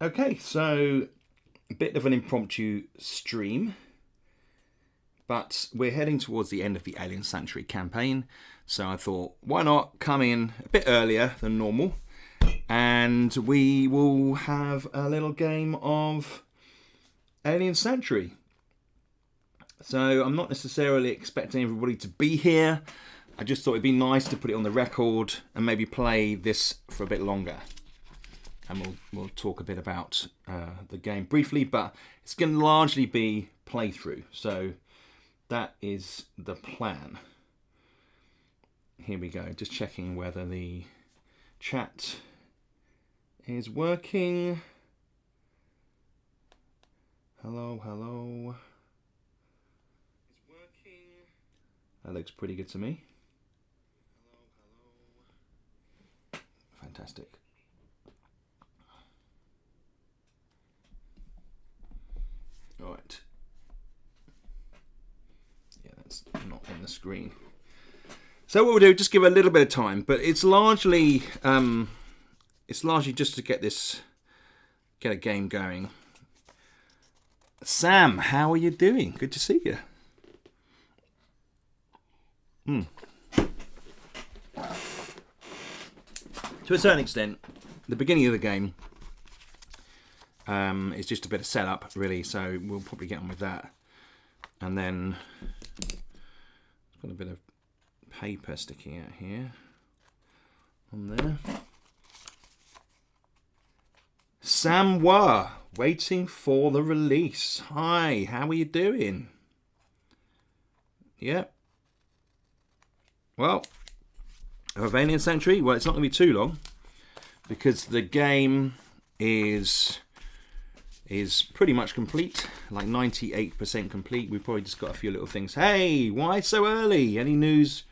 Okay, so a bit of an impromptu stream, but we're heading towards the end of the Alien Sanctuary campaign, so I thought, why not come in a bit earlier than normal, and we will have a little game of Alien Sanctuary. So I'm not necessarily expecting everybody to be here. I just thought it'd be nice to put it on the record and maybe play this for a bit longer. And we'll talk a bit about the game briefly, but it's going to largely be playthrough. So that is the plan. Here we go. Just checking whether the chat is working. Hello, hello. It's working. That looks pretty good to me. Hello, hello. Fantastic. All right. Yeah, that's not in the screen. So what we'll do, just give it a little bit of time, but it's largely just to get a game going. Sam, how are you doing? Good to see you. To a certain extent, the beginning of the game is just a bit of setup, really, so we'll probably get on with that. And then, got a bit of paper sticking out here, on there. Samwa, waiting for the release. Hi, how are you doing? Yep. Well, of Alien Sanctuary, well, it's not going to be too long, because the game is pretty much complete, like 98% complete. We've probably just got a few little things. Hey, why so early? Any news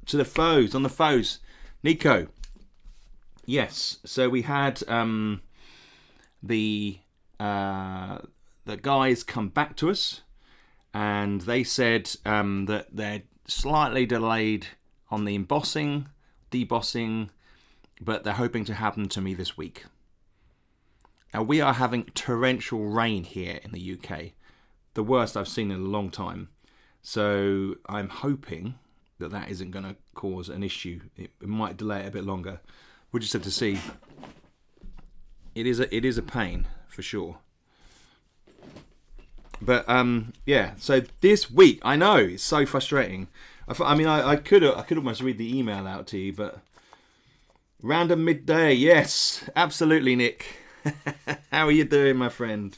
to the foes, on the foes? Nico. Yes, so we had the guys come back to us, and they said that they're slightly delayed on the debossing, but they're hoping to have them to me this week. Now, we are having torrential rain here in the UK, the worst I've seen in a long time. So I'm hoping that isn't going to cause an issue. It might delay it a bit longer. We'll just have to see. It is a pain for sure. But yeah. So this week, I know it's so frustrating. I could almost read the email out to you, but random midday. Yes, absolutely, Nick. How are you doing, my friend?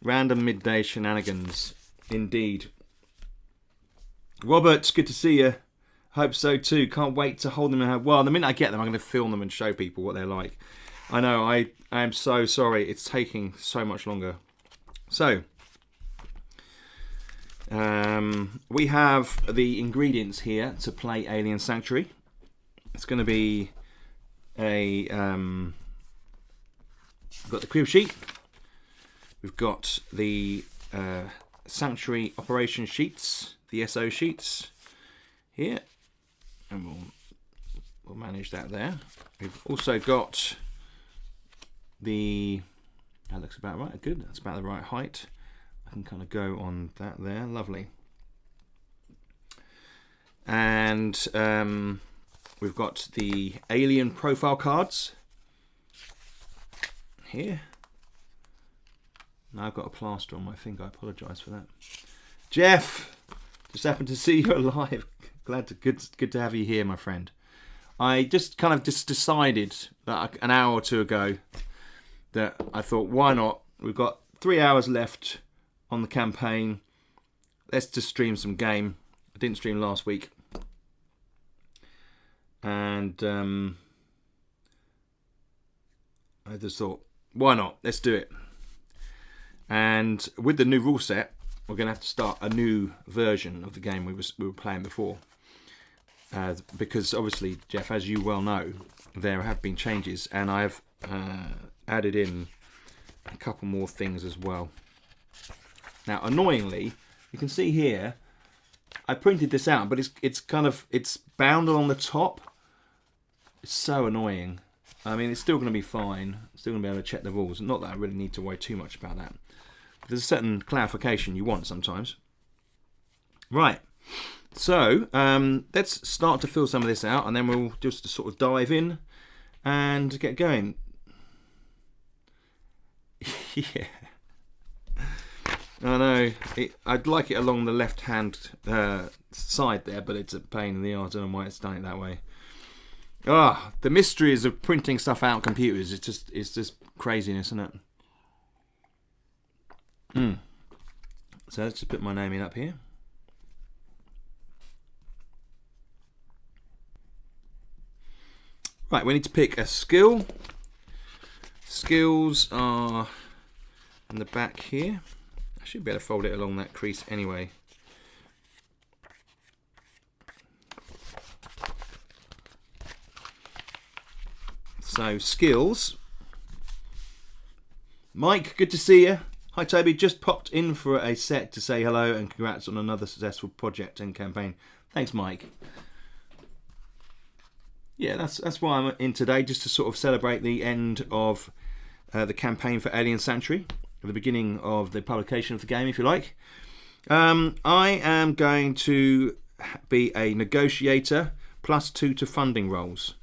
Random midday shenanigans, indeed. Robert, good to see you. Hope so too. Can't wait to hold them in hand. Well, the minute I get them, I'm going to film them and show people what they're like. I know, I am so sorry. It's taking so much longer. So, we have the ingredients here to play Alien Sanctuary. It's going to be a... We've got the crib sheet. We've got the Sanctuary operation sheets, the SO sheets here, and we'll manage that there. We've also got that looks about right. Good. That's about the right height. I can kind of go on that there. Lovely. And we've got the alien profile cards here. Now I've got a plaster on my finger. I apologise for that. Jeff, just happened to see you alive. Good to have you here, my friend. I just decided that an hour or two ago that I thought, why not? We've got 3 hours left on the campaign. Let's just stream some game. I didn't stream last week, and I just thought, why not? Let's do it. And with the new rule set, we're going to have to start a new version of the game we were playing before. Because obviously, Jeff, as you well know, there have been changes, and I've added in a couple more things as well. Now, annoyingly, you can see here, I printed this out, but it's bounded on the top. It's so annoying. I mean, it's still going to be fine. Still going to be able to check the rules. Not that I really need to worry too much about that. But there's a certain clarification you want sometimes. Right. So let's start to fill some of this out, and then we'll just sort of dive in and get going. Yeah. I know. I'd like it along the left-hand side there, but it's a pain in the arse. I don't know why it's done it that way. The mysteries of printing stuff out on computers. It's just craziness, isn't it? So let's just put my name in up here. Right, we need to pick a skill. Skills are in the back here. I should be able to fold it along that crease anyway. So, skills. Mike, good to see you. Hi, Toby. Just popped in for a sec to say hello and congrats on another successful project and campaign. Thanks, Mike. Yeah, that's why I'm in today, just to sort of celebrate the end of the campaign for Alien Sanctuary, the beginning of the publication of the game, if you like. I am going to be a negotiator, +2 to funding rolls.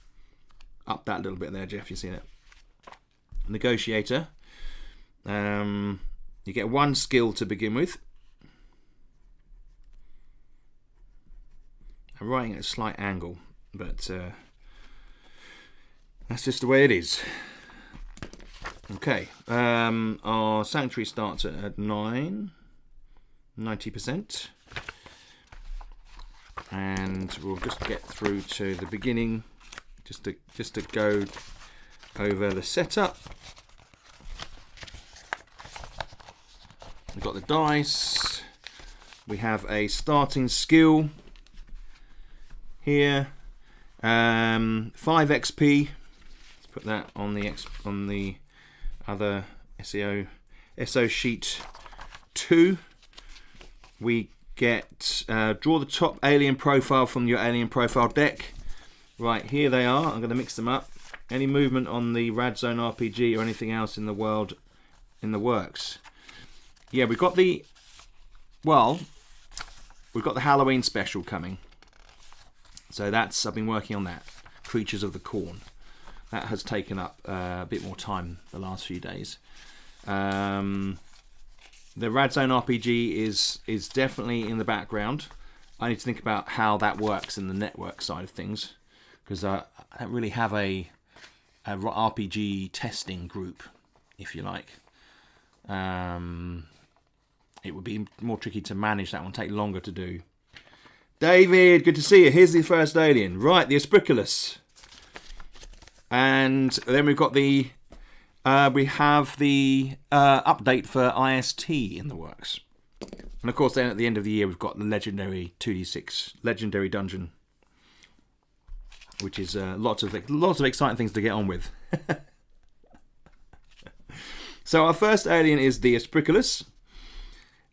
Up that little bit there, Jeff, you seen it. Negotiator. You get 1 skill to begin with. I'm writing at a slight angle, but that's just the way it is. Okay, our sanctuary starts at 90%. And we'll just get through to the beginning, just to go over the setup. We've got the dice. We have a starting skill here. 5 XP. Let's put that on the other SO sheet 2. We get draw the top alien profile from your alien profile deck. Right, here they are. I'm going to mix them up. Any movement on the Radzone RPG or anything else in the world in the works. Yeah, we've got the Halloween special coming. So I've been working on that. Creatures of the Corn. That has taken up a bit more time the last few days. The Radzone RPG is definitely in the background. I need to think about how that works in the network side of things, because I don't really have a RPG testing group, if you like. It would be more tricky to manage that one, take longer to do. David, good to see you. Here's the first alien. Right, the Aspriculus. And then we've got we have the update for IST in the works. And of course then at the end of the year we've got the legendary 2d6 legendary dungeon, which is lots of exciting things to get on with. So our first alien is the Aspriculus,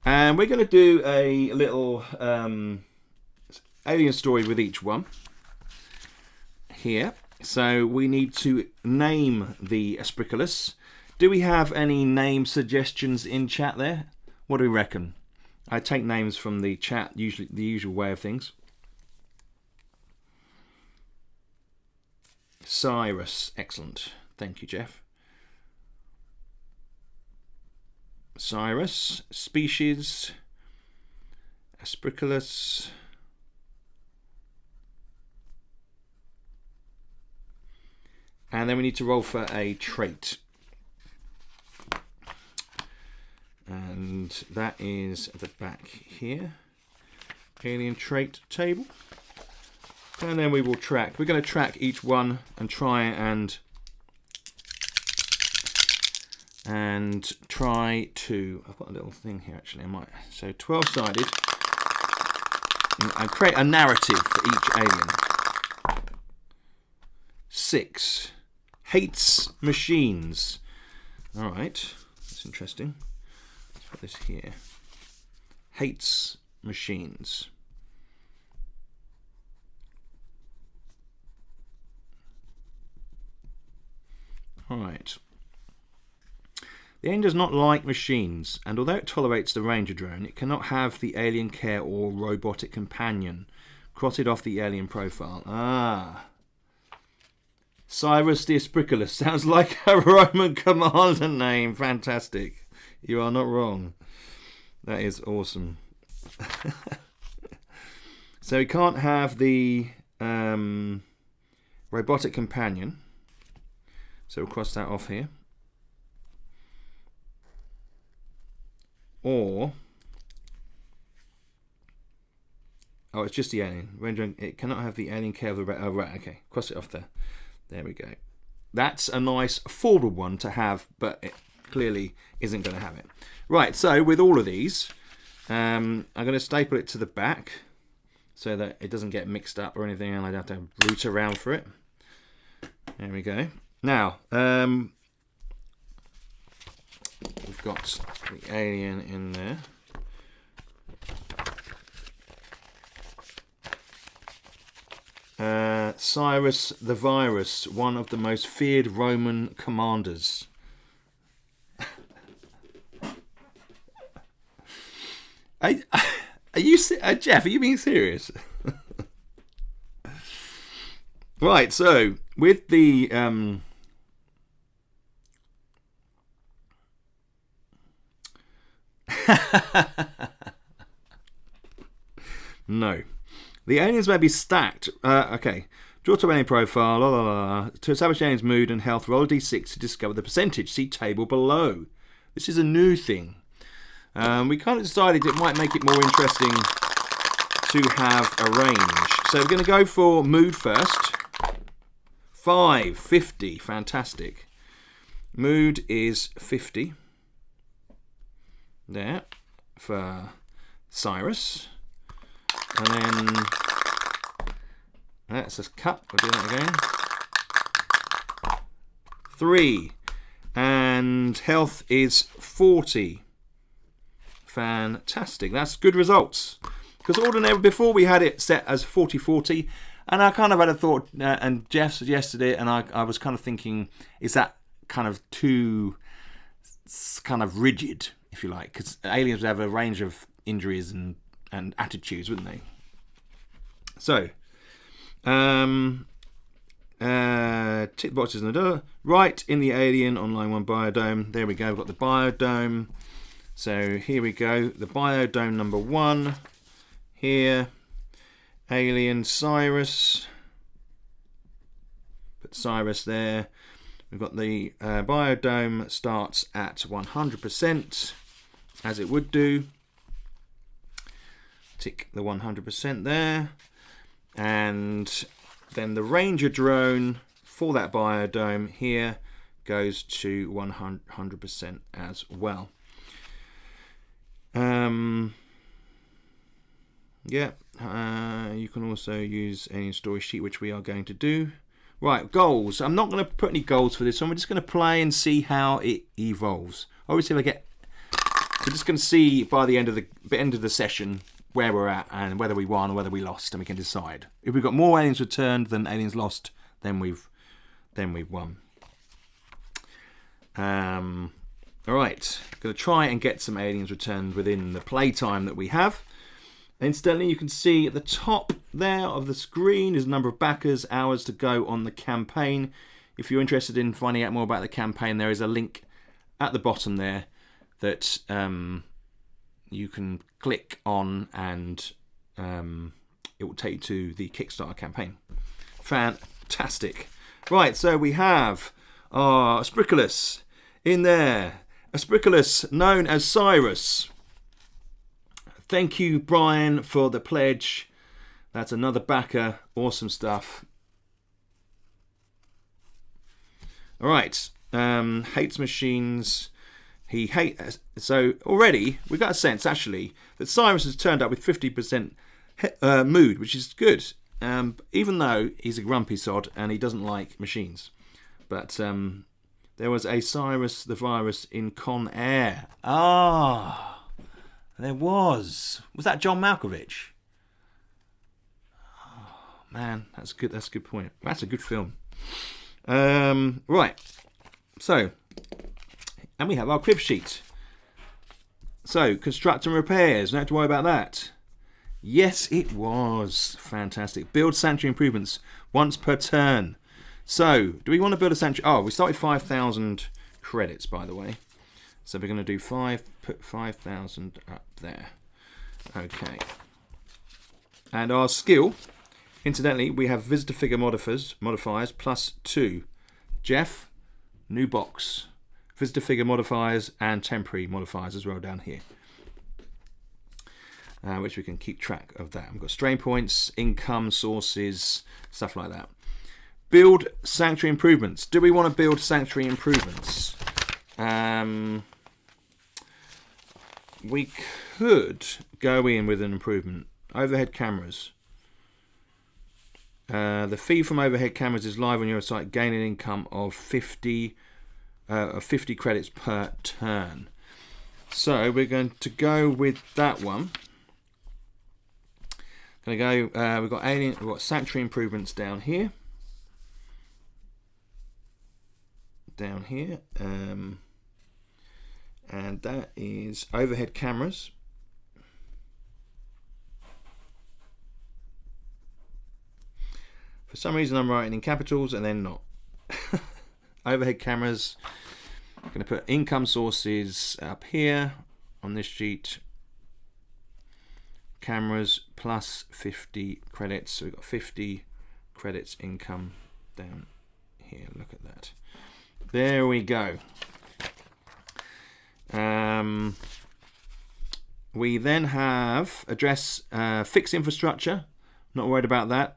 and we're going to do a little alien story with each one here. So we need to name the Aspriculus. Do we have any name suggestions in chat there? What do we reckon? I take names from the chat, usually the usual way of things. Cyrus, excellent. Thank you, Jeff. Cyrus, species, Aspriculus. And then we need to roll for a trait. And that is at the back here. Alien trait table. And then we will track. We're going to track each one and try to. I've got a little thing here actually. So 12-sided. And create a narrative for each alien. 6. Hates machines. All right, that's interesting. Let's put this here. Hates machines. All right. The alien does not like machines, and although it tolerates the Ranger drone, it cannot have the alien care or robotic companion. Crossed off the alien profile. Ah. Cyrus the Aspriculus. Sounds like a Roman commander name. Fantastic. You are not wrong. That is awesome. So we can't have the robotic companion. So we'll cross that off here. Or... oh, it's just the alien. It cannot have the alien care of the... oh, right, okay. Cross it off there. There we go. That's a nice forward one to have, but it clearly isn't going to have it. Right, so with all of these, I'm going to staple it to the back so that it doesn't get mixed up or anything, and I don't have to root around for it. There we go. Now, we've got the alien in there. Cyrus the Virus, one of the most feared Roman commanders. Are you Jeff? Are you being serious? Right. So with the no. The aliens may be stacked. Okay. Draw to alien profile. La, la, la. To establish the alien's mood and health, roll a d6 to discover the percentage. See table below. This is a new thing. We kind of decided it might make it more interesting to have a range. So we're going to go for mood first. 5, 50. Fantastic. Mood is 50. There. For Cyrus. And then that's a cut. We'll do that again. 3. And health is 40. Fantastic. That's good results. Because ordinarily, before we had it set as 40-40, and I kind of had a thought, and Jeff suggested it, and I was kind of thinking, is that kind of too kind of rigid, if you like? Because aliens would have a range of injuries and attitudes, wouldn't they? So, tick the boxes in the door. Right in the alien on line 1 biodome. There we go. We've got the biodome. So here we go. The biodome number 1. Here. Alien Cyrus. Put Cyrus there. We've got the biodome starts at 100%, as it would do. Tick the 100% there. And then the Ranger drone for that biodome here goes to 100% as well. You can also use any story sheet, which we are going to do. Right, goals. I'm not going to put any goals for this one. We're just going to play and see how it evolves. Obviously, we're just going to see by the end of the session where we're at and whether we won or whether we lost, and we can decide. If we've got more aliens returned than aliens lost, then we've won. All right, going to try and get some aliens returned within the playtime that we have. Incidentally, you can see at the top there of the screen is the number of backers, hours to go on the campaign. If you're interested in finding out more about the campaign, there is a link at the bottom there that you can click on, and it will take you to the Kickstarter campaign. Fantastic. Right, so we have our Aspriculus in there. Aspriculus, known as Cyrus. Thank you, Brian, for the pledge. That's another backer. Awesome stuff. All right. Hates machines. He hates. So already we've got a sense, actually, that Cyrus has turned up with 50% mood, which is good. Even though he's a grumpy sod and he doesn't like machines. But there was a Cyrus the Virus in Con Air. Ah. There was. Was that John Malkovich? Oh, man, that's good. That's a good point. That's a good film. Right. So, and we have our crib sheet. So, construct and repairs. Don't have to worry about that. Yes, it was. Fantastic. Build sanctuary improvements once per turn. So, do we want to build a sanctuary? Oh, we started 5,000 credits, by the way. So we're going to do put 5,000 up there. Okay. And our skill, incidentally, we have visitor figure modifiers +2. Jeff, new box. Visitor figure modifiers and temporary modifiers as well down here. Which we can keep track of that. We've got strain points, income sources, stuff like that. Build sanctuary improvements. Do we want to build sanctuary improvements? We could go in with an improvement. Overhead cameras. The fee from overhead cameras is live on your site. Gain an income of 50 credits per turn. So we're going to go with that one. We've got sanctuary improvements down here. And that is overhead cameras. For some reason I'm writing in capitals and then not. Overhead cameras. I'm going to put income sources up here on this sheet. Cameras plus 50 credits. So we've got 50 credits income down here. Look at that. There we go. We then have address fix infrastructure. Not worried about that.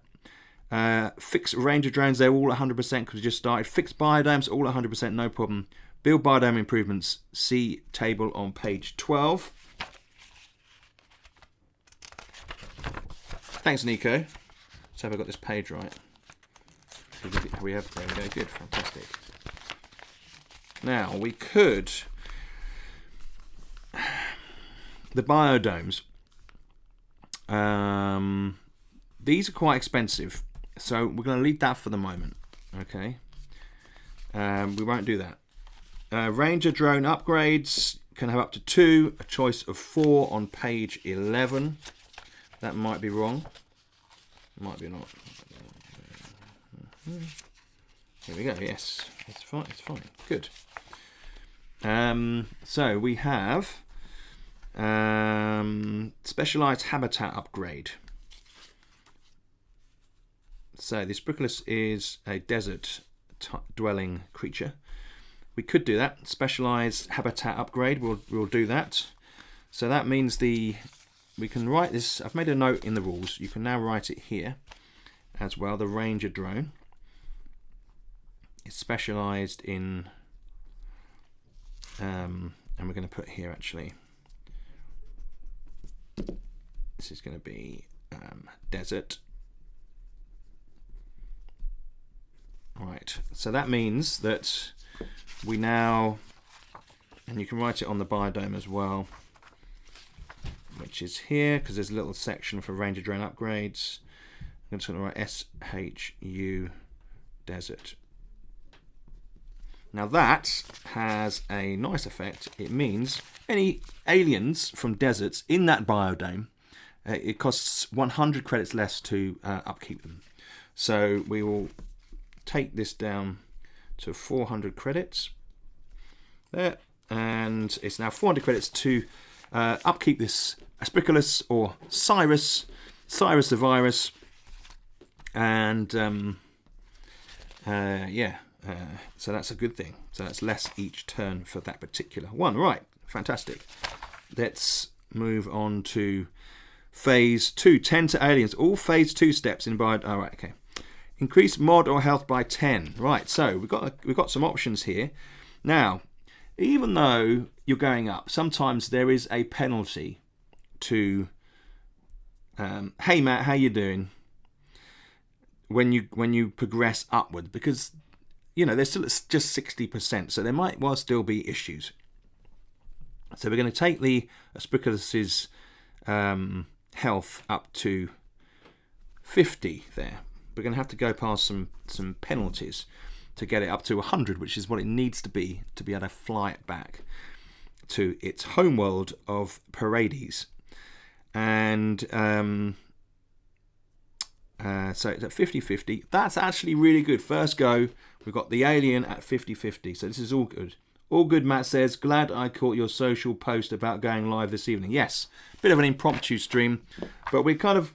Fix ranger drones. They're all 100% because we just started. Fix biodomes. All 100%. No problem. Build biodome improvements. See table on page 12. Thanks, Nico. Let's hope I got this page right. We have. There we go. Good. Fantastic. Now we could. The biodomes. These are quite expensive, so we're going to leave that for the moment. Okay. We won't do that. Ranger drone upgrades can have up to 2. A choice of 4 on page 11. That might be wrong. Might be not. Here we go. Yes, it's fine. It's fine. Good. So we have specialized habitat upgrade. So the Spriculus is a desert dwelling creature. We could do that. Specialized habitat upgrade. We'll do that. So that means we can write this. I've made a note in the rules. You can now write it here as well. The Ranger drone is specialized in. And we're going to put here actually. This is going to be desert. Right, so that means that we now, and you can write it on the biodome as well, which is here because there's a little section for Ranger drone upgrades. I'm just going to write SHU desert. Now that has a nice effect. It means any aliens from deserts in that biodome, it costs 100 credits less to upkeep them. So we will take this down to 400 credits there, and it's now 400 credits to upkeep this Aspriculus or Cyrus the virus, and so that's a good thing. So that's less each turn for that particular one. Right, fantastic. Let's move on to phase 2. 10 to aliens. All phase 2 steps in bio. All right, okay. Increase mod or health by 10. Right, so we've got some options here. Now, even though you're going up, sometimes there is a penalty to. Hey Matt, how you doing? When you progress upward, because there's still just 60%, so there might well still be issues. So we're going to take the Aspriculus's health up to 50 there. We're going to have to go past some penalties. to get it up to 100, which is what it needs to be able to fly it back to its homeworld of Parades. And so it's at 50-50. That's actually really good. First go, we've got the alien at 50-50. So this is all good. All good, Matt says. Glad I caught your social post about going live this evening. Yes, bit of an impromptu stream, but we've got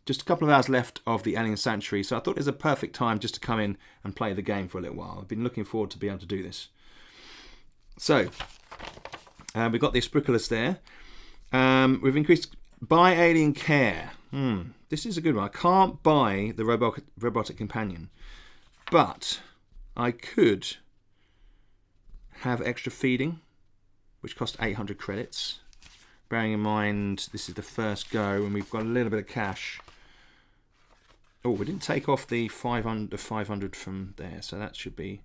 just a couple of hours left of the Alien Sanctuary, so I thought it was a perfect time just to come in and play the game for a little while. I've been looking forward to be able to do this. So we've got the Aspriculus there. We've increased buy alien care. This is a good one. I can't buy the robotic companion, but I could have extra feeding, which cost 800 credits. Bearing in mind this is the first go and we've got a little bit of cash. Oh, we didn't take off the 500 from there, so that should be...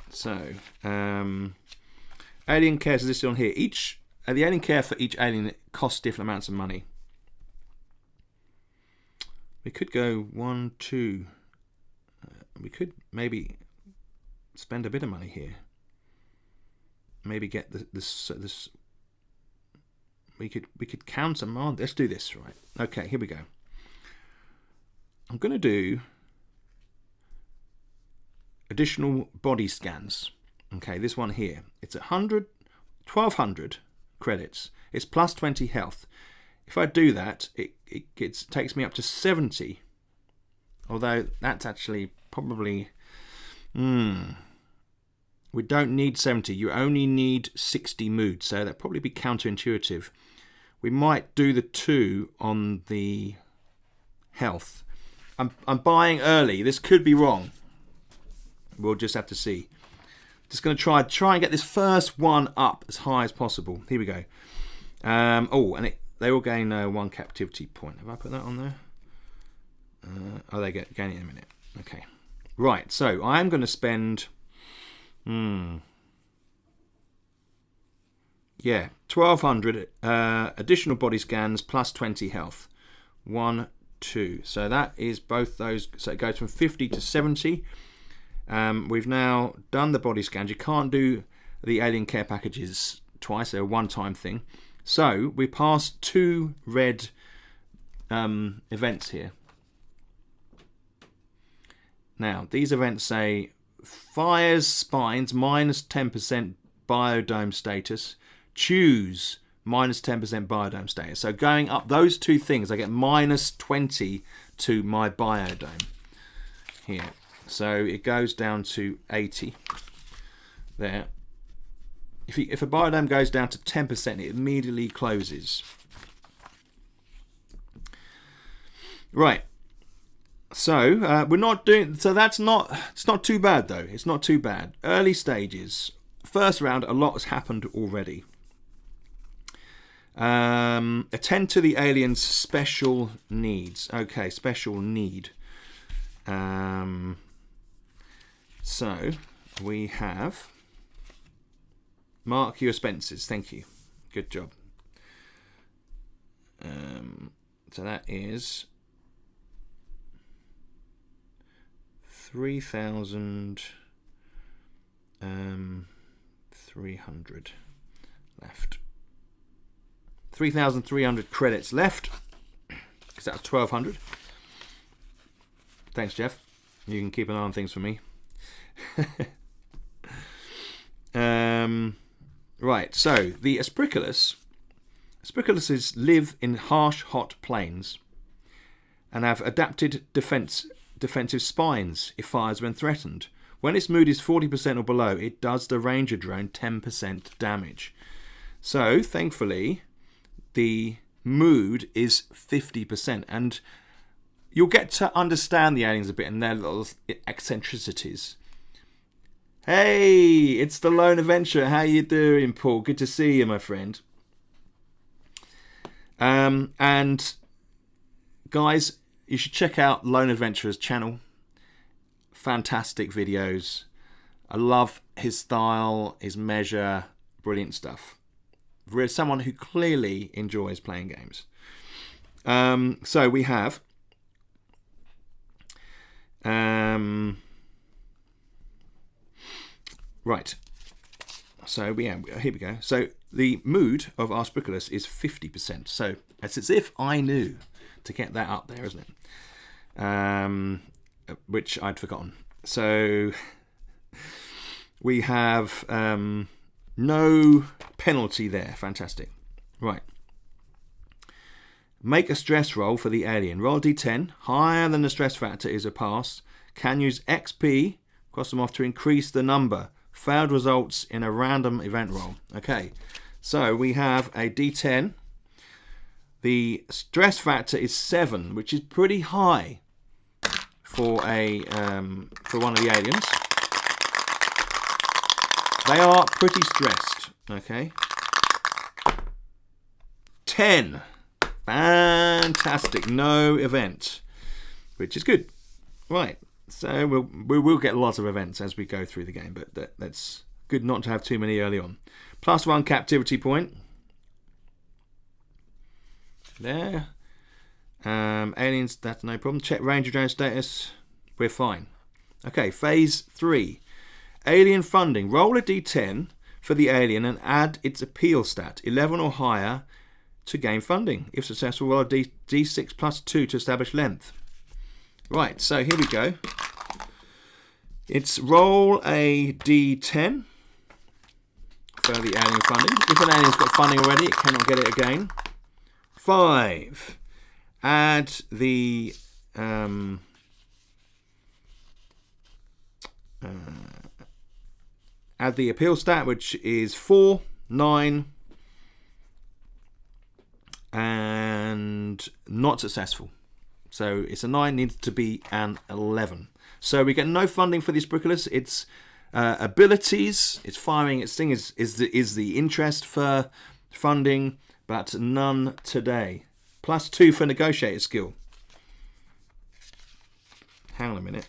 So, alien care is listed on here. The alien care for each alien costs different amounts of money. We could go 1, 2. We could maybe spend a bit of money here. Maybe get this. We could count them on. Let's do this, right? Okay, here we go. I'm going to do additional body scans. Okay, this one here. It's 1,200 credits. It's plus 20 health. If I do that, it takes me up to 70. Although that's actually probably... We don't need 70. You only need 60 mood. So that'd probably be counterintuitive. We might do the 2 on the health. I'm buying early. This could be wrong. We'll just have to see. Just going to try and get this first one up as high as possible. Here we go. And they all gain 1 captivity point. Have I put that on there? They gain it in a minute. Okay. Right. So I am going to spend. Yeah, 1,200 additional body scans plus 20 health. 1, 2. So that is both those. So it goes from 50 to 70. We've now done the body scans. You can't do the alien care packages twice. They're a one-time thing. So we passed 2 red events here. Now, these events say fires spines minus 10% biodome status. Choose minus 10% biodome status. So going up those 2 things, I get minus 20 to my biodome here. So it goes down to 80 there. If a biodome goes down to 10%, it immediately closes. Right. So we're not doing. So that's not. It's not too bad though. It's not too bad. Early stages. First round, a lot has happened already. Attend to the alien's special needs. Okay, special need. So we have mark your expenses. Thank you. Good job. So that is 3,300 left. 3,300 credits left. Because that was 1,200. Thanks, Jeff. You can keep an eye on things for me. Right, so the Aspriculuses live in harsh, hot plains and have adapted defensive spines. It fires when threatened. When its mood is 40% or below, it does the Ranger drone 10% damage. So, thankfully, the mood is 50%, and you'll get to understand the aliens a bit and their little eccentricities. Hey, it's the Lone Adventurer. How you doing, Paul? Good to see you, my friend. And guys, you should check out Lone Adventurer's channel. Fantastic videos. I love his style, his measure, brilliant stuff. Someone who clearly enjoys playing games. So we have Right. So here we go. So the mood of our Spriculus is 50%. So it's as if I knew to get that up there, isn't it? Which I'd forgotten. So we have no penalty there. Fantastic. Right. Make a stress roll for the alien. Roll d10. Higher than the stress factor is a pass. Can use XP, cross them off, to increase the number. Failed results in a random event roll. Okay, so we have a d10. The stress factor is 7, which is pretty high for one of the aliens. They are pretty stressed. Okay. 10. Fantastic. No event, which is good. Right. So we will get lots of events as we go through the game, but that's good not to have too many early on. +1 captivity point. There. Aliens, that's no problem. Check Ranger drone status. We're fine. Okay, phase 3. Alien funding. Roll a d10 for the alien and add its appeal stat, 11 or higher, to gain funding. If successful, roll a d6 +2 to establish length. Right, so here we go. It's roll a d10 for the alien funding. If an alien's got funding already, it cannot get it again. 5. Add the appeal stat, which is 4, 9, and not successful. So it's a 9, needs to be an 11. So we get no funding for the Spriculus. Its abilities, its firing, its thing is the interest for funding, but none today. +2 for negotiator skill. Hang on a minute.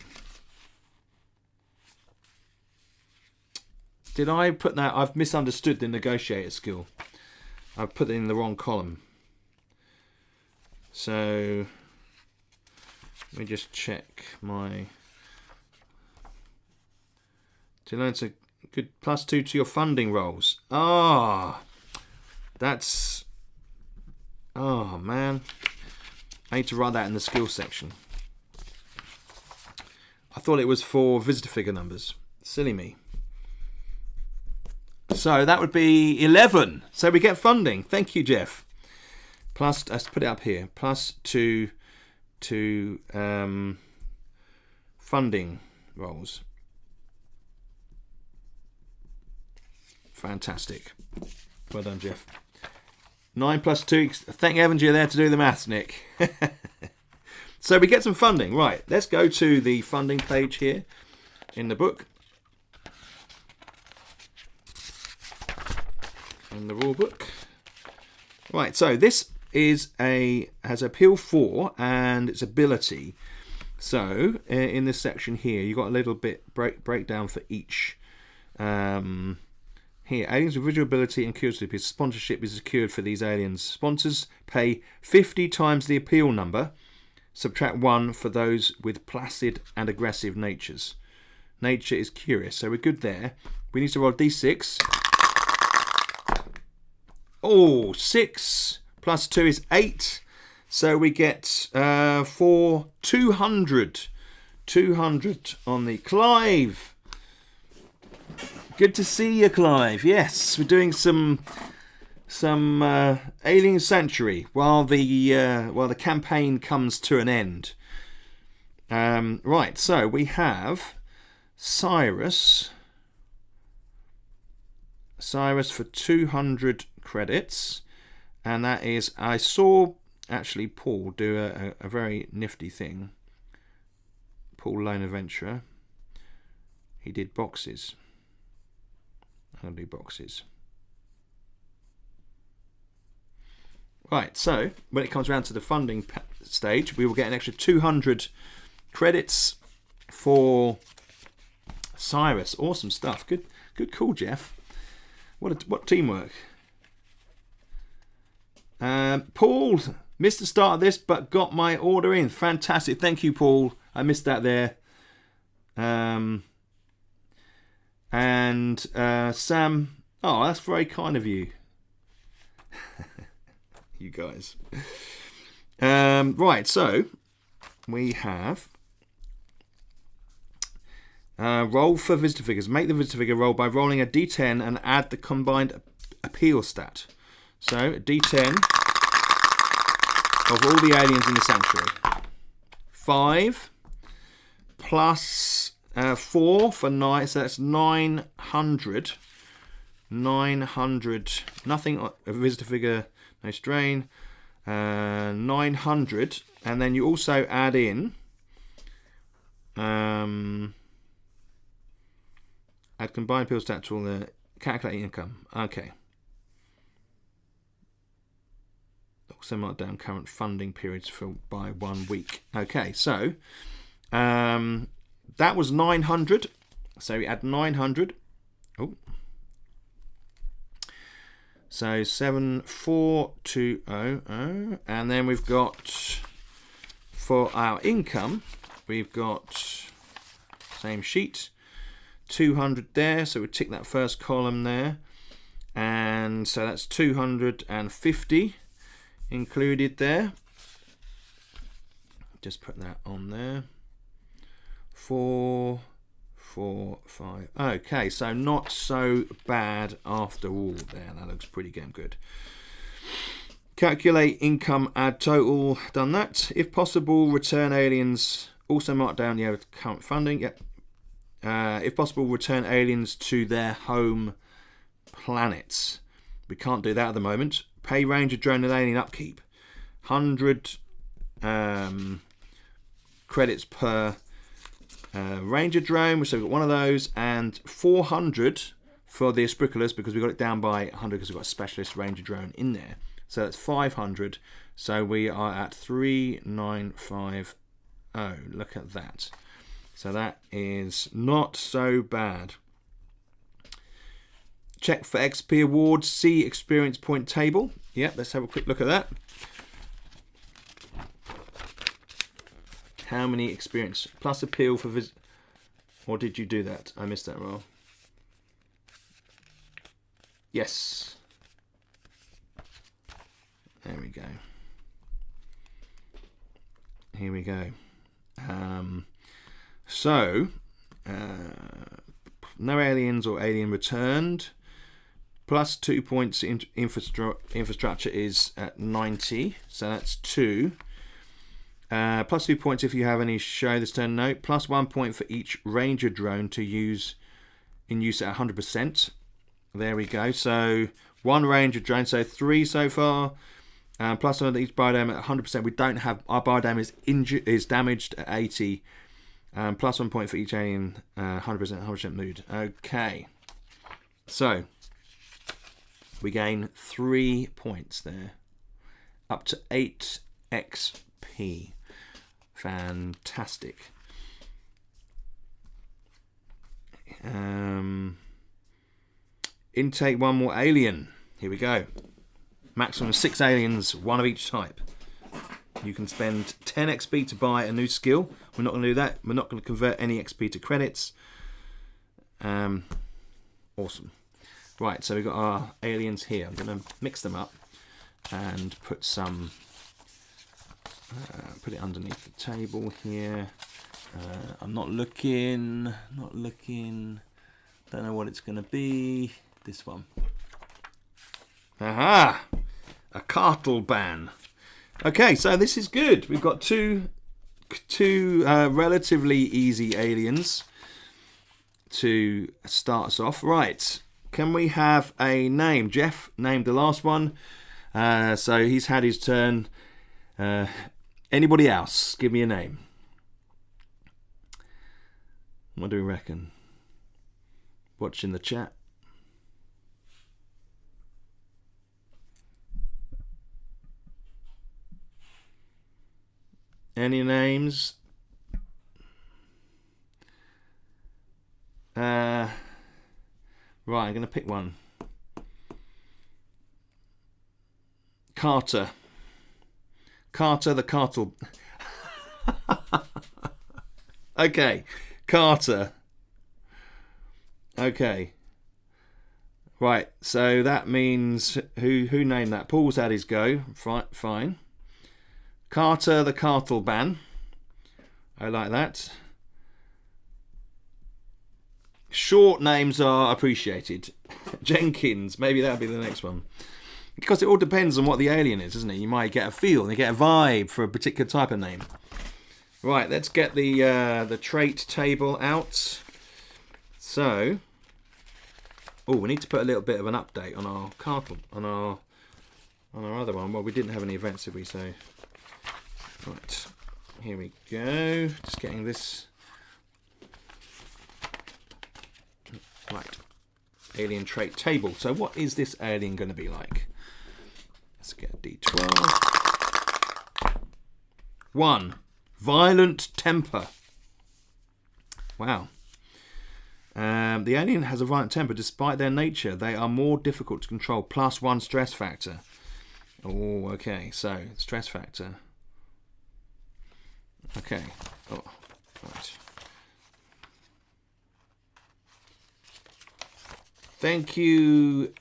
Did I put that? I've misunderstood the negotiator skill. I've put it in the wrong column. So let me just check my. To learn a good +2 to your funding rolls. That's. Oh man, I need to write that in the skill section. I thought it was for visitor figure numbers. Silly me. So that would be 11. So we get funding. Thank you, Jeff. Let's put it up here. +2 to funding rolls. Fantastic. Well done, Jeff. 9 + 2. Thank heavens you're there to do the maths, Nick. So we get some funding. Right, let's go to the funding page here in the book. In the rule book. Right, so this has appeal 4 and its ability. So in this section here, you've got a little bit breakdown for each. Here, aliens with visual ability and curiosity. Sponsorship is secured for these aliens. Sponsors pay 50 times the appeal number. Subtract 1 for those with placid and aggressive natures. Nature is curious, so we're good there. We need to roll d6. Oh, 6 + 2 is 8. So we get 200. 200 on the Clive. Good to see you, Clive. Yes, we're doing some Alien Sanctuary while the campaign comes to an end. Right, so we have Cyrus for 200 credits, and that is, I saw actually Paul do a very nifty thing. Paul Lone Adventurer. He did boxes. I'll do boxes. Right, so when it comes around to the funding stage, we will get an extra 200 credits for Cyrus. Awesome stuff. Good call, Jeff. What teamwork. Paul missed the start of this, but got my order in. Fantastic. Thank you, Paul. I missed that there. And Sam, oh, that's very kind of you. You guys. Right, so we have roll for visitor figures. Make the visitor figure roll by rolling a d10 and add the combined appeal stat. So a d10 of all the aliens in the sanctuary. 5 plus 4 for 9, so that's 900. 900, nothing, a visitor figure, no strain. 900, and then you also add in add combined appeal stat to all the calculating income. Okay. Also mark down current funding periods by 1 week. Okay, so that was 900. So we add 900. Oh. So 74200, and then we've got for our income, we've got same sheet, 200 there. So we tick that first column there, and so that's 250 included there. Just put that on there. 4, 4, 5. Okay, so not so bad after all there. That looks pretty damn good. Calculate income, add total. Done that. If possible, return aliens. Also mark down, yeah, current funding. Yep. If possible, return aliens to their home planets. We can't do that at the moment. Pay Ranger drone and alien upkeep. 100 credits per Ranger drone, so we've got one of those, and 400 for the sprinklers because we got it down by 100 because we've got a specialist Ranger drone in there. So that's 500. So we are at 3950. Look at that. So that is not so bad. Check for XP awards. See experience point table. Yep, let's have a quick look at that. How many experience plus appeal for visit? Or did you do that? I missed that roll. Yes. There we go. Here we go. No aliens or alien returned. Plus 2 points in infrastructure is at 90. So that's 2. Plus 2 points if you have any show this turn. No. Plus 1 point for each Ranger drone to use in use at 100%. There we go. So 1 Ranger drone. So 3 so far. Plus one of each biodam at 100%. We don't have, our biodam is damaged at 80. Plus 1 point for each alien. 100% mood. Okay. So we gain 3 points there. Up to 8 XP. Fantastic. Intake 1 more alien. Here we go. Maximum 6 aliens, 1 of each type. You can spend 10 XP to buy a new skill. We're not going to do that. We're not going to convert any XP to credits. Awesome. Right, so we've got our aliens here. I'm going to mix them up and put some... put it underneath the table here. I'm not looking. Don't know what it's going to be. This one. Aha! A cartel ban. Okay, so this is good. We've got two relatively easy aliens to start us off. Right. Can we have a name? Jeff named the last one. So he's had his turn. Anybody else? Give me a name. What do we reckon? Watching the chat. Any names? Right, I'm going to pick one. Carter. Carter the Cartel. Okay. Carter. Okay. Right, so that means who named that? Paul's had his go. Fine. Carter the Cartleban. I like that. Short names are appreciated. Jenkins, maybe that'll be the next one. Because it all depends on what the alien is, doesn't it? You might get a feel, you get a vibe for a particular type of name. Right, let's get the trait table out. So, we need to put a little bit of an update on our on our other one. Well, we didn't have any events, did we? So, right, here we go. Just getting this. Right, alien trait table. So, what is this alien going to be like? Let's get a D12. 1. Violent temper. Wow. The alien has a violent temper. Despite their nature, they are more difficult to control. +1 stress factor. Oh, okay. So, stress factor. Okay. Oh, right. Thank you,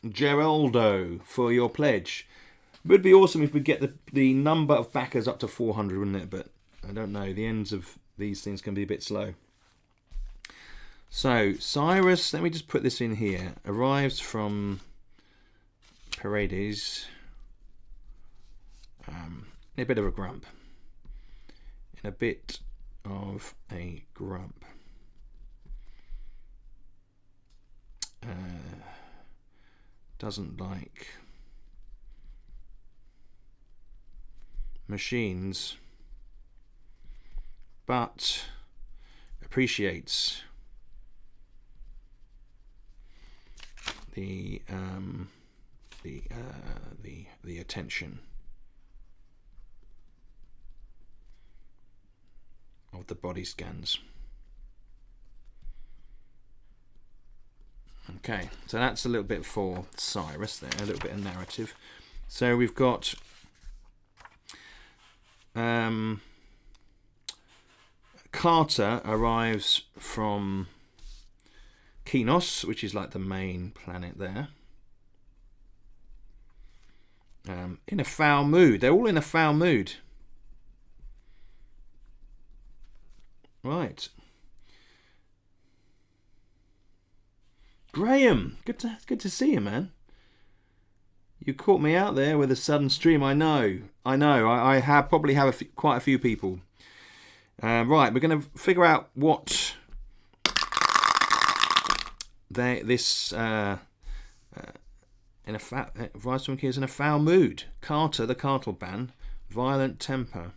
Geraldo, for your pledge. It would be awesome if we get the number of backers up to 400, wouldn't it? But I don't know. The ends of these things can be a bit slow. So, Cyrus, let me just put this in here. Arrives from Paredes. In a bit of a grump. Doesn't like machines, but appreciates the attention of the body scans. Okay, so that's a little bit for Cyrus there, a little bit of narrative. So we've got Carter arrives from Kinos, which is like the main planet there. In a foul mood. They're all in a foul mood. Right. Graham, good to see you, man. You caught me out there with a sudden stream. I know. I probably have quite a few people. Right, we're going to figure out what this Viceroy is in a foul mood. Carter the Cartleban, violent temper.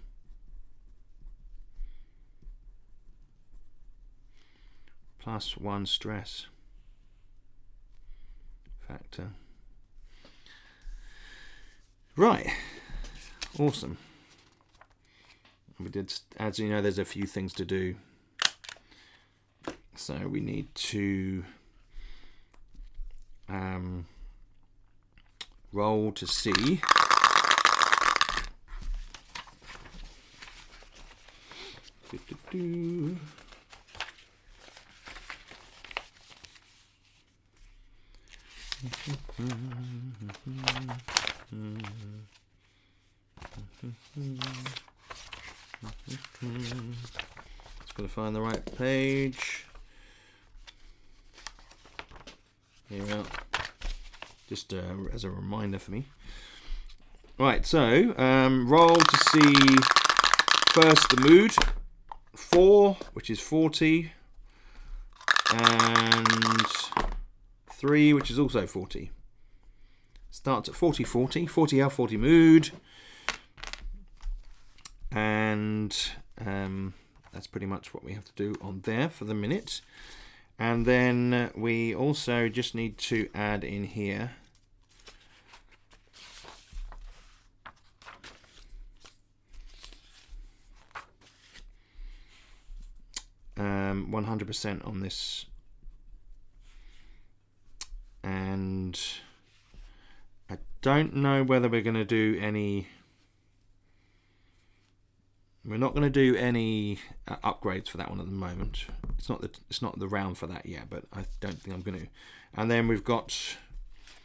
+1 stress factor. Right, awesome. We did, as you know, there's a few things to do. So we need to roll to see. Just got to find the right page. Here we are. Just as a reminder for me. Right, so roll to see first the mood. 4, which is 40, and 3, which is also 40. Starts at 40, 40, 40 hour, 40 mood. And that's pretty much what we have to do on there for the minute. And then we also just need to add in here um, 100% on this, and I don't know whether we're going to do any We're not going to do any upgrades for that one at the moment. It's not the round for that yet, but I don't think I'm going to. And then we've got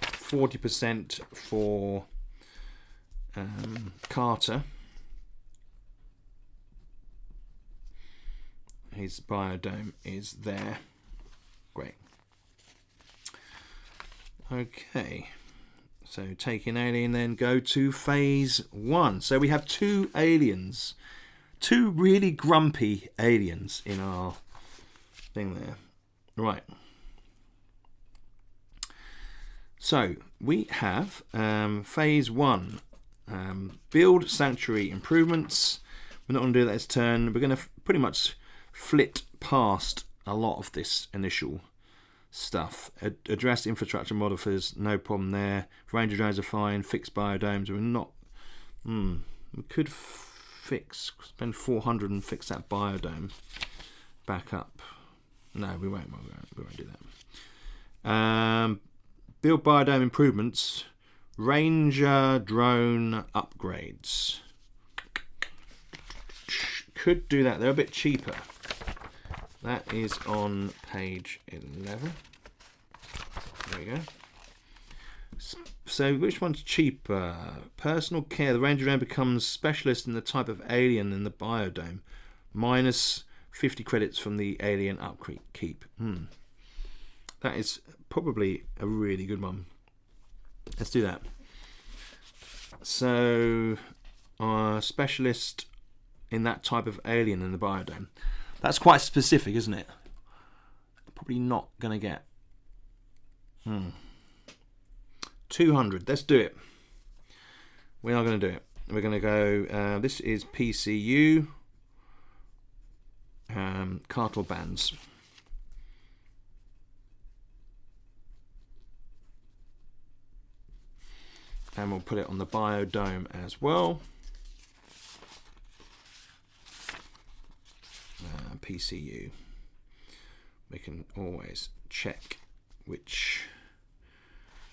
40% for Carter. His biodome is there. Great. Okay. So take an alien, then go to phase 1. So we have 2 aliens. 2 really grumpy aliens in our thing there. Right. So we have phase 1. Build sanctuary improvements. We're not going to do that this turn. We're going to pretty much flit past a lot of this initial stuff. Address infrastructure modifiers, no problem there. Ranger drones are fine. Fix biodomes. We're not. We could spend 400 and fix that biodome back up. No, we won't. We won't do that. Build biodome improvements. Ranger drone upgrades. Could do that. They're a bit cheaper. That is on page 11. There we go. So which one's cheaper? Personal care. The Ranger drone becomes specialist in the type of alien in the biodome. Minus 50 credits from the alien upkeep. That is probably a really good one. Let's do that. So, specialist in that type of alien in the biodome. That's quite specific, isn't it? Probably not going to get 200. Let's do it. We are going to do it. We're going to go. This is PCU. Cartel bands. And we'll put it on the biodome as well. PCU. We can always check which.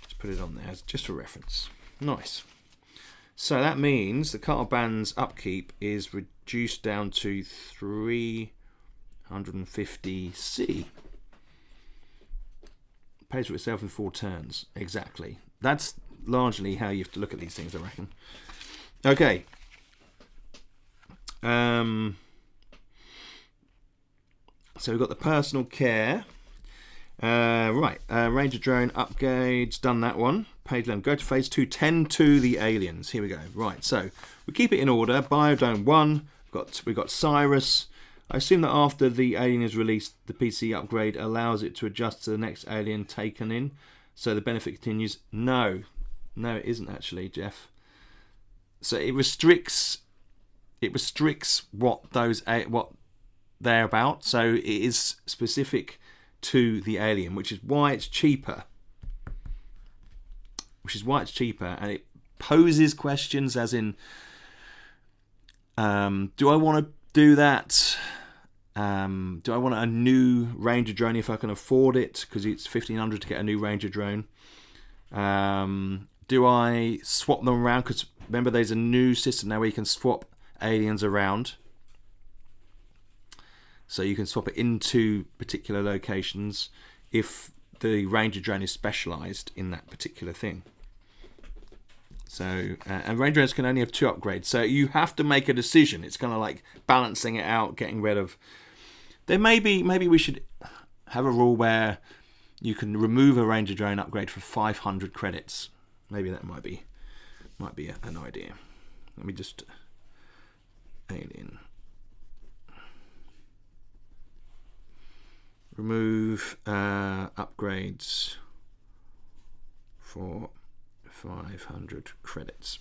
Let's put it on there just for reference. Nice. So that means the cartel band's upkeep is reduced down to 350C. Pays for itself in 4 turns. Exactly. That's largely how you have to look at these things, I reckon. Okay. So we've got the personal care. Ranger drone upgrades. Done that one. Page 11. Go to phase 2. Tend to the aliens. Here we go. Right. So we keep it in order. Biodome 1. We've got Cyrus. I assume that after the alien is released, the PC upgrade allows it to adjust to the next alien taken in. So the benefit continues. No, it isn't actually, Jeff. So it restricts what they're about. So it is specific to the alien, which is why it's cheaper. And it poses questions as in, do I want to do that? Do I want a new Ranger drone if I can afford it? Because it's 1,500 to get a new Ranger drone. Do I swap them around? Because remember, there's a new system now where you can swap aliens around. So you can swap it into particular locations if the Ranger drone is specialised in that particular thing. So, and Ranger drones can only have 2 upgrades. So you have to make a decision. It's kind of like balancing it out, getting rid of. Maybe we should have a rule where you can remove a Ranger drone upgrade for 500 credits. Maybe that might be an idea. Let me just alien. Remove upgrades for 500 credits.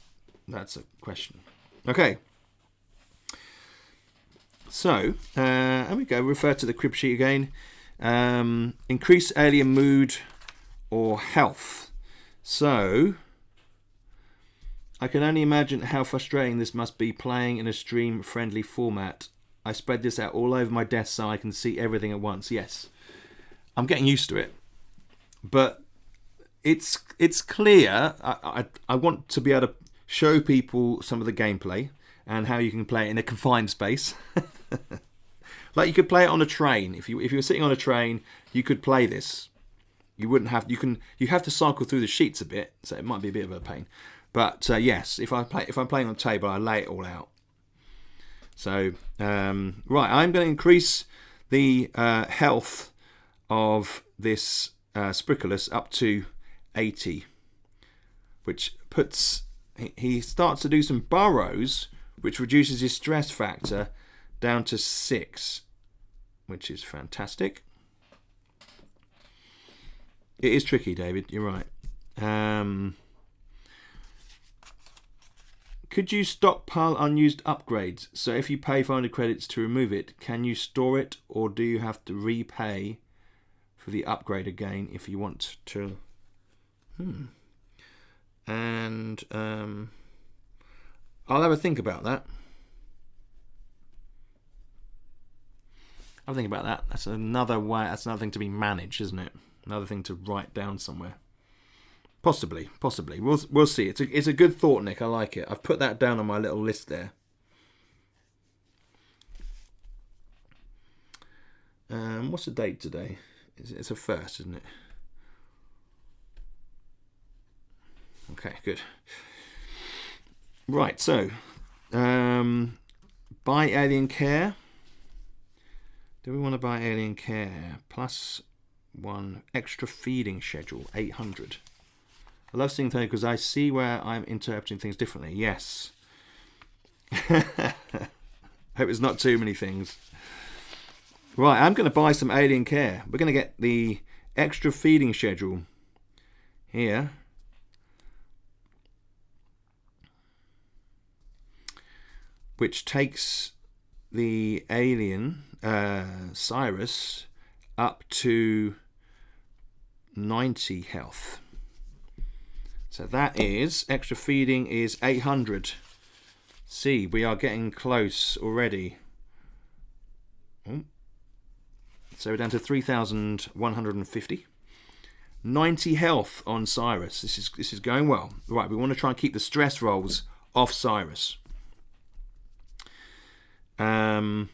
That's a question. Okay. So, there we go. Refer to the crib sheet again. Increase alien mood or health. So, I can only imagine how frustrating this must be playing in a stream-friendly format. I spread this out all over my desk so I can see everything at once. Yes, I'm getting used to it. But it's clear. I want to be able to show people some of the gameplay. and how you can play it in a confined space. Like you could play it on a train. If you were sitting on a train, you could play this. You wouldn't have. You have to cycle through the sheets a bit, so it might be a bit of a pain. But yes, if I'm playing on a table, I lay it all out. So right, I'm going to increase the health of this Spriculus up to 80, which puts he starts to do some burrows, which reduces his stress factor down to 6, which is fantastic. It is tricky, David. You're right. Could you stockpile unused upgrades? So if you pay 500 credits to remove it, can you store it, or do you have to repay for the upgrade again if you want to? And I'll have a think about that. I'll think about that. That's another way. That's another thing to be managed, isn't it? Another thing to write down somewhere. Possibly. We'll see. It's a good thought, Nick. I like it. I've put that down on my little list there. What's the date today? It's a first, isn't it? Okay, good. Right, so buy Alien Care. Do we want to buy Alien Care? +1 extra feeding schedule, 800. I love seeing things because I see where I'm interpreting things differently. Yes. Hope it's not too many things. Right, I'm going to buy some Alien Care. We're going to get the extra feeding schedule here. Which takes the alien, Cyrus, up to 90 health. So that is, extra feeding is 800. See, we are getting close already. So we're down to 3,150. 90 health on Cyrus. This is going well. Right, we want to try and keep the stress rolls off Cyrus. Right.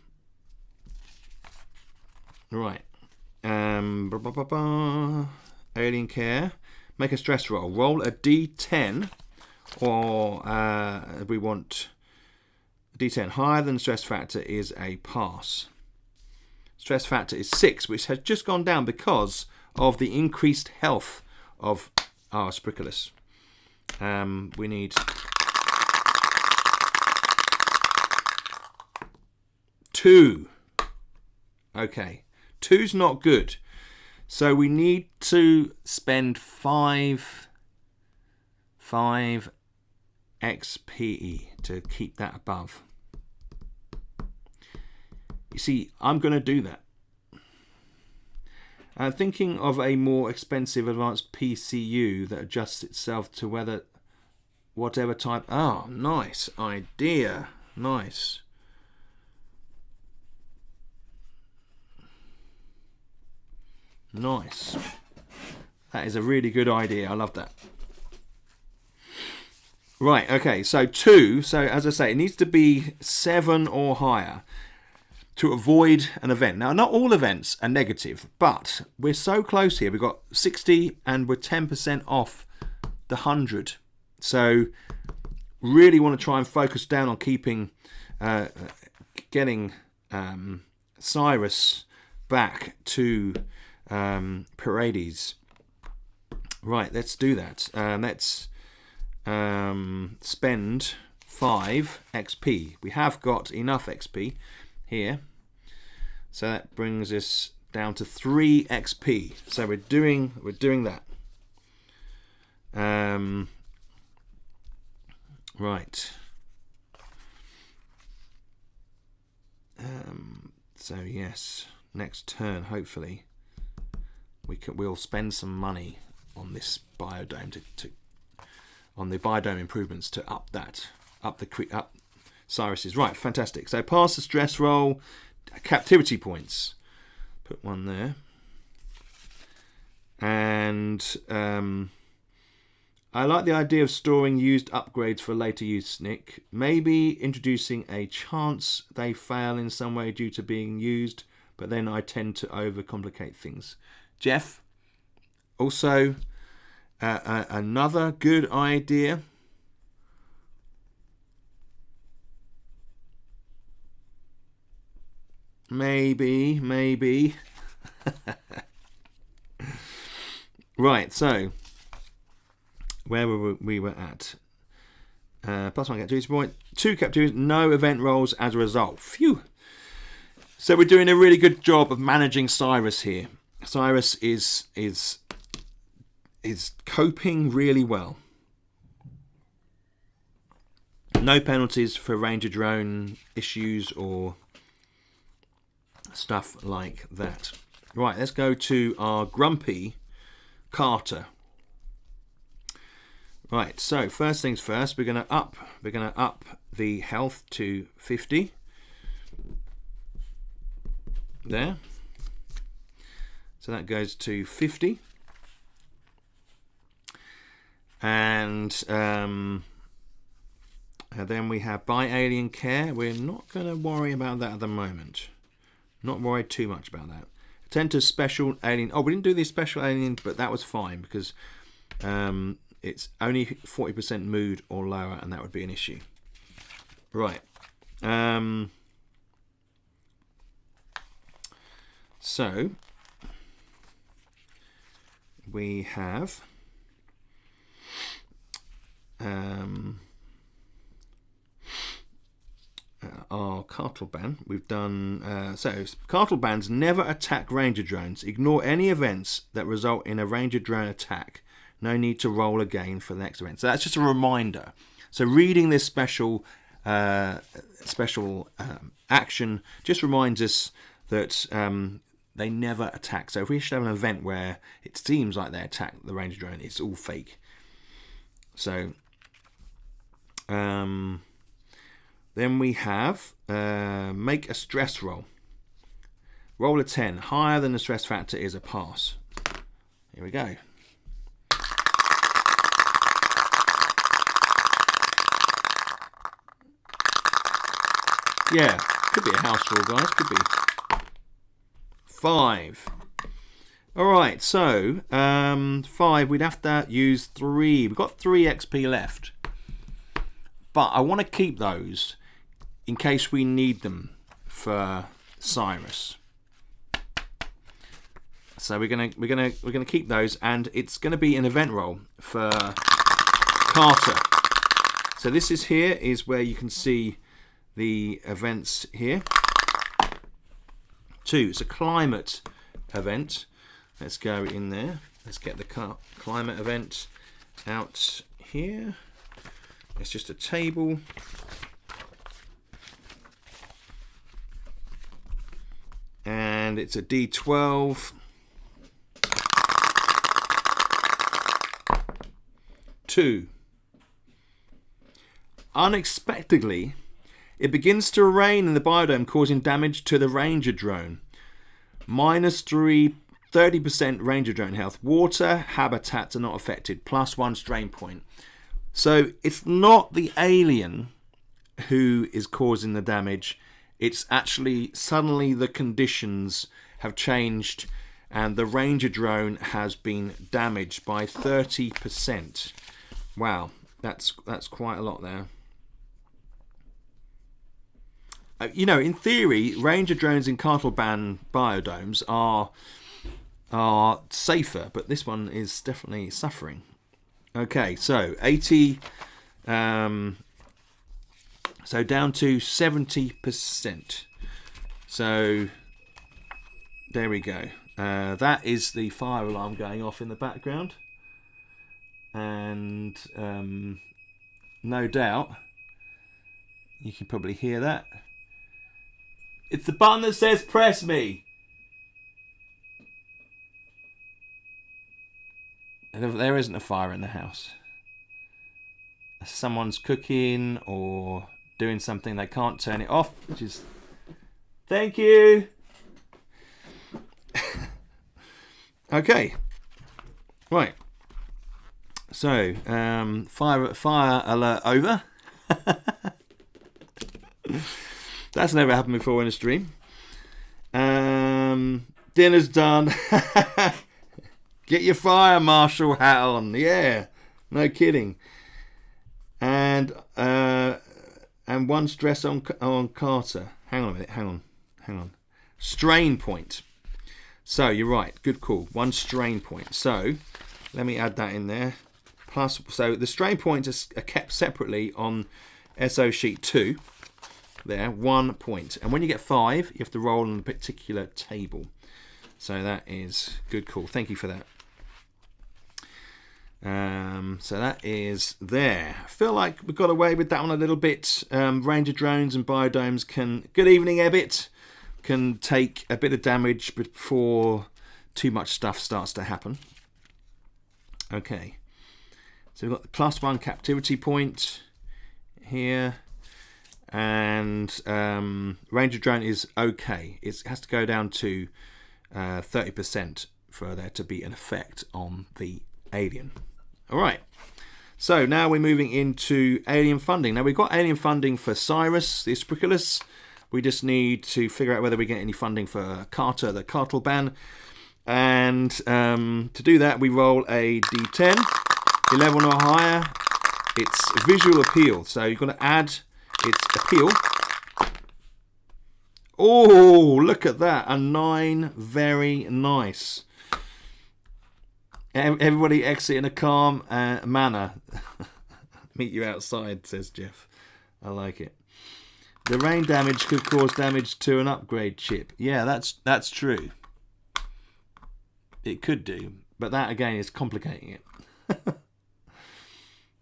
Alien Care. Make a stress roll. Roll a D10, or we want a D10 higher than stress factor is a pass. Stress factor is 6, which has just gone down because of the increased health of our Spriculus. We need 2. Okay, 2's not good. So we need to spend 5 XP to keep that above. You see, I'm going to do that. I'm thinking of a more expensive advanced PCU that adjusts itself to whatever type. Oh, nice idea. Nice. Nice. That is a really good idea. I love that. Right, okay, so 2. So as I say, it needs to be 7 or higher to avoid an event. Now, not all events are negative, but we're so close here. We've got 60 and we're 10% off the 100. So really want to try and focus down on keeping, getting Cyrus back to Parades. Right, let's do that. Let's spend 5 XP. We have got enough XP here, so that brings us down to 3 XP. So we're doing that. Right. So yes, next turn hopefully we'll spend some money on this biodome on the biodome improvements to up Cyrus's. Right, fantastic. So pass the stress roll, captivity points. Put 1 there. And I like the idea of storing used upgrades for later use, Nick. Maybe introducing a chance they fail in some way due to being used, but then I tend to overcomplicate things. Jeff, also another good idea. Maybe. Right, so where we were at. +1 captivity point, 2 captivities, no event rolls as a result. Phew. So we're doing a really good job of managing Cyrus here. Cyrus is coping really well. No penalties for Ranger drone issues or stuff like that. Right, let's go to our grumpy Carter. Right, so first things first, we're gonna up the health to 50. There. So that goes to 50. And then we have by alien care. We're not going to worry about that at the moment. Not worried too much about that. Attend to special alien. Oh, we didn't do the special alien, but that was fine because it's only 40% mood or lower, and that would be an issue. Right. So we have our cartel ban. We've done so cartel bans never attack ranger drones. Ignore any events that result in a ranger drone attack. No need to roll again for the next event. So that's just a reminder. So reading this special action just reminds us that they never attack. So if we should have an event where it seems like they attack the ranger drone, it's all fake. So then we have make a stress roll. Roll a 10. Higher than the stress factor is a pass. Here we go. Yeah, could be a house rule, guys. Could be. 5. All right, so 5. We'd have to use 3. We've got 3 XP left, but I want to keep those in case we need them for Cyrus. So we're gonna keep those, and it's gonna be an event roll for Carter. So this is where you can see the events here. 2. It's a climate event. Let's go in there. Let's get the climate event out here. It's just a table. And it's a D12. 2. Unexpectedly, it begins to rain in the biodome, causing damage to the ranger drone. -3, 30% ranger drone health. Water habitats are not affected. +1 strain point. So it's not the alien who is causing the damage. It's actually suddenly the conditions have changed and the ranger drone has been damaged by 30%. Wow, that's quite a lot there. You know, in theory, ranger drones in cartel ban biodomes are safer, but this one is definitely suffering. Okay, so 80, so down to 70%. So there we go. That is the fire alarm going off in the background, and no doubt you can probably hear that. It's the button that says press me. And there isn't a fire in the house. Someone's cooking or doing something, they can't turn it off, which is... Thank you. Okay. Right. So, fire alert over. That's never happened before in a stream. Dinner's done. Get your fire marshal hat on. Yeah, no kidding. And one stress on Carter. Hang on a minute. Hang on. Strain point. So you're right. Good call. One strain point. So let me add that in there. Plus, so the strain points are kept separately on SO sheet 2. There, 1 point. And when you get 5, you have to roll on a particular table. So that is good call. Thank you for that. So that is there. I feel like we got away with that one a little bit. Ranger drones and biodomes can... Good evening, Ebbit. Can take a bit of damage before too much stuff starts to happen. Okay. So we've got the +1 captivity point here. And Ranger drone is okay. It has to go down to 30% for there to be an effect on the alien. All right. So now we're moving into alien funding. Now we've got alien funding for Cyrus, the Aspriculus. We just need to figure out whether we get any funding for Carter, the Cartelban. And to do that, we roll a d10, 11 or higher. It's visual appeal. So you've got to add its appeal. Oh, look at that. A 9. Very nice. Everybody exit in a calm manner. Meet you outside, says Jeff. I like it. The rain damage could cause damage to an upgrade chip. Yeah, that's true. It could do. But that, again, is complicating it.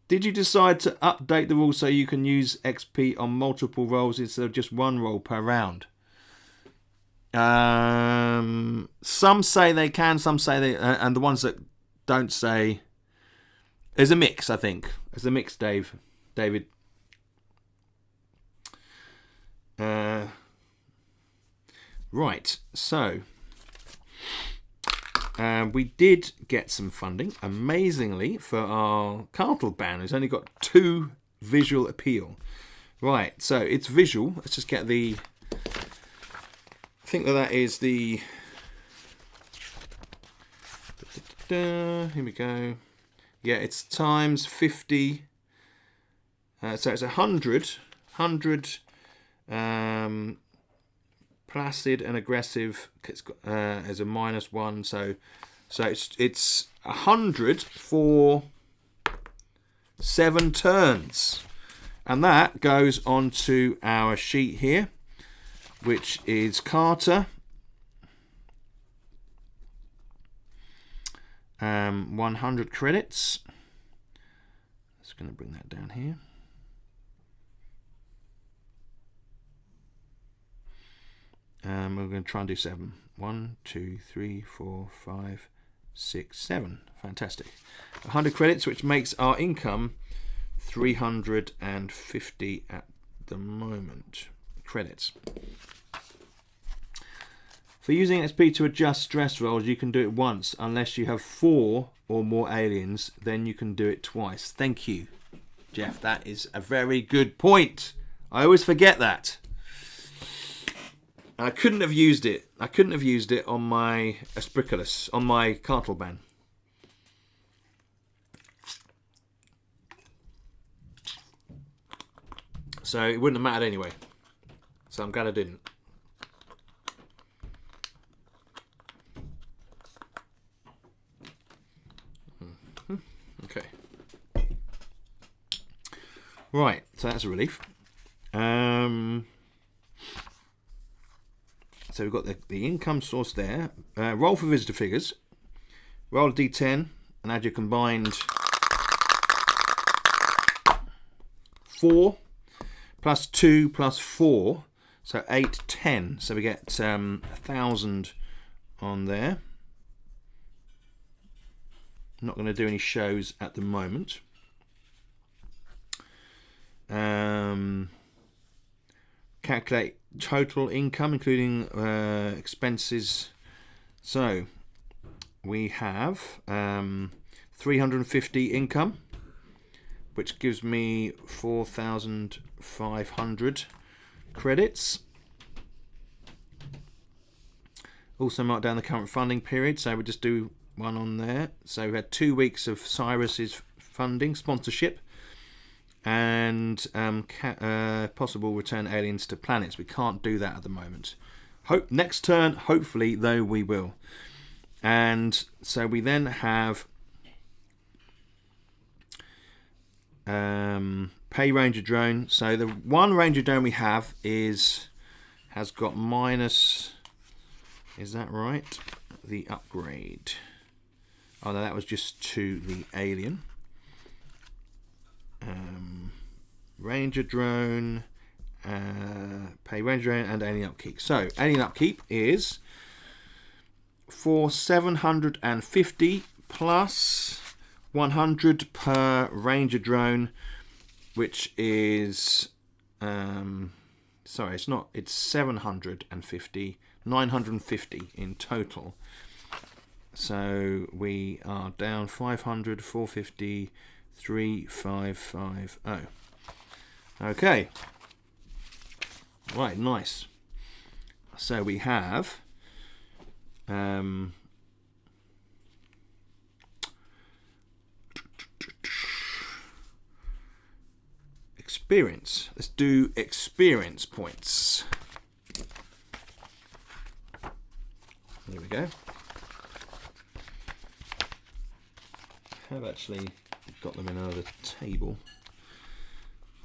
Did you decide to update the rules so you can use XP on multiple rolls instead of just one roll per round? Some say they can, some say they... and the ones that don't say... There's a mix, I think. There's a mix, David. Right, so... we did get some funding, amazingly, for our Cartelban, who's only got 2 visual appeal. Right, so it's visual. Let's just get the... I think that is the... Here we go. Yeah, it's times 50. So it's 100. Placid and aggressive. It's got as a -1. So it's 100 for 7 turns, and that goes onto our sheet here, which is Carter. 100 credits. Just going to bring that down here. We're going to try and do 7. 1, 2, 3, 4, 5, 6, 7. Fantastic. 100 credits, which makes our income 350 at the moment. Credits. For using XP to adjust stress rolls, you can do it once, unless you have 4 or more aliens, then you can do it twice. Thank you, Jeff. That is a very good point. I always forget that. I couldn't have used it. I couldn't have used it on my Aspriculus, on my Cartelban. So it wouldn't have mattered anyway. So I'm glad I didn't. Okay. Right, so that's a relief. So we've got the income source there. Roll for visitor figures. Roll a d10 and add your combined 4 plus 2 plus 4. So 8, 10. So we get 1,000 on there. I'm not going to do any shows at the moment. Calculate total income, including expenses. So we have 350 income, which gives me 4,500 credits. Also mark down the current funding period, so we just do one on there. So we had 2 weeks of Cyrus's funding, sponsorship, and possible return aliens to planets. We can't do that at the moment. Next turn, hopefully, though, we will. And so we then have pay Ranger drone. So the one Ranger drone we have has got minus. Is that right? The upgrade. Oh no, that was just to the alien. Ranger drone, pay Ranger drone, and alien upkeep. So alien upkeep is for 750 plus 100 per Ranger drone, which is sorry, it's not. It's 750, 950 in total. So we are down 500, 450, 3550. Okay. Right, nice. So we have experience. Let's do experience points. Here we go. I've actually got them in another table.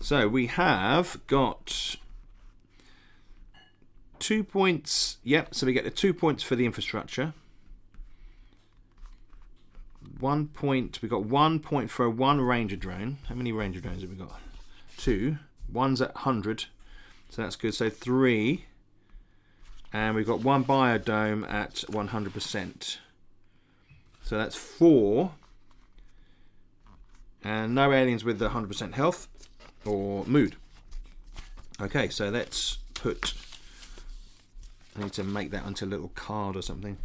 So we have got 2 points. Yep, so we get the 2 points for the infrastructure. 1 point. We got 1 point for one Ranger drone. How many Ranger drones have we got? 2. One's at 100, so that's good. So 3. And we've got one biodome at 100%. So that's 4. And no aliens with the 100% health or mood. Okay, so let's put. I need to make that into a little card or something.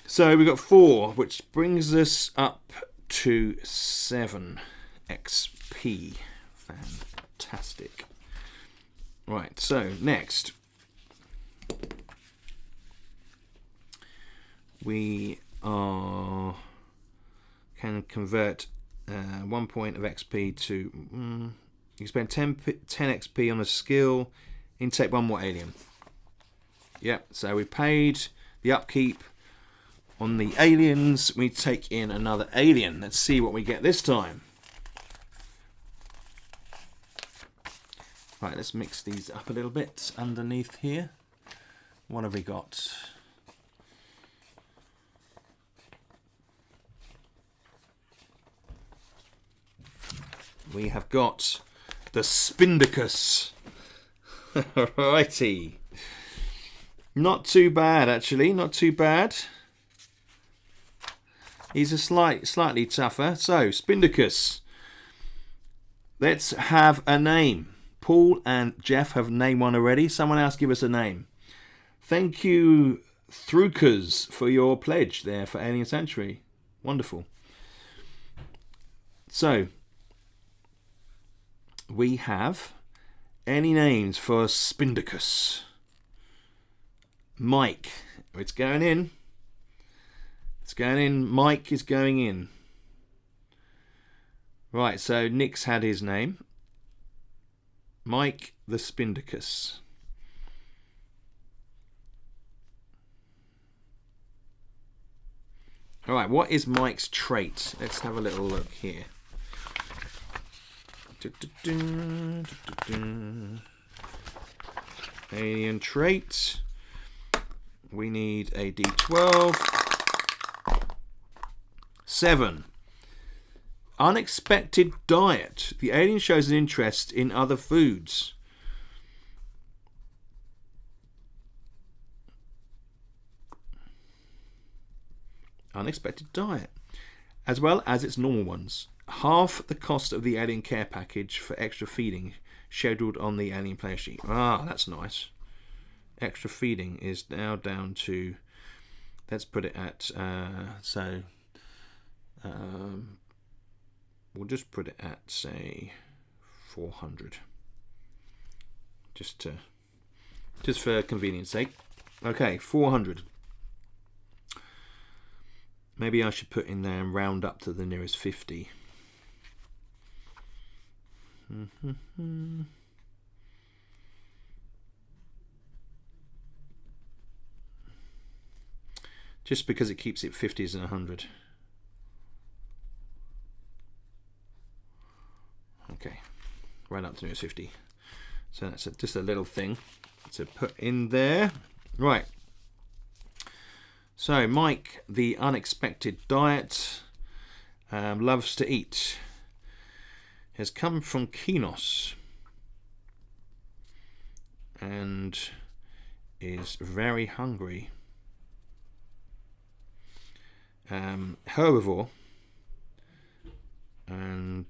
So we've got 4, which brings us up to 7 XP. Fantastic. Right, so next. We can convert 1 point of XP to you spend 10 XP on a skill, intake 1 more alien. Yep, so we paid the upkeep on the aliens. We take in another alien. Let's see what we get this time. Right, let's mix these up a little bit underneath here. What have we got? We have got the Spindicus. Righty. Not too bad, actually. Not too bad. He's a slightly tougher. So, Spindicus. Let's have a name. Paul and Jeff have named one already. Someone else give us a name. Thank you, Thrukas, for your pledge there for Alien Sanctuary. Wonderful. So, we have any names for Spindicus? Mike. It's going in. It's going in. Mike is going in. Right, so Nick's had his name. Mike the Spindicus. Alright, what is Mike's trait? Let's have a little look here. Alien trait. We need a D12. 7. Unexpected diet. The alien shows an interest in other foods. Unexpected diet. As well as its normal ones. Half the cost of the alien care package for extra feeding scheduled on the alien player sheet. Ah, that's nice. Extra feeding is now down to let's put it at we'll just put it at, say, 400, just for convenience sake. Okay, 400. Maybe I should put in there and round up to the nearest 50. Just because it keeps it 50s and 100. Okay, right up to nearest 50. So that's just a little thing to put in there. Right. So Mike, the unexpected diet, loves to eat, has come from Kinos and is very hungry. Herbivore and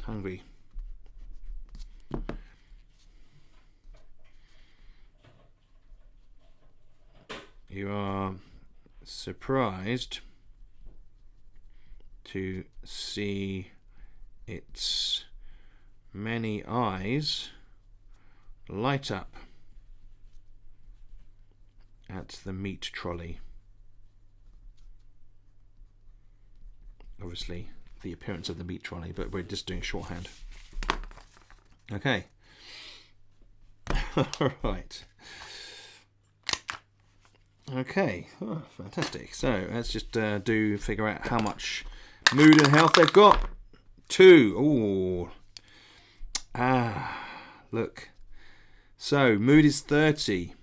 hungry. You are surprised to see its many eyes light up at the meat trolley. Obviously, the appearance of the meat trolley, but we're just doing shorthand. Okay. All right. Okay. Oh, fantastic. So let's just figure out how much mood and health they've got. 2. Ooh. Look. So mood is 30,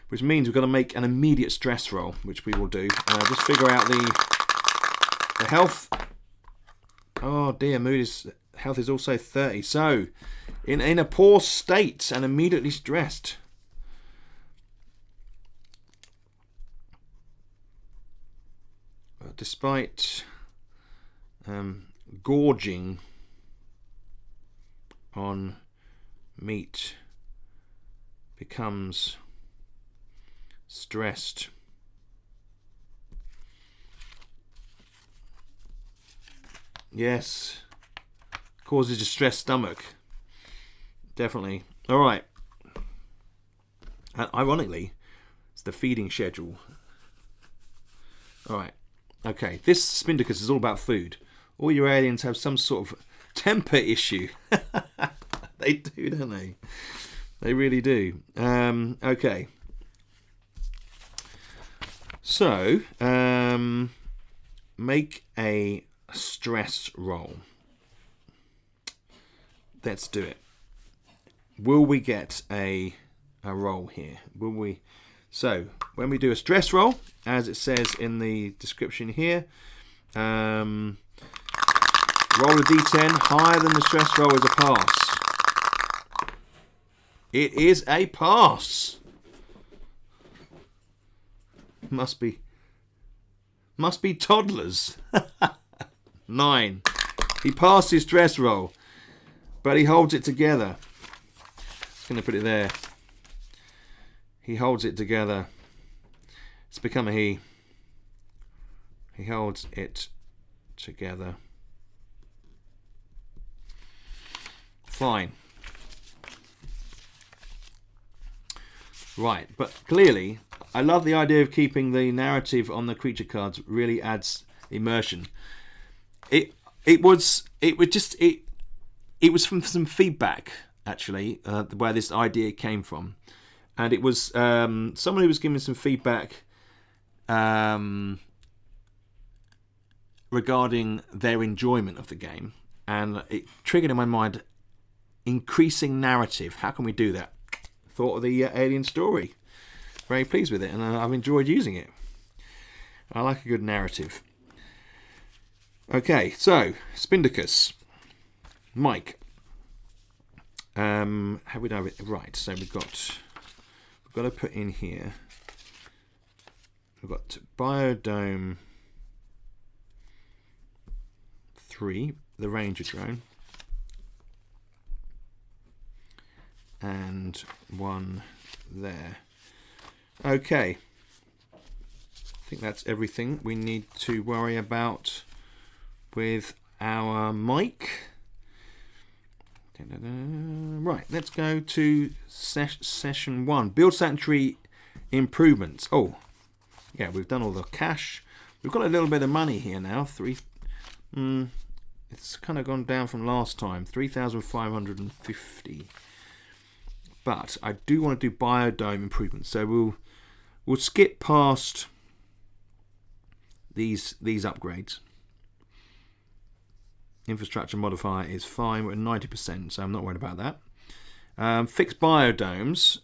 which means we've got to make an immediate stress roll, which we will do. Just figure out the health. Oh dear, health is also 30. So in a poor state and immediately stressed. Despite gorging on meat, becomes stressed. Yes, causes a stressed stomach. Definitely. All right. And ironically, it's the feeding schedule. All right. Okay, this Spindicus is all about food. All your aliens have some sort of temper issue. They do, don't they? They really do. Okay. So, make a stress roll. Let's do it. Will we get a roll here? Will we? So, when we do a stress roll, as it says in the description here, roll a d10 higher than the stress roll is a pass. It is a pass. Must be toddlers. 9. He passed his stress roll, but he holds it together. Just going to put it there. He holds it together. It's become a he. He holds it together. Fine. Right, but clearly, I love the idea of keeping the narrative on the creature cards. Really adds immersion. It was from some feedback actually, where this idea came from. And it was someone who was giving some feedback regarding their enjoyment of the game. And it triggered in my mind, increasing narrative. How can we do that? Thought of the Alien story. Very pleased with it, and I've enjoyed using it. I like a good narrative. Okay, so, Spindicus. Mike. Have we done it? Right, so we've got to put in here. We've got Biodome 3, the Ranger drone, and 1 there. Okay, think that's everything we need to worry about with our mic. Right, let's go to session 1. Build sanctuary improvements. Oh, yeah, we've done all the cash. We've got a little bit of money here now. It's kind of gone down from last time, 3,550. But I do want to do biodome improvements, so we'll skip past these upgrades. Infrastructure modifier is fine. We're at 90%, so I'm not worried about that. Fix biodomes.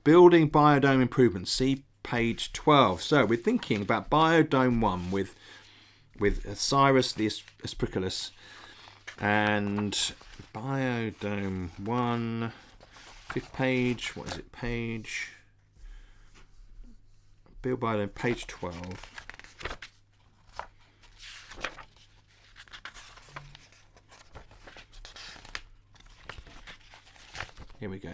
Building biodome improvements. See page 12. So we're thinking about biodome 1 with Cyrus the Aspriculus, and biodome 1, 5th page. What is it? Page. Build biodome, page 12. Here we go.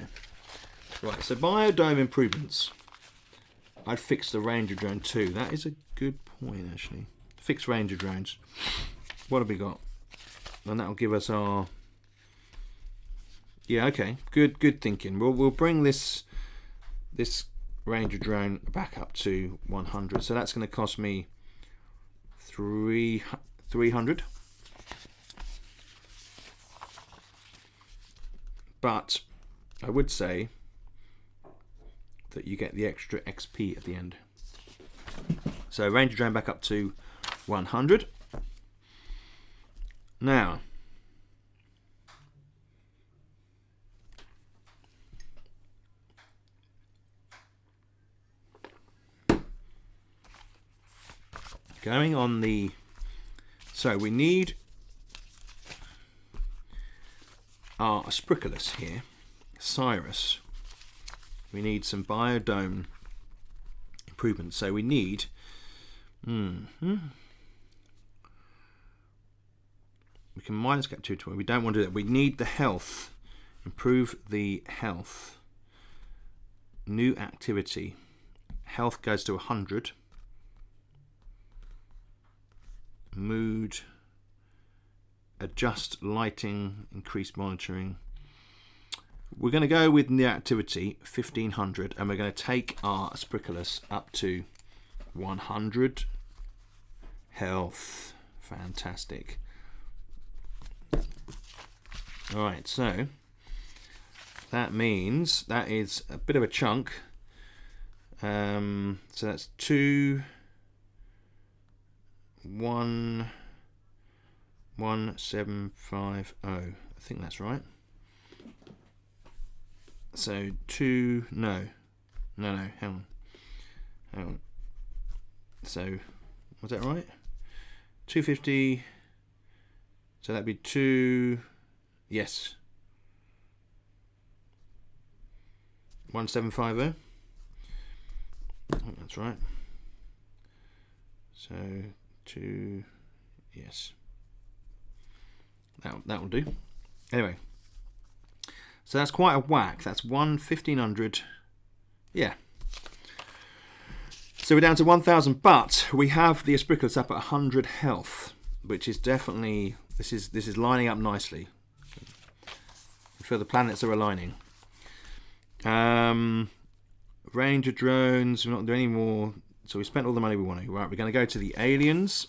Right, so biodome improvements. I'd fix the Ranger drone too. That is a good point, actually. Fix Ranger drones. What have we got? And that'll give us our... Yeah, okay. Good thinking. We'll bring this Ranger drone back up to 100. So that's going to cost me 300. But I would say that you get the extra XP at the end. So Ranger drone back up to 100. Now, going on the... So we need our Aspriculus here. Cyrus, we need some biodome improvements. So we need we can minus get 220. We don't want to do that. We need the health. Improve the health. New activity. Health goes to 100. Mood. Adjust lighting. Increase monitoring. We're going to go with new activity 1500, and we're going to take our Aspriculus up to 100 health. Fantastic. All right, so that means that is a bit of a chunk. So that's 21750. I think that's right. So no, hang on. So was that right? 250. So that'd be 2. Yes. 1750. I think that's right. So 2. Yes. That will do. Anyway. So that's quite a whack. That's 1500. Yeah. So we're down to 1000, but we have the Aspriculus up at 100 health, which is definitely, this is lining up nicely. I feel the planets are aligning. Ranger drones, we're not doing any more. So we spent all the money we want to. Right, we're going to go to the aliens.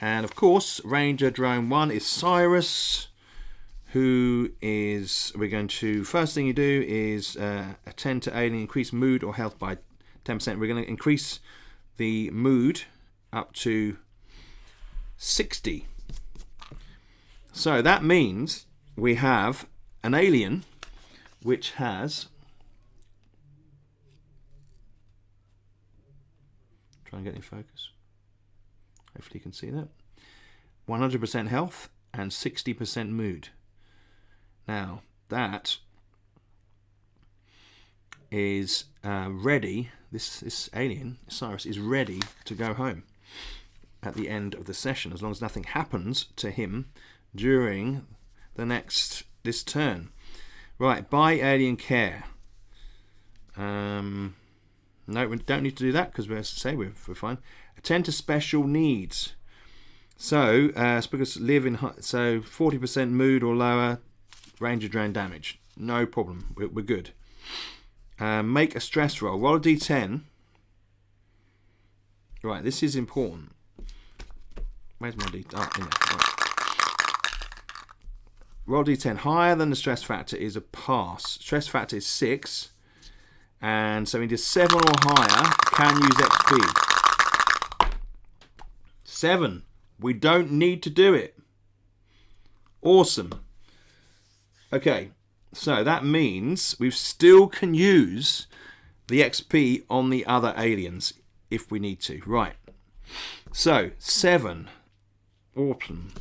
And of course, Ranger drone 1 is Cyrus, who is, we're going to, first thing you do is attend to alien, increase mood or health by 10%. We're going to increase the mood up to 60. So that means we have an alien which has, try and get in focus, hopefully you can see that, 100% health and 60% mood. Now that is ready, this alien, Cyrus, is ready to go home at the end of the session, as long as nothing happens to him during this turn. Right, buy alien care. No, we don't need to do that because, as I say, we're fine. Attend to special needs. So, because live in so 40% mood or lower, Ranger drain damage. No problem. We're good. Make a stress roll. Roll a d10. Right, this is important. Where's my d10? Oh, in there. Right. Roll d10. Higher than the stress factor is a pass. Stress factor is 6. And so we need 7 or higher. Can use XP. 7. We don't need to do it. Awesome. Okay. So that means we still can use the XP on the other aliens if we need to. Right. So 7. Awesome.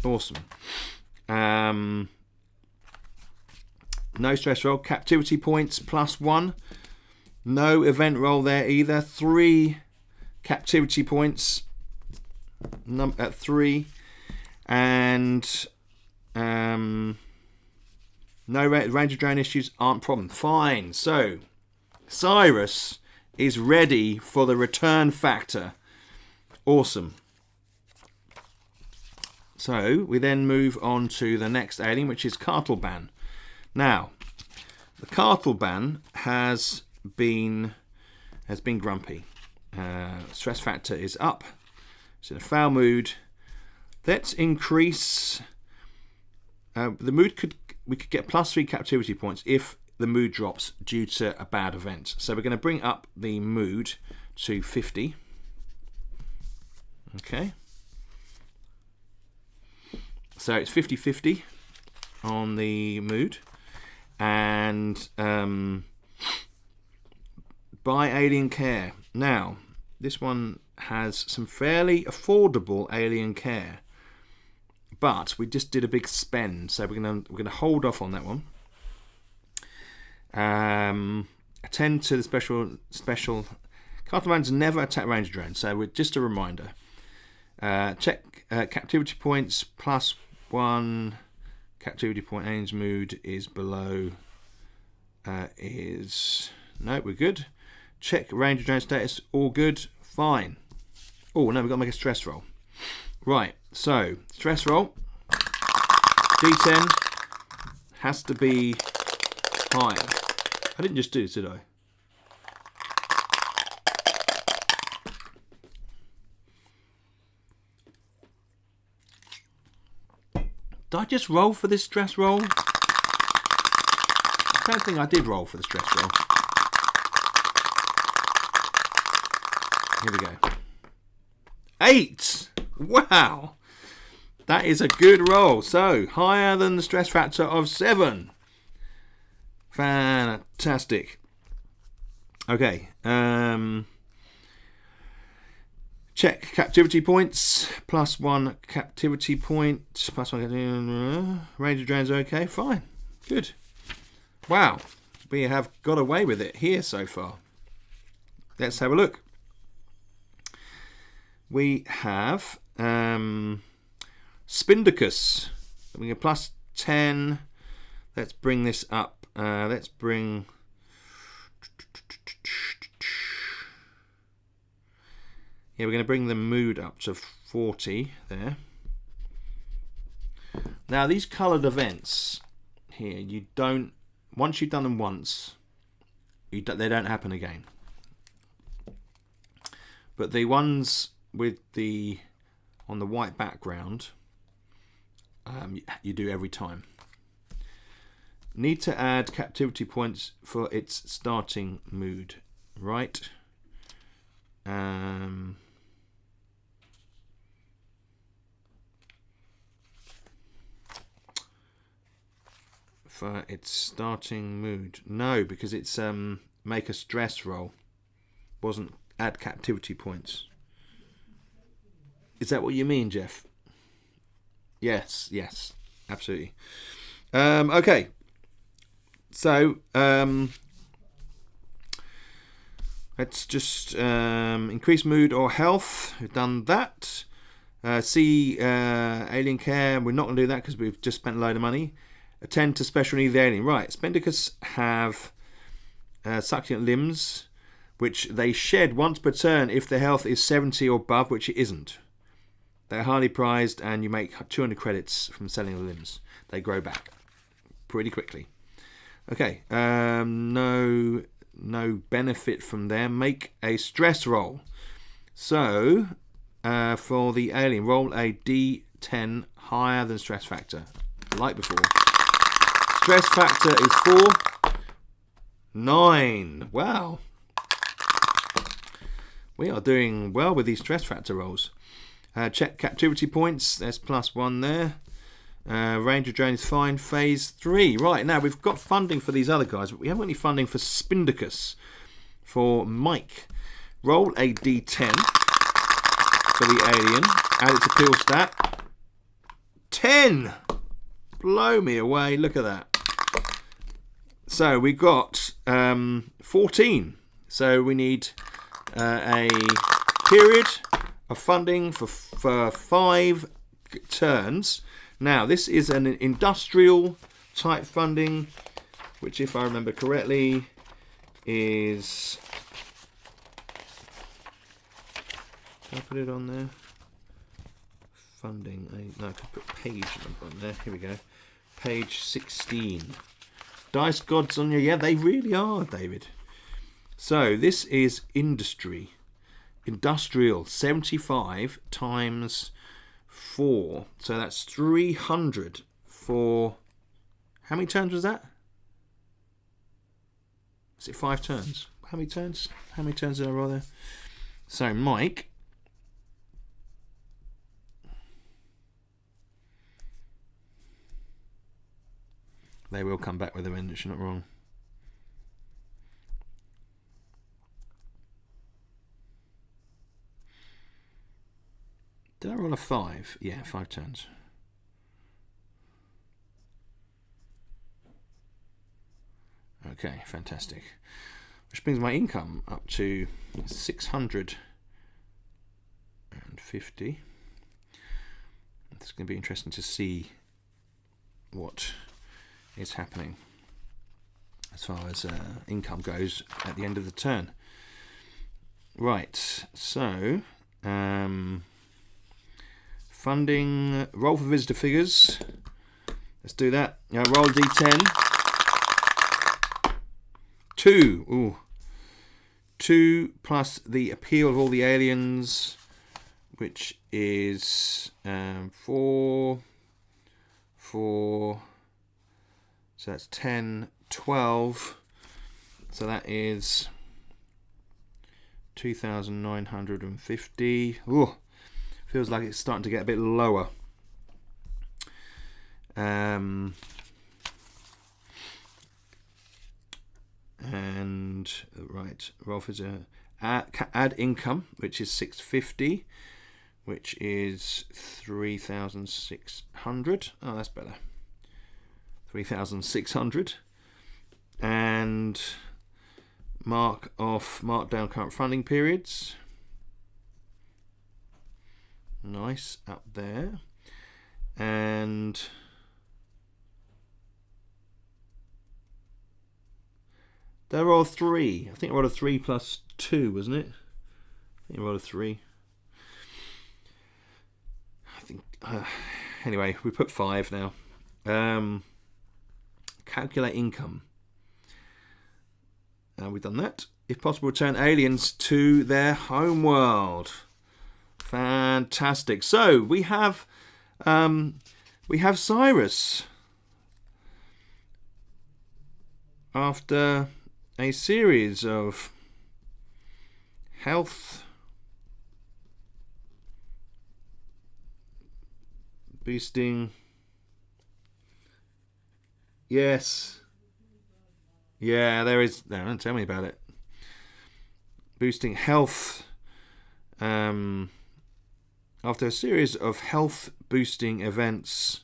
No stress roll. Captivity points +1. No event roll there either. 3 captivity points at 3. And no Ranger drain issues aren't a problem. Fine. So Cyrus is ready for the return factor. Awesome. So we then move on to the next alien, which is Cartelban. Now, the Cartelban has been grumpy. Stress factor is up. It's in a foul mood. Let's increase the mood. We could get +3 captivity points if the mood drops due to a bad event. So we're going to bring up the mood to 50. Okay. So it's 50-50 on the mood. And buy alien care. Now, this one has some fairly affordable alien care. But we just did a big spend, so we're gonna hold off on that one. Attend to the special. Cartelban's never attack Ranger drain, so just a reminder. Check captivity points +1. Captivity point alien's mood is below. No, we're good. Check Ranger drain status. All good. Fine. Oh no, we've got to make a stress roll. Right. So, stress roll, D10 has to be higher. I didn't just do this, did I? Did I just roll for this stress roll? I don't think I did roll for the stress roll. Here we go. 8! Wow! That is a good roll. So, higher than the stress factor of 7. Fantastic. Okay. Check captivity points. +1 captivity point. +1 Ranger drains okay. Fine. Good. Wow. We have got away with it here so far. Let's have a look. We have Spindicus. We get +10. Let's bring this up. Let's bring. Yeah, we're going to bring the mood up to 40 there. Now, these coloured events here, you don't. Once you've done them once, they don't happen again. But the ones with the on the white background, you do every time. Need to add captivity points for its starting mood, right? For its starting mood, no, because it's make a stress roll. Wasn't add captivity points. Is that what you mean, Jeff? Yes, absolutely. Okay. So, let's just increase mood or health. We've done that. See alien care. We're not going to do that because we've just spent a load of money. Attend to special needs alien. Right, Spendicus have succulent limbs. which they shed once per turn if their health is 70 or above, which it isn't. They're highly prized, and you make 200 credits from selling the limbs. They grow back pretty quickly. Okay, no benefit from them. Make a stress roll. So, for the alien, roll a D10 higher than stress factor, like before. Stress factor is 4. 9. Wow. We are doing well with these stress factor rolls. Check captivity points. There's +1 there. Range of drain is fine. Phase 3. Right, now we've got funding for these other guys, but we haven't got any funding for Spindicus. For Mike. Roll a D10 for the alien. Add its appeal stat. 10! Blow me away. Look at that. So we got 14. So we need a period of funding for 5 turns. Now, this is an industrial type funding, which, if I remember correctly, is... Can I put it on there? Funding. No, I could put page number on there. Here we go. Page 16. Dice gods on you. Yeah, they really are, David. So, this is industry. Industrial, 75 times 4. So that's 300 for... How many turns was that? Is it 5 turns? How many turns? How many turns did I roll there? So, Mike... They will come back with a vengeance, you're not wrong. Did I roll a 5? Yeah, 5 turns. Okay, fantastic. Which brings my income up to 650. It's going to be interesting to see what is happening as far as income goes at the end of the turn. Right, so... funding, roll for visitor figures. Let's do that. Roll D10. 2. Ooh. 2 plus the appeal of all the aliens, which is 4. 4. So that's 10, 12. So that is 2,950. Ooh. Feels like it's starting to get a bit lower. And right, Rolf is add income, which is 650, which is 3,600. Oh, that's better. 3,600. And mark down current funding periods. Nice, up there. And did I roll a 3? I think I rolled a 3 plus 2, wasn't it? I think I rolled a 3. I think anyway, we put 5 now. Calculate income. We've done that. If possible, return aliens to their homeworld. Fantastic. So we have Cyrus. After a series of health boosting. Yes. Yeah, there is. No, don't tell me about it. Boosting health. After a series of health boosting events,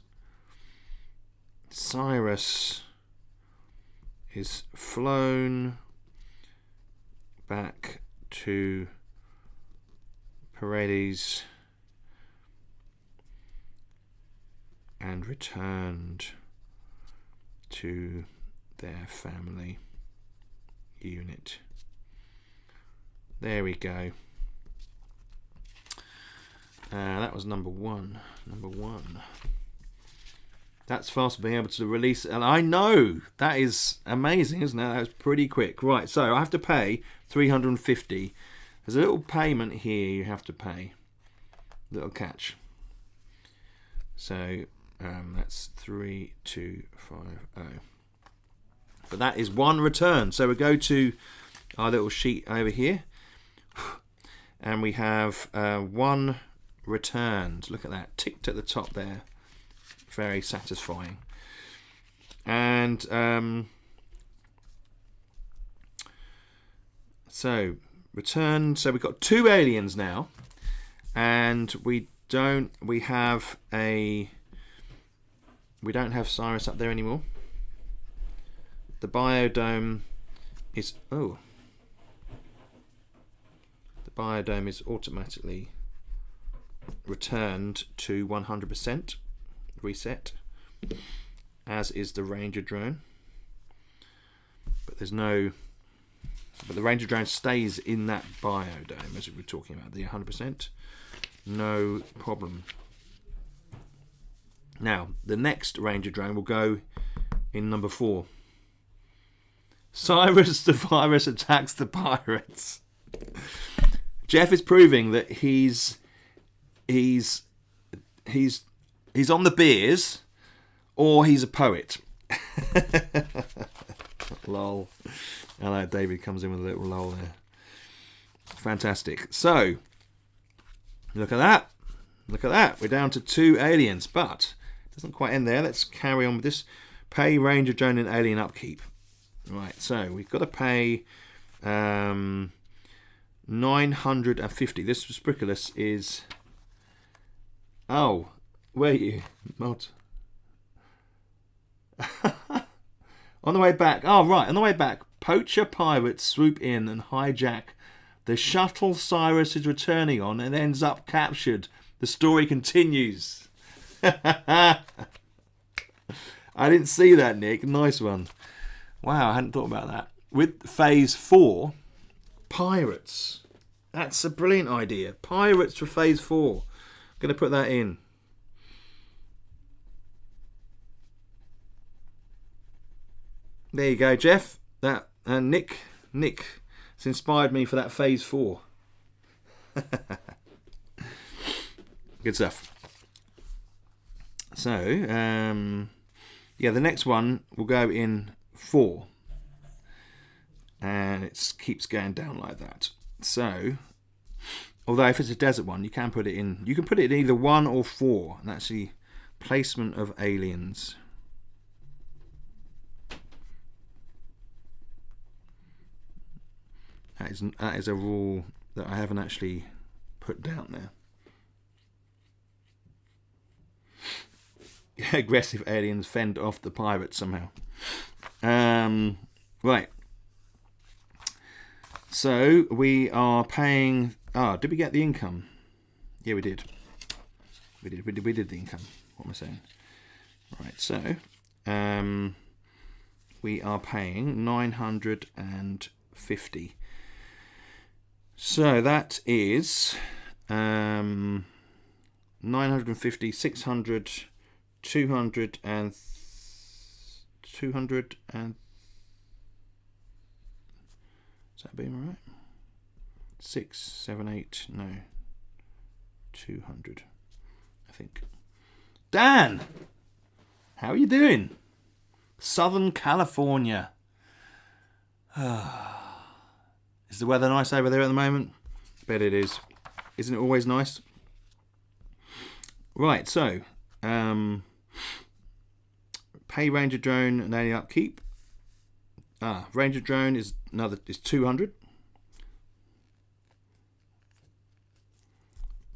Cyrus is flown back to Paredes and returned to their family unit. There we go. That was number one. That's fast being able to release. And I know, that is amazing, isn't it? That was pretty quick. Right, so I have to pay $350. There's a little payment here you have to pay. Little catch. So that's 3250. But that is one return. So we go to our little sheet over here, and we have one returned. Look at that, ticked at the top there. Very satisfying. And so return. So we've got 2 aliens now, and we don't have Cyrus up there anymore. The biodome is the biodome is automatically returned to 100%. Reset, as is the Ranger drone, but the Ranger drone stays in that biodome, as we were talking about, the 100%, no problem. Now the next Ranger drone will go in number 4. Cyrus the virus attacks the pirates. Jeff is proving that he's on the beers, or he's a poet. Lol. Hello, David comes in with a little lol there. Fantastic. So, look at that. Look at that. We're down to 2 aliens, but it doesn't quite end there. Let's carry on with this. Pay Ranger drone and alien upkeep. Right, so we've got to pay 950. This Spriculus is... Oh, where are you? Mod. On the way back. Oh, right. On the way back, poacher pirates swoop in and hijack the shuttle Cyrus is returning on and ends up captured. The story continues. I didn't see that, Nick. Nice one. Wow, I hadn't thought about that. With phase 4, pirates. That's a brilliant idea. Pirates for phase 4. I'm going to put that in. There you go, Jeff. That Nick has inspired me for that phase 4. Good stuff. So, yeah, the next one will go in 4, and it keeps going down like that. So, although if it's a desert one, you can put it in. You can put it in either 1 or 4, and that's the placement of aliens. That is a rule that I haven't actually put down there. Aggressive aliens fend off the pirates somehow. Right. So we are paying. Did we get the income? Yeah, we did. We did the income. What am I saying? Right. So we are paying 950. So that is 950, 600, 200, and 200 and... Is that being right? 6, 7, 8, no. 200, I think. Dan! How are you doing? Southern California. Is the weather nice over there at the moment? I bet it is. Isn't it always nice? Right, so pay Ranger drone and alien upkeep. Ranger drone is 200.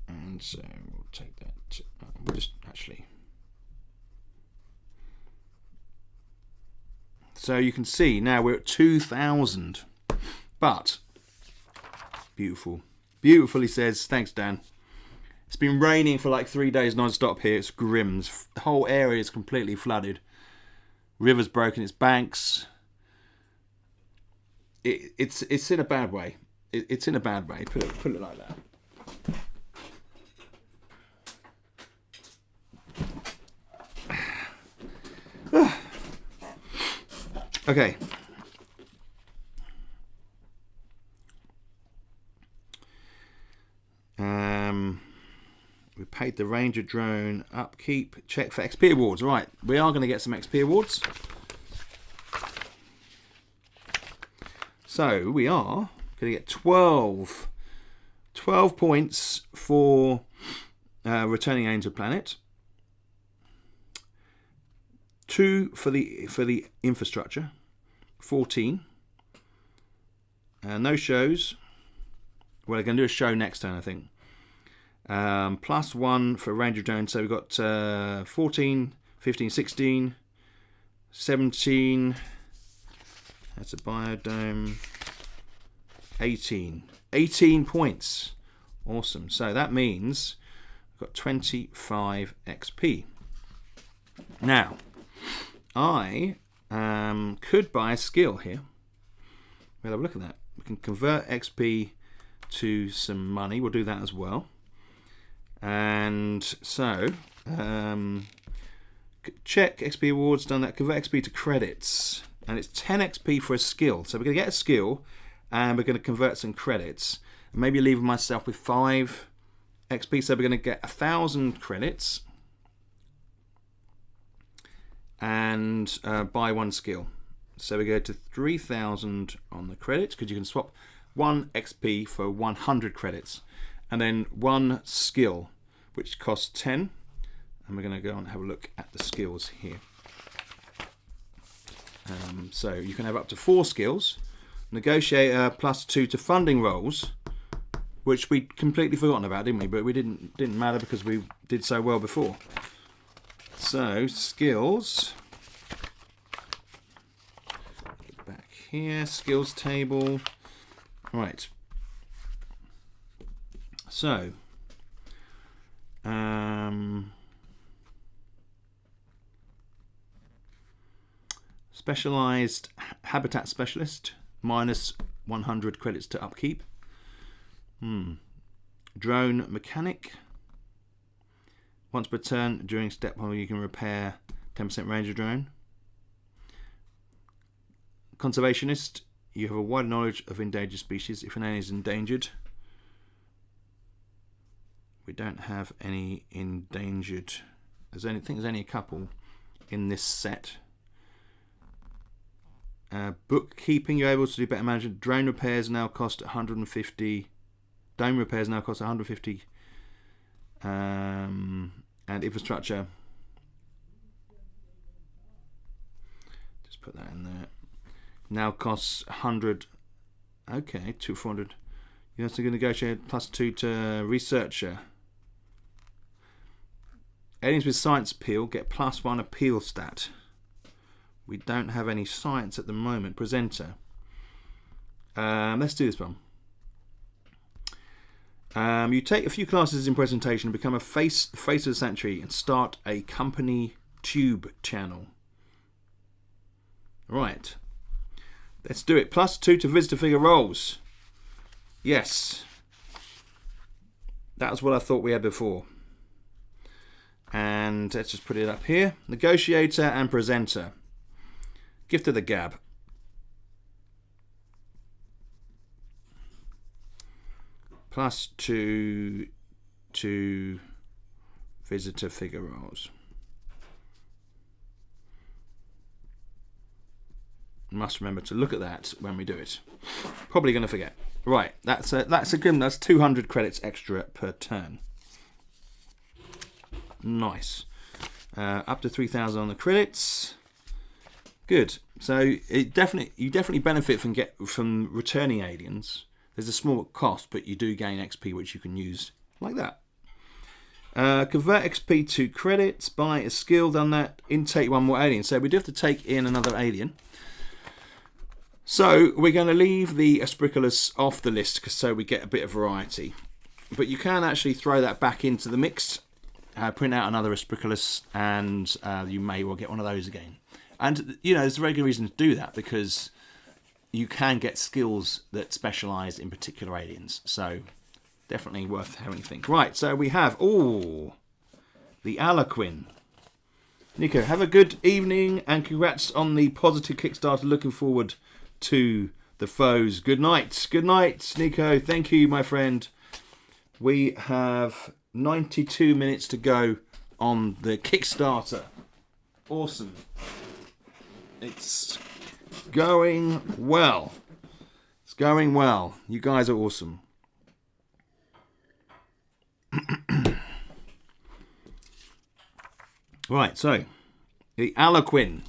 And so we'll take that. We'll just actually. So you can see now we're at 2,000. But beautiful. Beautiful, he says. Thanks, Dan. It's been raining for like 3 days non-stop here. It's grim. The whole area is completely flooded. River's broken its banks. It's in a bad way. it's in a bad way. Put it like that. Okay. We paid the Ranger drone upkeep. Check for XP awards. Right, we are going to get some XP awards. So we are going to get 12 points for returning alien to planet. 2 for the infrastructure. 14. No shows. Well, they're going to do a show next turn, I think. Plus 1 for Ranger drone. So we've got 14, 15, 16, 17. That's a biodome. 18. 18 points. Awesome. So that means we've got 25 XP. Now, I could buy a skill here. We'll have a look at that. We can convert XP to some money. We'll do that as well. And so, check XP awards, done that. Convert XP to credits. And it's 10 XP for a skill. So we're going to get a skill and we're going to convert some credits. And maybe leave myself with 5 XP. So we're going to get 1,000 credits and buy 1 skill. So we go to 3,000 on the credits because you can swap 1 XP for 100 credits. And then 1 skill, which costs 10. And we're going to go and have a look at the skills here. So you can have up to 4 skills. Negotiator plus 2 to funding roles, which we'd completely forgotten about, didn't we? But we didn't matter because we did so well before. So skills. Back here, skills table. Right. So, specialized habitat specialist, minus 100 credits to upkeep. Drone mechanic. Once per turn during step 1, you can repair 10% Ranger drone. Conservationist. You have a wide knowledge of endangered species. If an alien is endangered. We don't have any endangered. I think there's only a couple in this set. Bookkeeping, you're able to do better management. Drone repairs now cost 150. Dome repairs now cost 150. And infrastructure. Just put that in there. Now costs 100. Okay, 400. You have to negotiate plus 2 to researcher. Aliens with science appeal get plus 1 appeal stat. We don't have any science at the moment. Presenter. Let's do this one. You take a few classes in presentation, become a face of the sanctuary, and start a company tube channel. Right. Let's do it. Plus 2 to visitor figure roles. Yes. That was what I thought we had before. And let's just put it up here. Negotiator and presenter. Gift of the gab. Plus 2 to visitor figure roles. Must remember to look at that when we do it. Probably going to forget. Right, that's a good. That's 200 credits extra per turn. Nice. Up to 3,000 on the credits. Good. So you definitely benefit from returning aliens. There's a small cost, but you do gain XP, which you can use like that. Convert XP to credits. Buy a skill. Done that. Intake 1 more alien. So we do have to take in another alien. So we're going to leave the Aspriculus off the list so we get a bit of variety. But you can actually throw that back into the mix, print out another Aspriculus, and you may well get one of those again. And, there's a very good reason to do that because, you can get skills that specialise in particular aliens. So definitely worth having a think. Right, so we have, the Alaquin. Nico, have a good evening and congrats on the positive Kickstarter. Looking forward to the foes. Good night. Good night, Nico. Thank you, my friend. We have 92 minutes to go on the Kickstarter. Awesome. It's going well. It's going well. You guys are awesome. Right, so the Alaquin.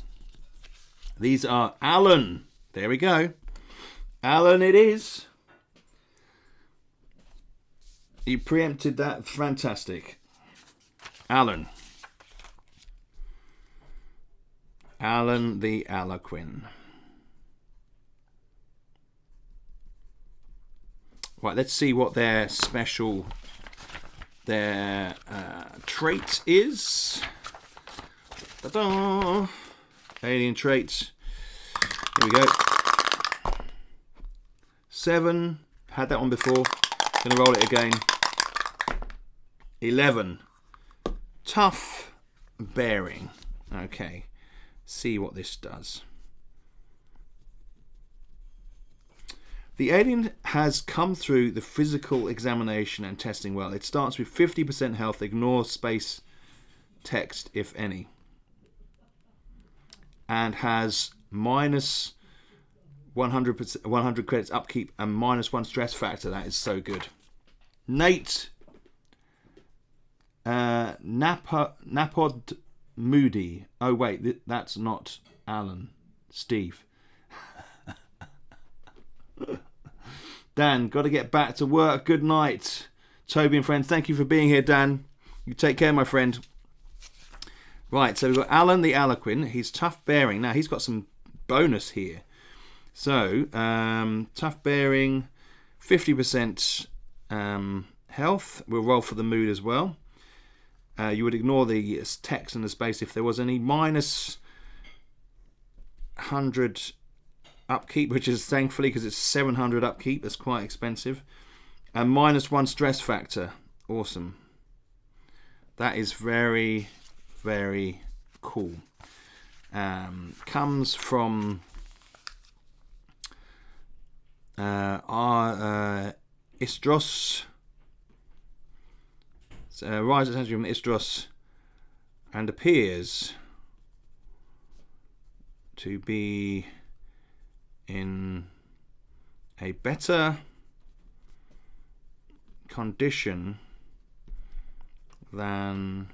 These are Alan. There we go. Alan it is. You preempted that. Fantastic. Alan. Alan the Alaquin. Right, let's see what their special, trait is. Ta-da! Alien traits. Here we go. 7. Had that one before. Gonna roll it again. 11. Tough bearing. Okay. See what this does. The alien has come through the physical examination and testing well. It starts with 50% health. Ignore space text, if any. And has minus 100 credits upkeep and minus 1 stress factor. That is so good. Nate Napod Moody. Oh wait, that's not Alan. Steve. Dan, got to get back to work. Good night, Toby and friends. Thank you for being here, Dan. You take care, my friend. Right, so we've got Alan the Alaquin. He's tough bearing. Now, he's got some bonus here. So, tough bearing, 50% health. We'll roll for the mood as well. You would ignore the text and the space if there was any. Minus 100 upkeep, which is thankfully because it's 700 upkeep. That's quite expensive. And minus 1 stress factor. Awesome. That is very, very cool. Comes from our Istros. Rises essentially from Istros and appears to be in a better condition than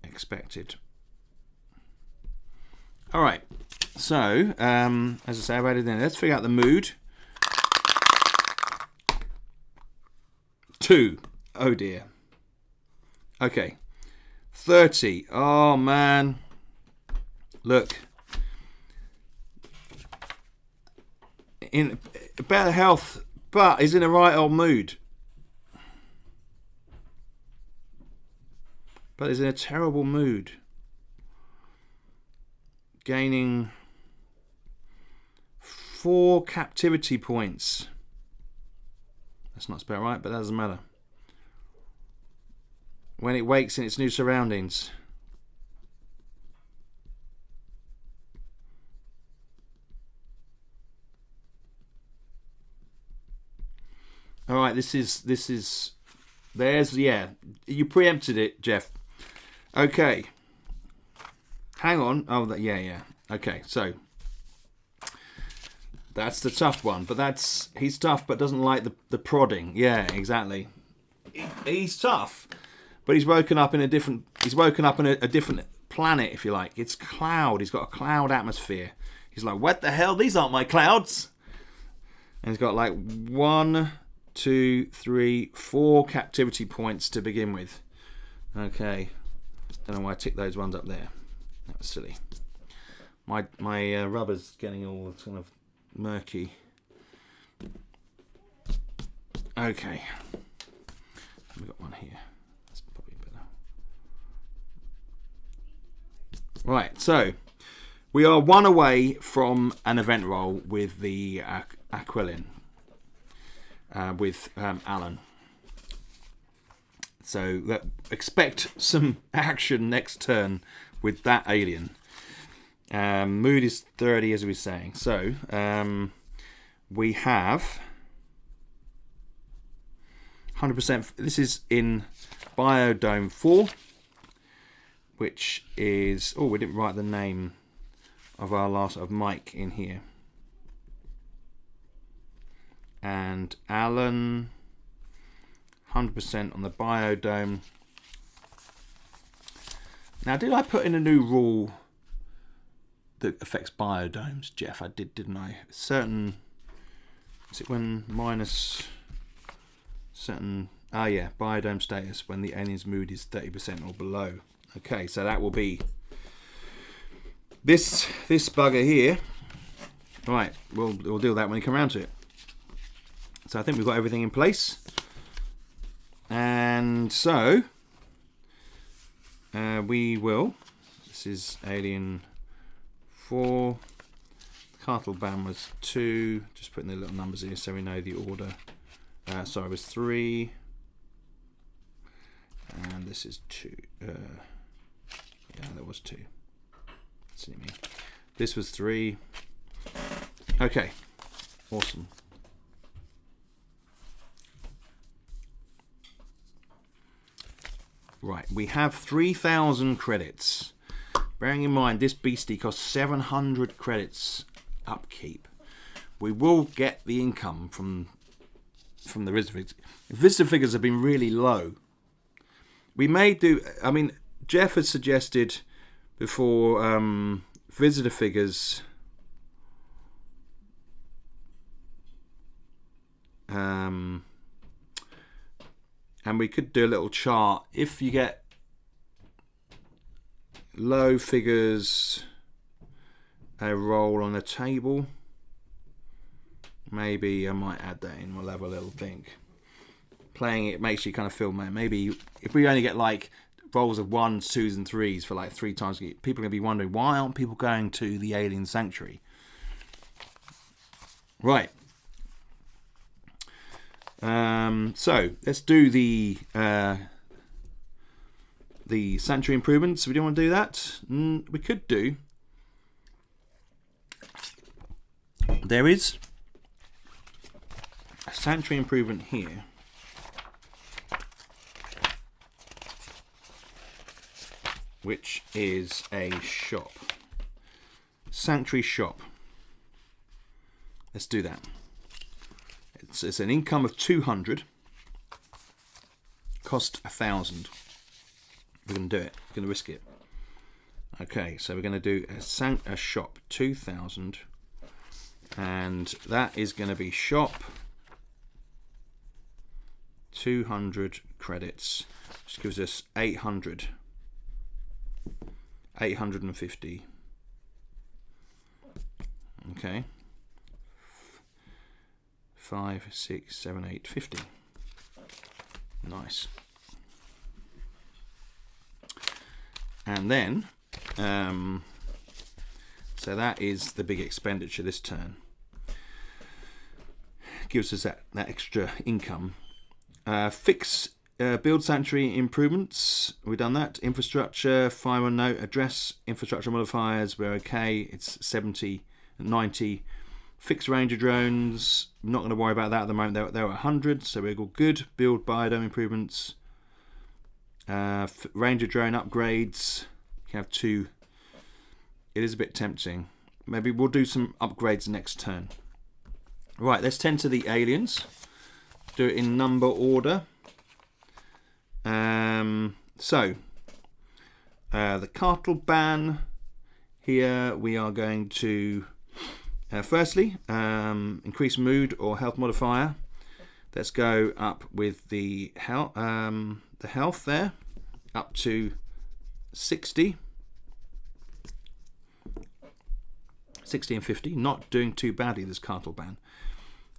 expected. Alright, so as I say, I've added in. Let's figure out the mood. 2. Oh dear. Okay. 30. Oh man. Look. In better health, but is in a right old mood. But is in a terrible mood. Gaining 4 captivity points. That's not spelled right, but that doesn't matter. When it wakes in its new surroundings. All right, this is there's, yeah, you preempted it, Jeff. Okay. Hang on. Oh, yeah. Okay, so that's the tough one, but he's tough, but doesn't like the prodding. Yeah, exactly. He's tough, but he's woken up in a different. He's woken up in a different planet, if you like. It's cloud. He's got a cloud atmosphere. He's like, what the hell? These aren't my clouds. And he's got like 1, 2, 3, 4 captivity points to begin with. Okay. Don't know why I ticked those ones up there. That was silly. My rubber's getting all kind of murky. Okay. We've got one here. That's probably better. Right, so we are 1 away from an event roll with the Aquilin with Alan. So expect some action next turn with that alien. Mood is 30, as we were saying. So we have 100%. This is in Biodome 4, which is... Oh, we didn't write the name of our last of Mike in here. And Alan, 100% on the Biodome. Now, did I put in a new rule that affects biodomes, Jeff? I did, didn't I? Certain... Is it when minus certain... Ah, yeah, biodome status when the alien's mood is 30% or below. Okay, so that will be this bugger here. Right, we'll deal with that when we come around to it. So I think we've got everything in place. And so we will... This is Alien 4. Cartelban was 2. Just putting the little numbers here so we know the order. Sorry, it was 3. And this is 2. Yeah, that was 2. See me. This was 3. Okay. Awesome. Right, we have 3,000 credits. Bearing in mind, this beastie costs 700 credits upkeep. We will get the income from the visitor figures. Visitor figures have been really low. We may do... I mean, Jeff has suggested before visitor figures... and we could do a little chart. If you get low figures, a roll on the table, maybe I might add that in. We'll have a little think. Playing it makes you kind of feel, man, maybe if we only get like rolls of 1s, 2s and 3s for like 3 times, people are going to be wondering, why aren't people going to the Alien Sanctuary? Right. So let's do the sanctuary improvements. We don't want to do that. We could do. There is a sanctuary improvement here. Which is a shop. Sanctuary shop. Let's do that. It's an income of 200. Cost 1,000. We're going to do it. We're going to risk it. Okay, so we're going to do a shop 2,000, and that is going to be shop 200 credits, which gives us 800. 850. Okay. 5, 6, 7, 8, 50. Nice. And then, so that is the big expenditure this turn. Gives us that extra income. Build sanctuary improvements. We've done that. Infrastructure, fire on note, address, infrastructure modifiers. We're okay. It's 70 and 90. Fixed ranger drones. I'm not going to worry about that at the moment. They're 100, so we're all good. Build biodome improvements. Ranger drone upgrades. You can have 2. It is a bit tempting. Maybe we'll do some upgrades next turn. Right, let's tend to the aliens. Do it in number order. So the Cartelban here, we are going to firstly increase mood or health modifier. Let's go up with the health there up to 60 and 50. Not doing too badly, this Cartelban.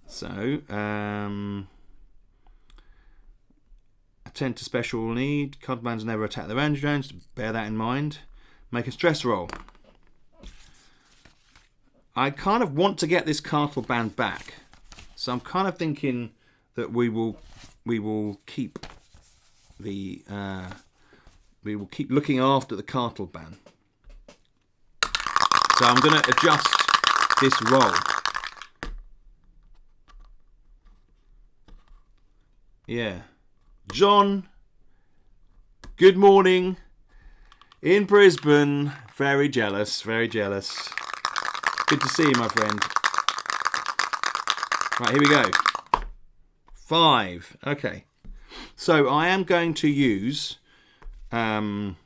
So attend to special need. Cartelbans never attack the ranger drones. Bear that in mind. Make a stress roll. I kind of want to get this Cartelban back. So I'm kind of thinking that we will keep the looking after the cartel ban. So I'm going to adjust this roll. Yeah. John, good morning. In Brisbane. Very jealous, very jealous. Good to see you, my friend. Right, here we go. 5. Okay. So I am going to use I'm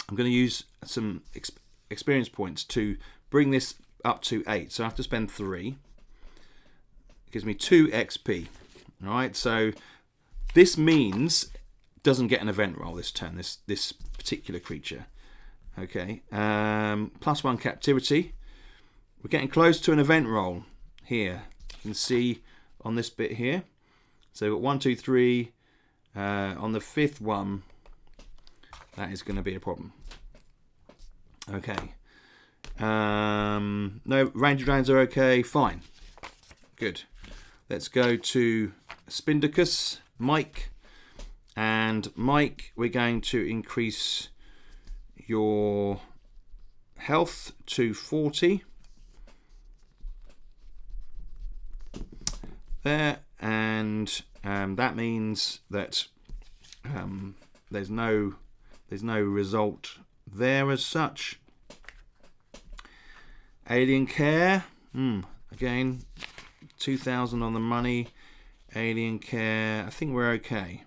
going to use some experience points to bring this up to 8. So I have to spend 3. It gives me 2 XP. All right. So this means doesn't get an event roll this turn. This particular creature. Okay. +1 captivity. We're getting close to an event roll here. You can see on this bit here. So we've got 1, 2, 3. On the 5th one, that is going to be a problem. Okay. No, range of drones are okay. Fine. Good. Let's go to Spindicus, Mike. And Mike, we're going to increase your health to 40. There. And that means that there's no result there as such. Alien care, again, 2,000 on the money. Alien care, I think we're okay.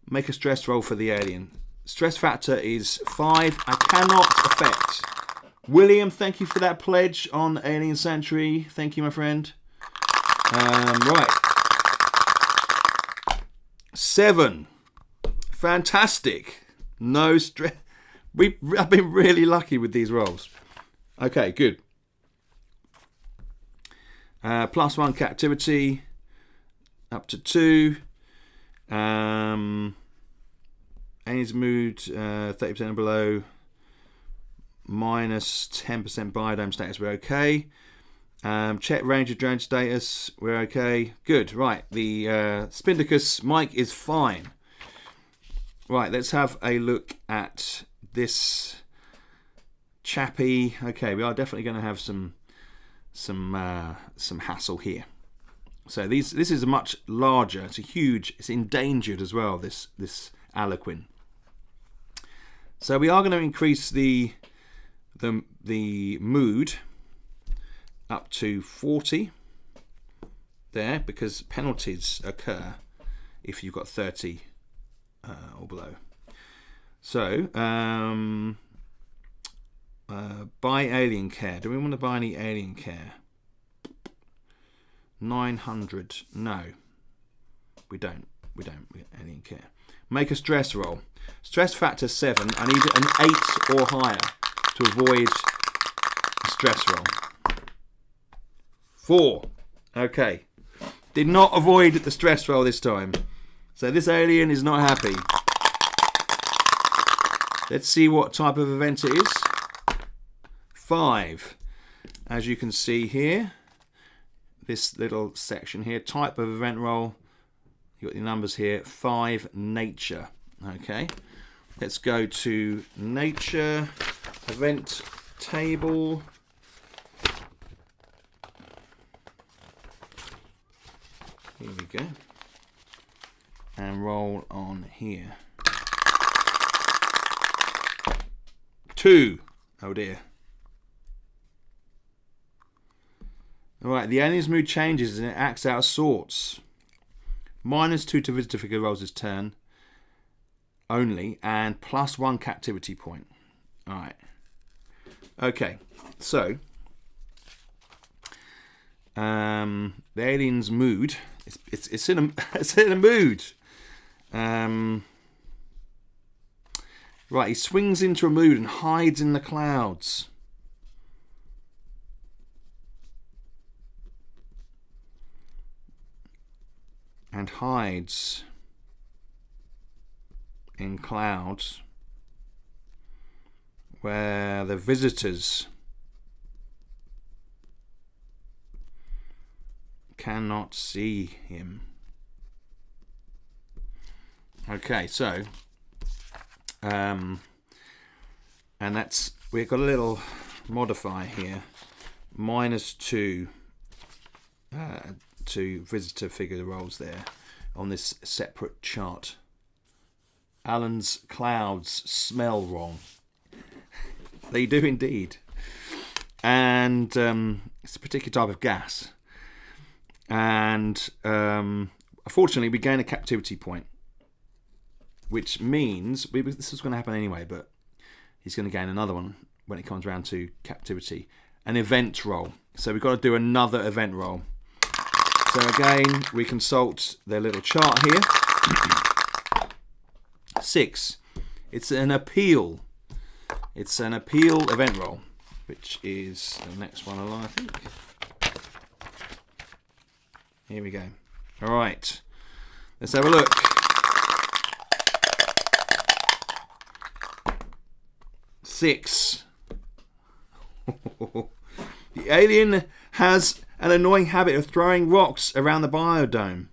Make a stress roll for the alien. Stress factor is 5. I cannot affect. William, thank you for that pledge on Alien Sanctuary. Thank you, my friend. Right. 7. Fantastic. No stress. I've been really lucky with these rolls. Okay, good. +1 captivity. Up to 2. Alien's mood, 30% and below. -10% biodome status, we're okay. Check range of drone status, we're okay. Good, right, the Spindicus Mike is fine. Right, let's have a look at this chappy. Okay, we are definitely going to have some hassle here. So this is a much larger, it's endangered as well, this Aliquin. So we are going to increase the mood up to 40 there, because penalties occur if you've got 30 or below. So buy alien care. Do we want to buy any alien care? 900. No, we don't. We get alien care. Make a stress roll. Stress factor 7. I need an 8 or higher to avoid a stress roll. 4. Okay. Did not avoid the stress roll this time. So this alien is not happy. Let's see what type of event it is. 5. As you can see here, this little section here, type of event roll. You've got the numbers here. 5, nature. Okay. Let's go to nature event table. Here we go. And roll on here. 2. Oh dear. Alright, the alien's mood changes and it acts out of sorts. -2 to visitor figure rolls this turn only, and +1 captivity point. Alright. Okay, so the alien's mood, it's in a mood. Right, he swings into a mood and hides in the clouds. And hides in clouds where the visitors cannot see him. Okay, so and that's, we've got a little modifier here, -2 to visitor figure rolls there on this separate chart. Alan's clouds smell wrong. They do indeed. And it's a particular type of gas. And unfortunately, we gain a captivity point, which means this was going to happen anyway, but he's going to gain another one when it comes around to captivity. An event roll. So we've got to do another event roll. So again, we consult their little chart here. 6. It's an appeal. It's an appeal event roll, which is the next one along, I think. Here we go. All right. Let's have a look. Six. The alien has an annoying habit of throwing rocks around the biodome.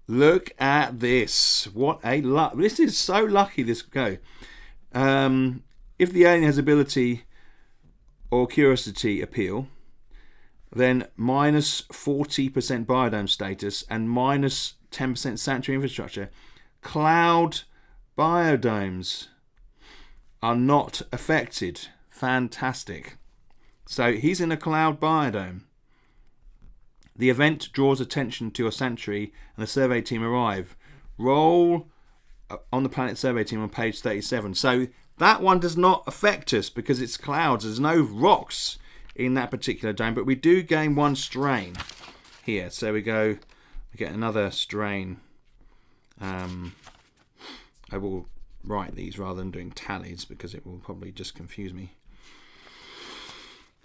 Look at this. What a luck. This is so lucky, this go. If the alien has ability or curiosity appeal, then -40% biodome status and -10% sanctuary infrastructure. Cloud biodomes are not affected. Fantastic. So he's in a cloud biodome. The event draws attention to your sanctuary and the survey team arrive. Roll on the planet survey team on page 37. So that one does not affect us because it's clouds. There's no rocks in that particular dome, but we do gain 1 strain here. So we get another strain. I will write these rather than doing tallies because it will probably just confuse me.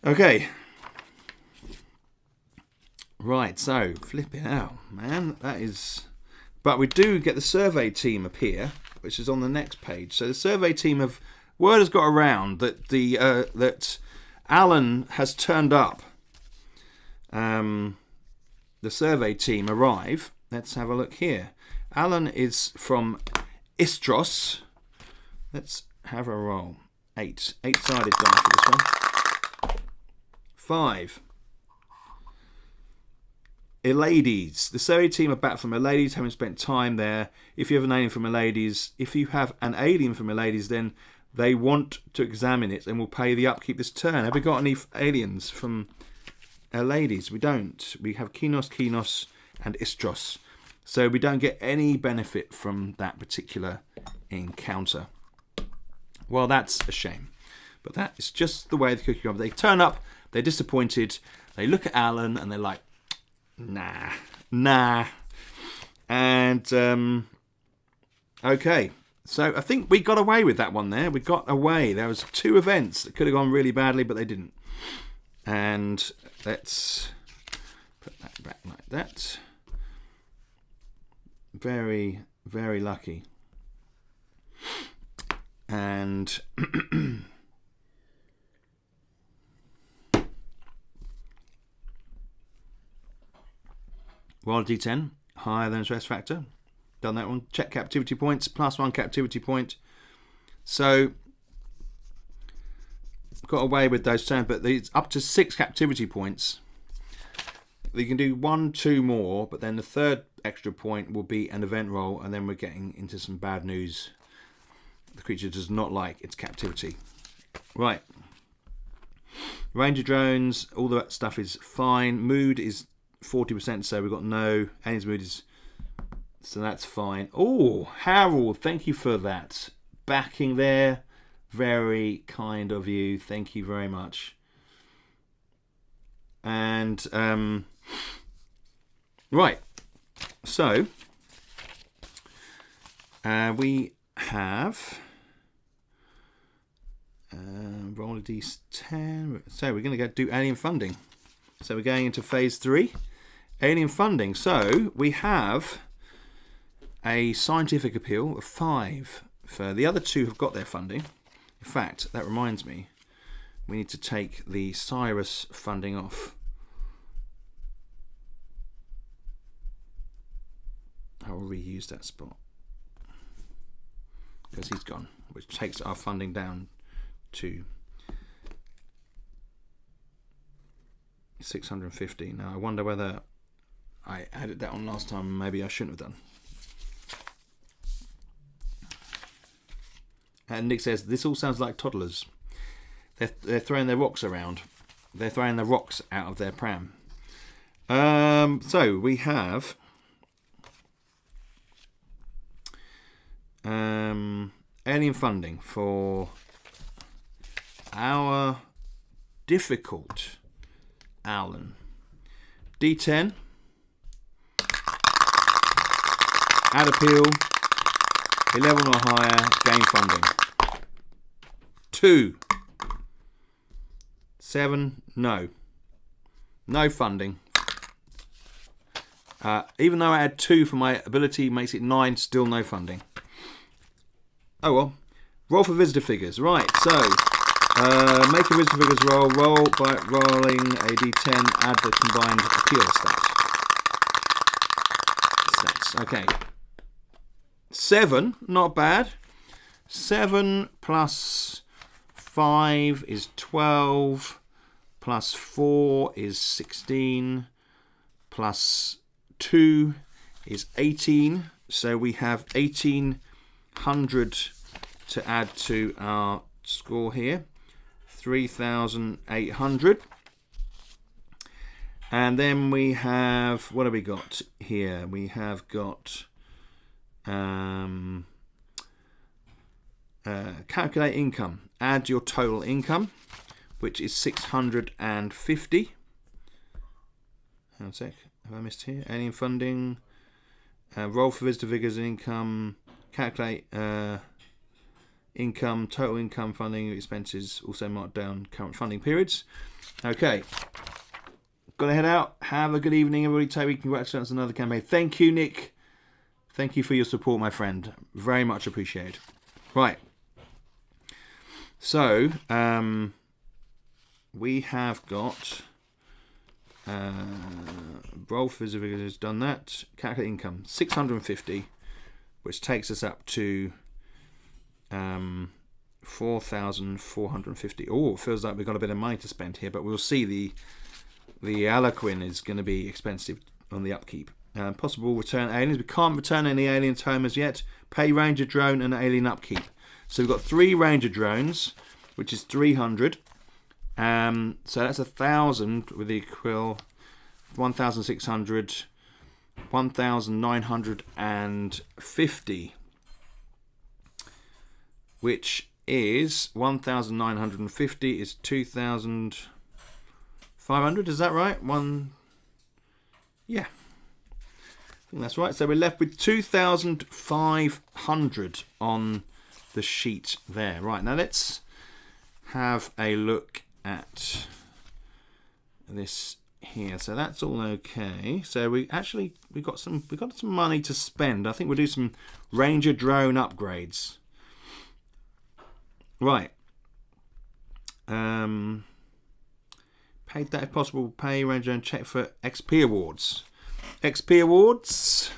Okay. Right, so flip it out, man. That is... But we do get the survey team appear, which is on the next page. So the survey team have... Word has got around that that Alan has turned up. The survey team arrive. Let's have a look here. Alan is from Istros. Let's have a roll. 8. 8-sided die for this one. 5. Elades. The survey team are back from Elades, having spent time there. If you have an alien from Elades, then they want to examine it and will pay the upkeep this turn. Have we got any aliens from Elades? We don't. We have Kinos, and Istros. So we don't get any benefit from that particular encounter. Well, that's a shame. But that is just the way the cookie crumbles. They turn up, they're disappointed, they look at Alan and they're like, nah. And, okay. So I think we got away with that one there. We got away. There was 2 events that could have gone really badly, but they didn't. And let's put that back like that. Very, very lucky. And roll a d10, higher than stress factor. Done that one. Check captivity points, +1 captivity point. So got away with those turns, but it's up to 6 captivity points. You can do 1, 2 more, but then the third extra point will be an event roll, and then we're getting into some bad news. The creature does not like its captivity. Right. Ranger drones, all that stuff is fine. Mood is 40%, so we've got no. Alien's mood is... So that's fine. Oh, Harold, thank you for that. Backing there. Very kind of you. Thank you very much. And, right. So, we have... roll a d10. So we're going to do alien funding. So we're going into phase 3. Alien funding. So we have a scientific appeal of 5 for the other 2 have got their funding. In fact, that reminds me, we need to take the Cyrus funding off. I'll reuse that spot because he's gone, which takes our funding down to 650. Now I wonder whether I added that on last time. Maybe I shouldn't have done. And Nick says, this all sounds like toddlers. They're throwing their rocks around. They're throwing the rocks out of their pram. So we have alien funding for our difficult Alan. D10. Add appeal. 11 or higher. Game funding. 2. 7. No. No funding. Even though I had 2 for my ability, makes it 9. Still no funding. Oh well. Roll for visitor figures. Right, so make a visitor figures roll. Roll by rolling a d10. Add the combined appeal stats. Okay. 7, not bad. 7 plus 5 is 12. Plus 4 is 16. Plus 2 is 18. So we have 1800 to add to our score here. 3,800. And then we have, what have we got here? We have got calculate income. Add your total income, which is 650. Hang on a sec. Have I missed here? Alien funding. Roll for visitor figures and income. Calculate income, total income, funding, expenses. Also mark down current funding periods. Okay. Got to head out. Have a good evening, everybody. Toby, congratulations on another campaign. Thank you, Nick. Thank you for your support, my friend. Very much appreciated. Right. So, we have got roll for visitor figures has done that. Calculate income 650, which takes us up to 4,450. Oh, it feels like we've got a bit of money to spend here, but we'll see. The Aliquin is going to be expensive on the upkeep. Possible return aliens. We can't return any aliens home as yet. Pay ranger drone and alien upkeep. So we've got 3 ranger drones, which is 300. So that's 1,000 with the equal 1,600, 1,950, which is 1,950 is 2,500. Is that right? Yeah. I think that's right. So we're left with 2,500 on the sheet there. Right, now let's have a look at this here. So that's all okay. So we got some money to spend. I think we'll do some Ranger drone upgrades. Right. Paid that if possible. Pay Ranger and check for XP awards. XP awards.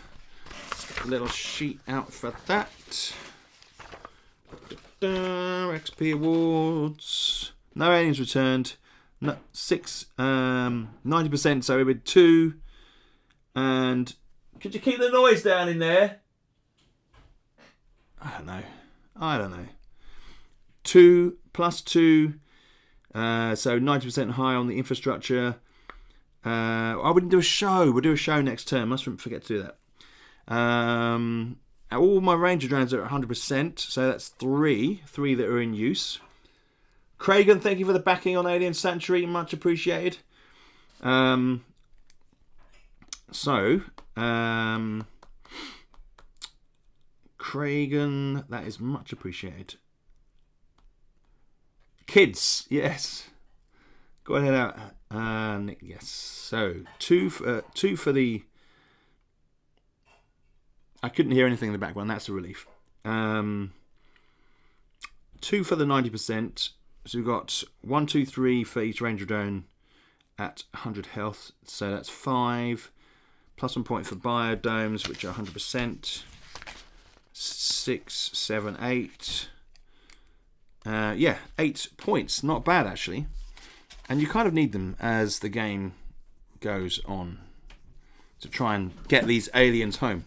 A little sheet out for that. XP awards. No aliens returned. No, 90%. So we with 2. And could you keep the noise down in there? I don't know. 2 plus 2. So 90% high on the infrastructure. I wouldn't do a show. We'll do a show next term. Must forget to do that. All my Ranger drones are at 100%. So that's 3 that are in use. Kragan, thank you for the backing on Alien Sanctuary. Much appreciated. Kragan, that is much appreciated. Kids, yes. Go ahead out. Nick, yes. So 2 for the I couldn't hear anything in the background. That's a relief. 2 for the 90%. So we've got 1, 2, 3 for each Ranger Drone at 100 health. So that's 5. Plus 1 point for biodomes, which are 100%. 6, 7, 8. Yeah, 8 points. Not bad, actually. And you kind of need them as the game goes on to try and get these aliens home.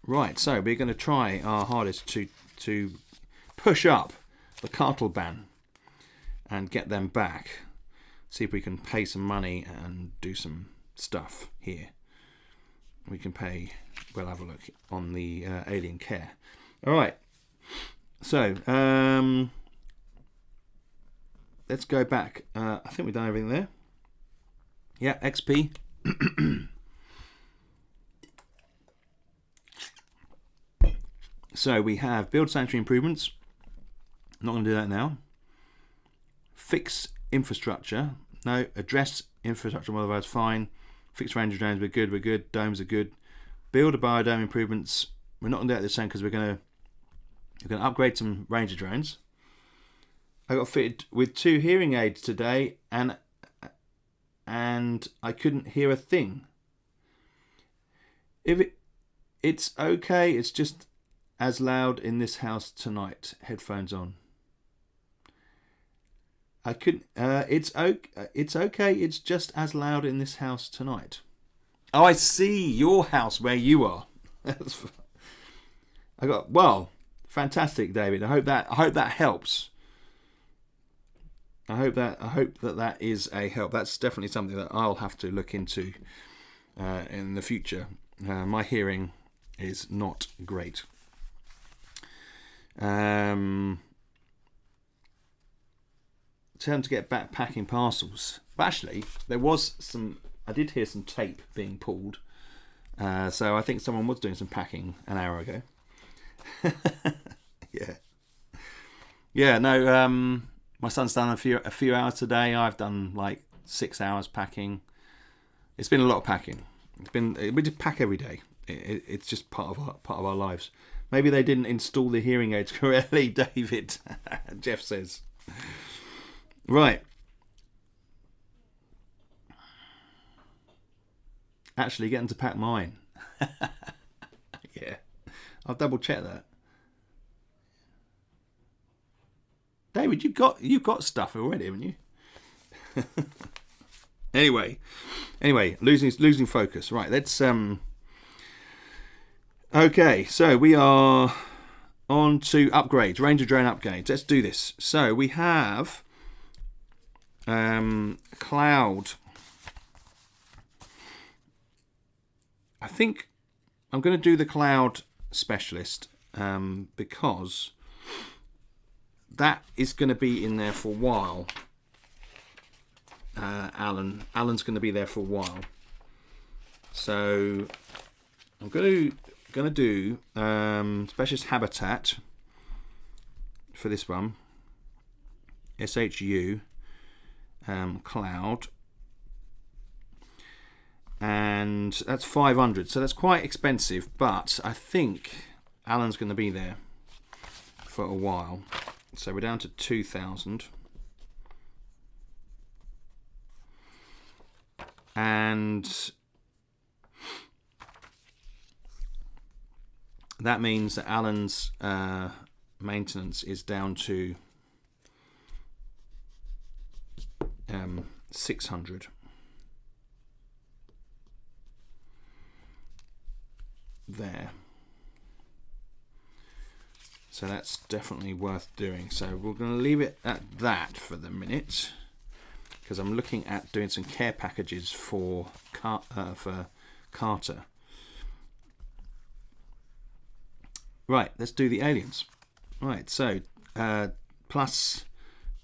Right, so we're going to try our hardest to push up the cartel ban and get them back. See if we can pay some money and do some stuff here. We can pay, we'll have a look on the alien care. All right, so let's go back. I think we've done everything there. Yeah, XP. So we have build sanctuary improvements. I'm not going to do that now. Fix infrastructure. No. Address infrastructure, otherwise fine. Fix Ranger drones, we're good. Domes are good. Build a biodome improvements. We're not going to do that this time because we're going to upgrade some Ranger drones. I got fitted with 2 hearing aids today, and I couldn't hear a thing. It's okay. It's just as loud in this house tonight. Headphones on. I couldn't. It's okay. It's just as loud in this house tonight. Oh, I see your house where you are. Fantastic, David. I hope that helps. I hope that is a help. That's definitely something that I'll have to look into in the future. My hearing is not great. Time to get back packing parcels. But actually, there was some. I did hear some tape being pulled, so I think someone was doing some packing an hour ago. Yeah. No. My son's done a few hours today. I've done like 6 hours packing. It's been a lot of packing. We just pack every day. It's just part of our lives. Maybe they didn't install the hearing aids correctly, David. Jeff says. Right. Actually, getting to pack mine. Yeah. I'll double check that. David, you've got stuff already, haven't you? Anyway, losing focus. Right, let's okay, so we are on to upgrades, Ranger drone upgrades. Let's do this. So we have cloud. I think I'm going to do the cloud specialist because that is going to be in there for a while. Alan's going to be there for a while. So I'm going to do specialist habitat for this one. SHU cloud, and that's 500. So that's quite expensive, but I think Alan's going to be there for a while. So we're down to 2,000. And that means that Alan's maintenance is down to 600. There. So that's definitely worth doing. So we're going to leave it at that for the minute, because I'm looking at doing some care packages for Carter. Right, let's do the aliens. Right, so plus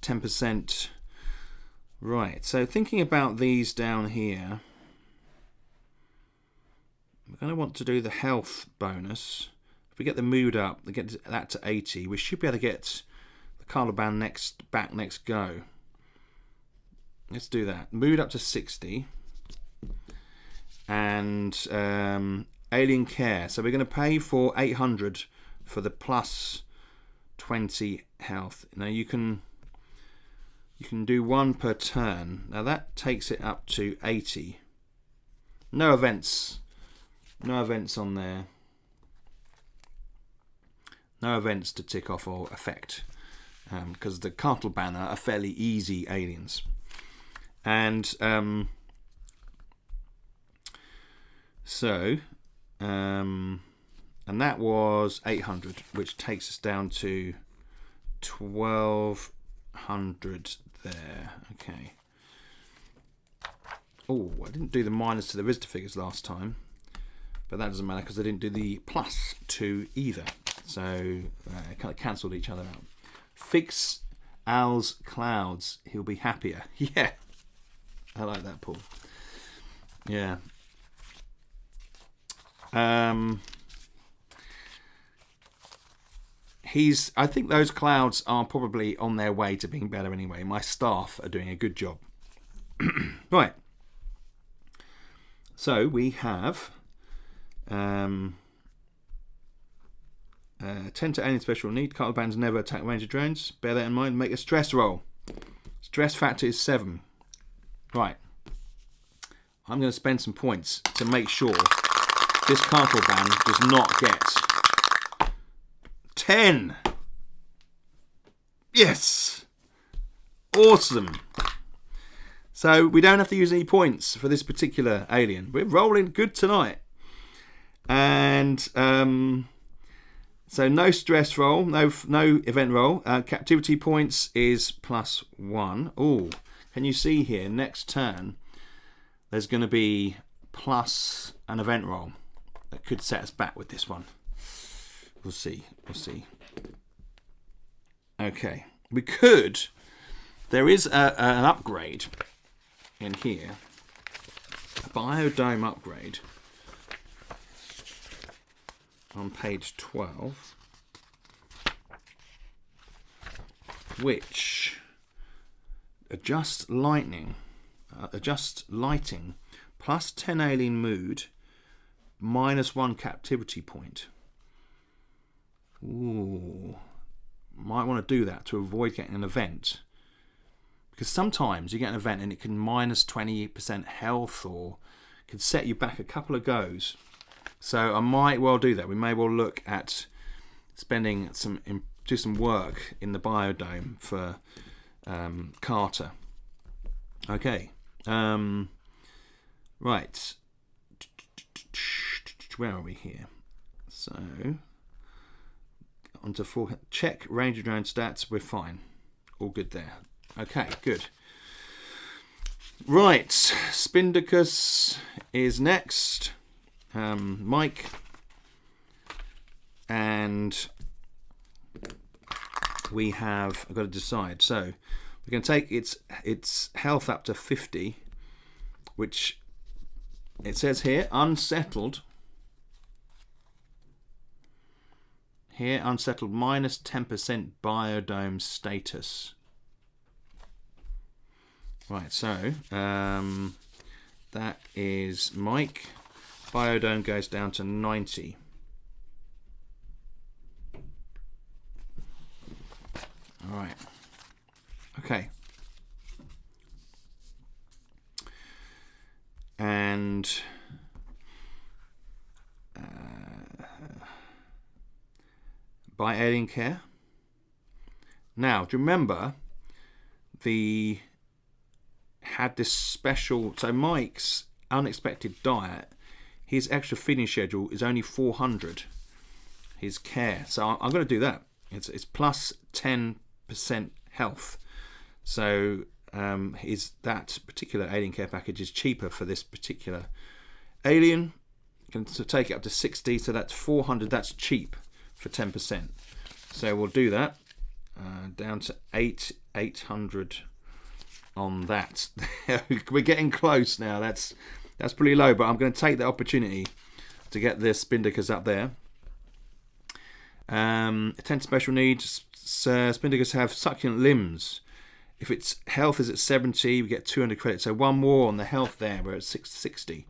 10%. Right, so thinking about these down here, we're going to want to do the health bonus. If we get the mood up, we get that to 80, we should be able to get the Caliban next go. Let's do that. Mood up to 60. And alien care. So we're going to pay for 800 for the plus 20 health. Now you can do one per turn. Now that takes it up to 80. No events. No events on there. No events to tick off or affect. Because the Cartel Banner are fairly easy aliens. And and that was 800, which takes us down to 1200 there. Okay. Oh, I didn't do the minus to the visitor figures last time, but that doesn't matter because I didn't do the plus 2 either. So I kind of cancelled each other out. Fix Al's clouds. He'll be happier. Yeah. I like that, Paul. Yeah. I think those clouds are probably on their way to being better anyway. My staff are doing a good job. Right. So we have 10 to alien special need. Cartel bands never attack ranger drones. Bear that in mind. Make a stress roll. Stress factor is 7. Right. I'm going to spend some points to make sure this Cartel band does not get 10. Yes. Awesome. So we don't have to use any points for this particular alien. We're rolling good tonight. And so no stress roll, no event roll. Captivity points is +1. Oh, can you see here? Next turn, there's going to be plus an event roll that could set us back with this one. We'll see. We'll see. Okay, we could. There is an upgrade in here, a biodome upgrade on page 12, which adjusts lighting plus 10 alien mood, -1 captivity point. Ooh, might want to do that to avoid getting an event, because sometimes you get an event and it can -20% health or can set you back a couple of goes. So I might well do that. We may well look at spending do some work in the biodome for Carter. Okay. Right. Where are we here? So onto full check ranger drone stats. We're fine. All good there. Okay, good. Right, Spindicus is next. Mike, and we have. I've got to decide. So we're going to take its health up to 50, which it says here unsettled. Here unsettled -10% biodome status. Right, so that is Mike. Biodome goes down to 90. All right. Okay. And by alien care. Now, do you remember had this special? So Mike's unexpected diet. His extra feeding schedule is only 400. His care. So I'm going to do that. It's plus 10% health. So that particular alien care package is cheaper for this particular alien. You can take it up to 60. So that's 400. That's cheap for 10%. So we'll do that. Down to 800 on that. We're getting close now. That's pretty low, but I'm going to take the opportunity to get the Spindicus up there. 10 special needs. Spindicus have succulent limbs. If its health is at 70, we get 200 credits. So one more on the health there. We're at 660.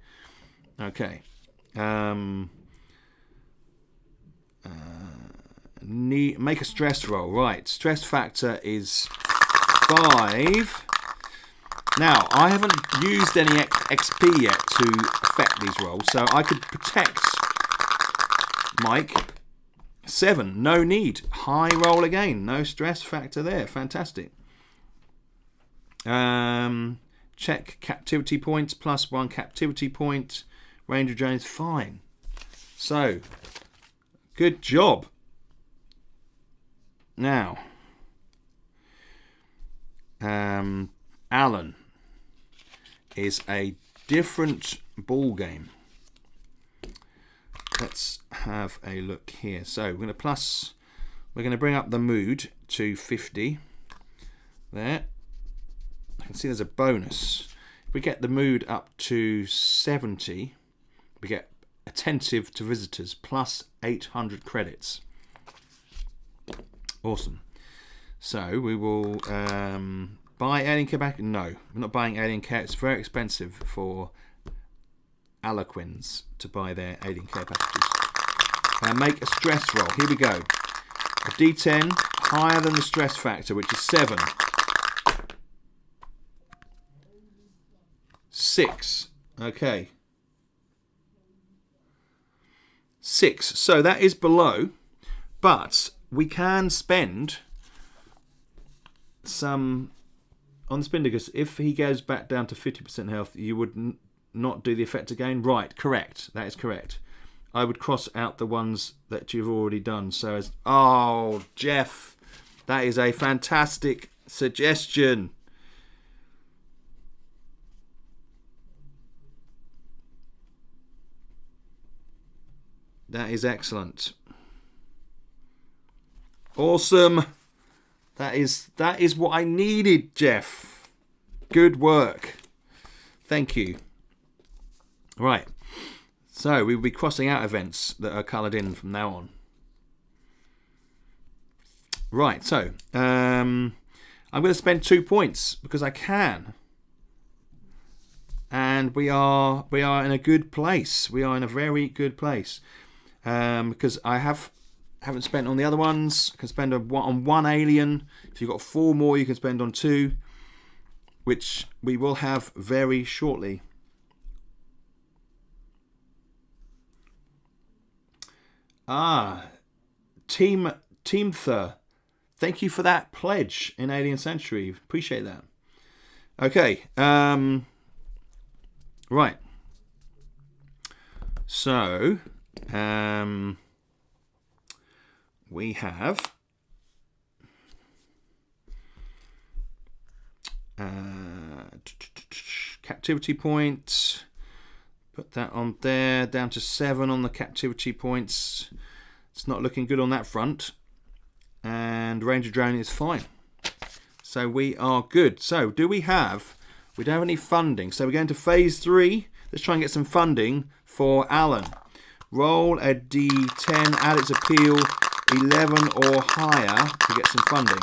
Okay. Make a stress roll. Right, stress factor is 5. Now, I haven't used any XP yet to affect these rolls, so I could protect Mike. 7, no need. High roll again, no stress factor there. Fantastic. Check captivity points, +1 captivity point. Range of Jones, fine. So, good job. Now, Alan is a different ball game. Let's have a look here. So we're going to bring up the mood to 50. There. I can see there's a bonus. If we get the mood up to 70, we get attentive to visitors plus 800 credits. Awesome. So we will buy Alien Care back. No, we're not buying Alien Care. It's very expensive for Aliquins to buy their Alien Care packages. Make a stress roll. Here we go. A D10 higher than the stress factor, which is 7. 6. Okay. 6. So that is below, but we can spend some on the spin, because if he goes back down to 50% health, you would not do the effect again. Right, correct. That is correct. I would cross out the ones that you've already done. So as Jeff, that is a fantastic suggestion. That is excellent. Awesome. That is what I needed, Jeff. Good work. Thank you. Right. So we will be crossing out events that are coloured in from now on. Right. So I'm going to spend 2 points because I can. And we are in a good place. We are in a very good place. Because I haven't spent on the other ones. I can spend on 1 alien. If you've got 4 more, you can spend on 2, which we will have very shortly. Team Thur, thank you for that pledge in Alien Sanctuary. Appreciate that. Okay, right. So, we have captivity point. Put that on there, down to 7 on the captivity points. It's not looking good on that front. And range of drone is fine. So we are good. So we don't have any funding. So we're going to phase 3. Let's try and get some funding for Alan. Roll a D10, add its appeal 11 or higher to get some funding.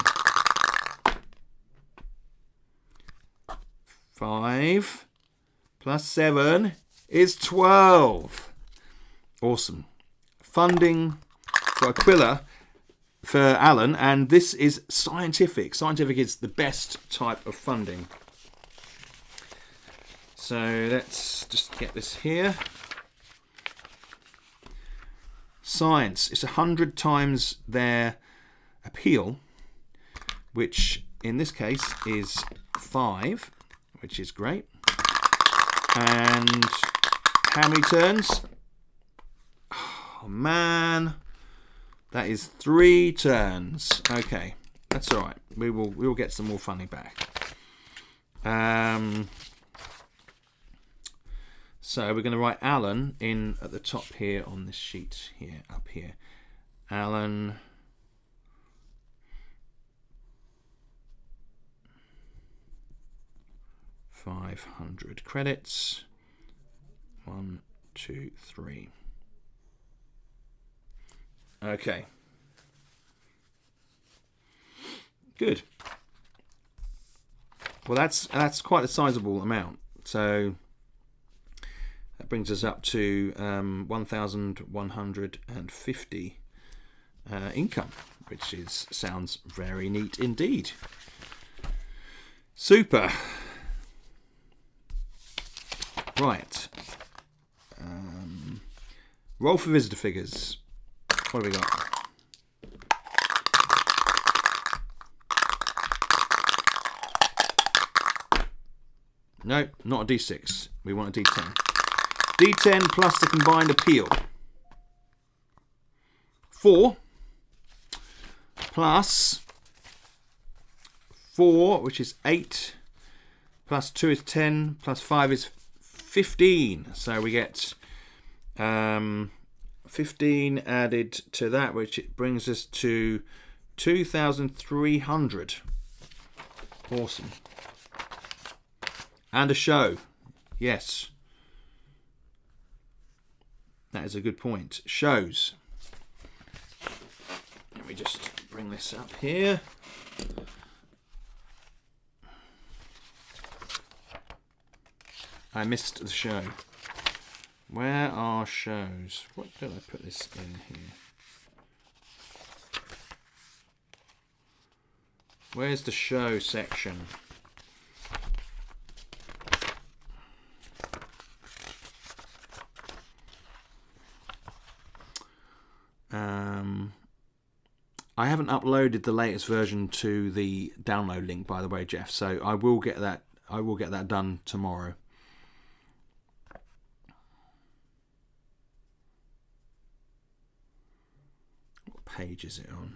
5 plus 7 is 12. Awesome. Funding for Aquila for Alan, and this is scientific. Scientific is the best type of funding. So let's just get this here. Science, it's 100 times their appeal, which in this case is 5, which is great. And how many turns? Oh man, that is 3 turns. Okay, that's all right. We will get some more funding back. So we're going to write Alan in at the top here on this sheet here, up here. Alan. $500 credits. 1, 2, 3. Okay. Good. Well, that's quite a sizable amount. So That brings us up to 1,150 income, which sounds very neat indeed. Super. Right. Roll for visitor figures. What have we got? No, not a D6. We want a D10. D10 plus the combined appeal. 4 plus 4, which is 8, plus 2 is 10, plus 5 is 15. So we get 15 added to that, which brings us to 2,300. Awesome. And a show. Yes. That is a good point. Shows. Let me just bring this up here. I missed the show. Where are shows? What did I put this in here? Where's the show section? I haven't uploaded the latest version to the download link, by the way, Jeff. So I will get that. I will get that done tomorrow. What page is it on?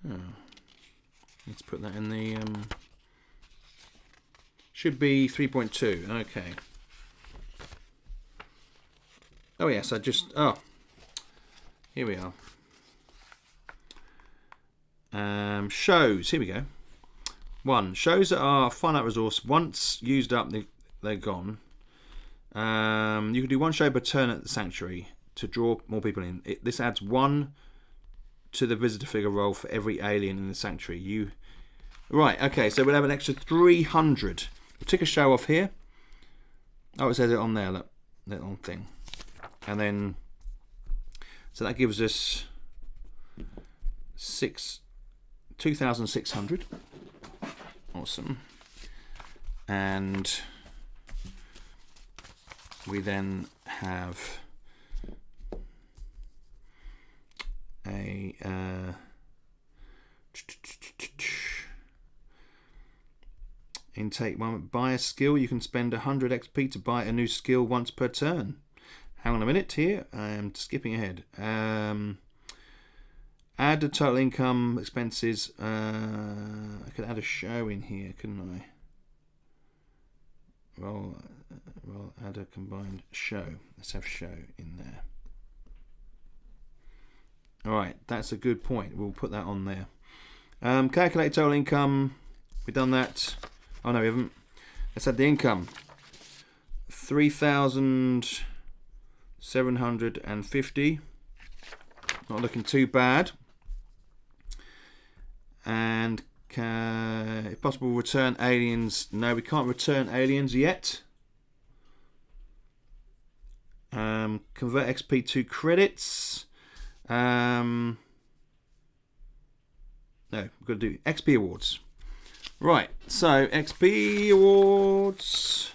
Oh. Let's put that in the... should be 3.2. Okay. Oh, yes, oh. Here we are. Shows. Here we go. 1. Shows that are finite resource. Once used up, they're gone. You can do 1 show per turn at the sanctuary to draw more people in. This adds 1 to the visitor figure roll for every alien in the sanctuary. Right, okay, so we'll have an extra 300. We'll tick a show off here. Oh, it says it on there, look, little thing. And then, so that gives us 2,600. Awesome. And we then have a intake 1. Buy a skill. You can spend 100 XP to buy a new skill once per turn. Hang on a minute here. I am skipping ahead. Add the total income expenses. I could add a show in here, couldn't I? Well, add a combined show. Let's have show in there. Alright, that's a good point. We'll put that on there. Calculate total income. We've done that. Oh no, we haven't. Let's add the income. 3,750. Not looking too bad. And if possible, return aliens. No, we can't return aliens yet. Convert XP to credits. No, we've got to do XP awards. Right, so XP awards.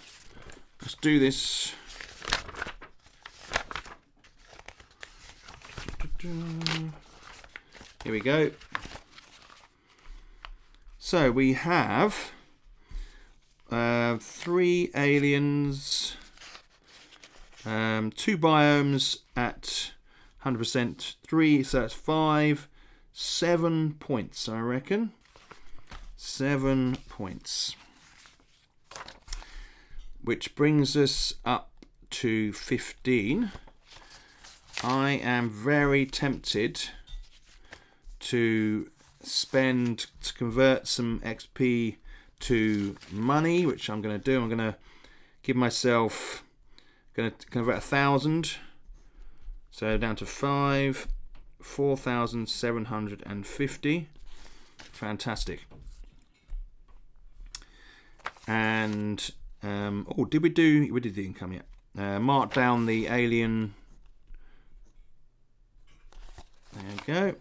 Let's do this. Here we go. So we have 3 aliens, 2 biomes at 100%, 3, so that's 5, 7 points, I reckon. 7 points. Which brings us up to 15. I am very tempted to convert some XP to money, which I'm going to do. I'm going to give myself, going to convert 1,000. So down to 5, 4,750. Fantastic. And oh, we did the income yet? Mark down the alien. There you go.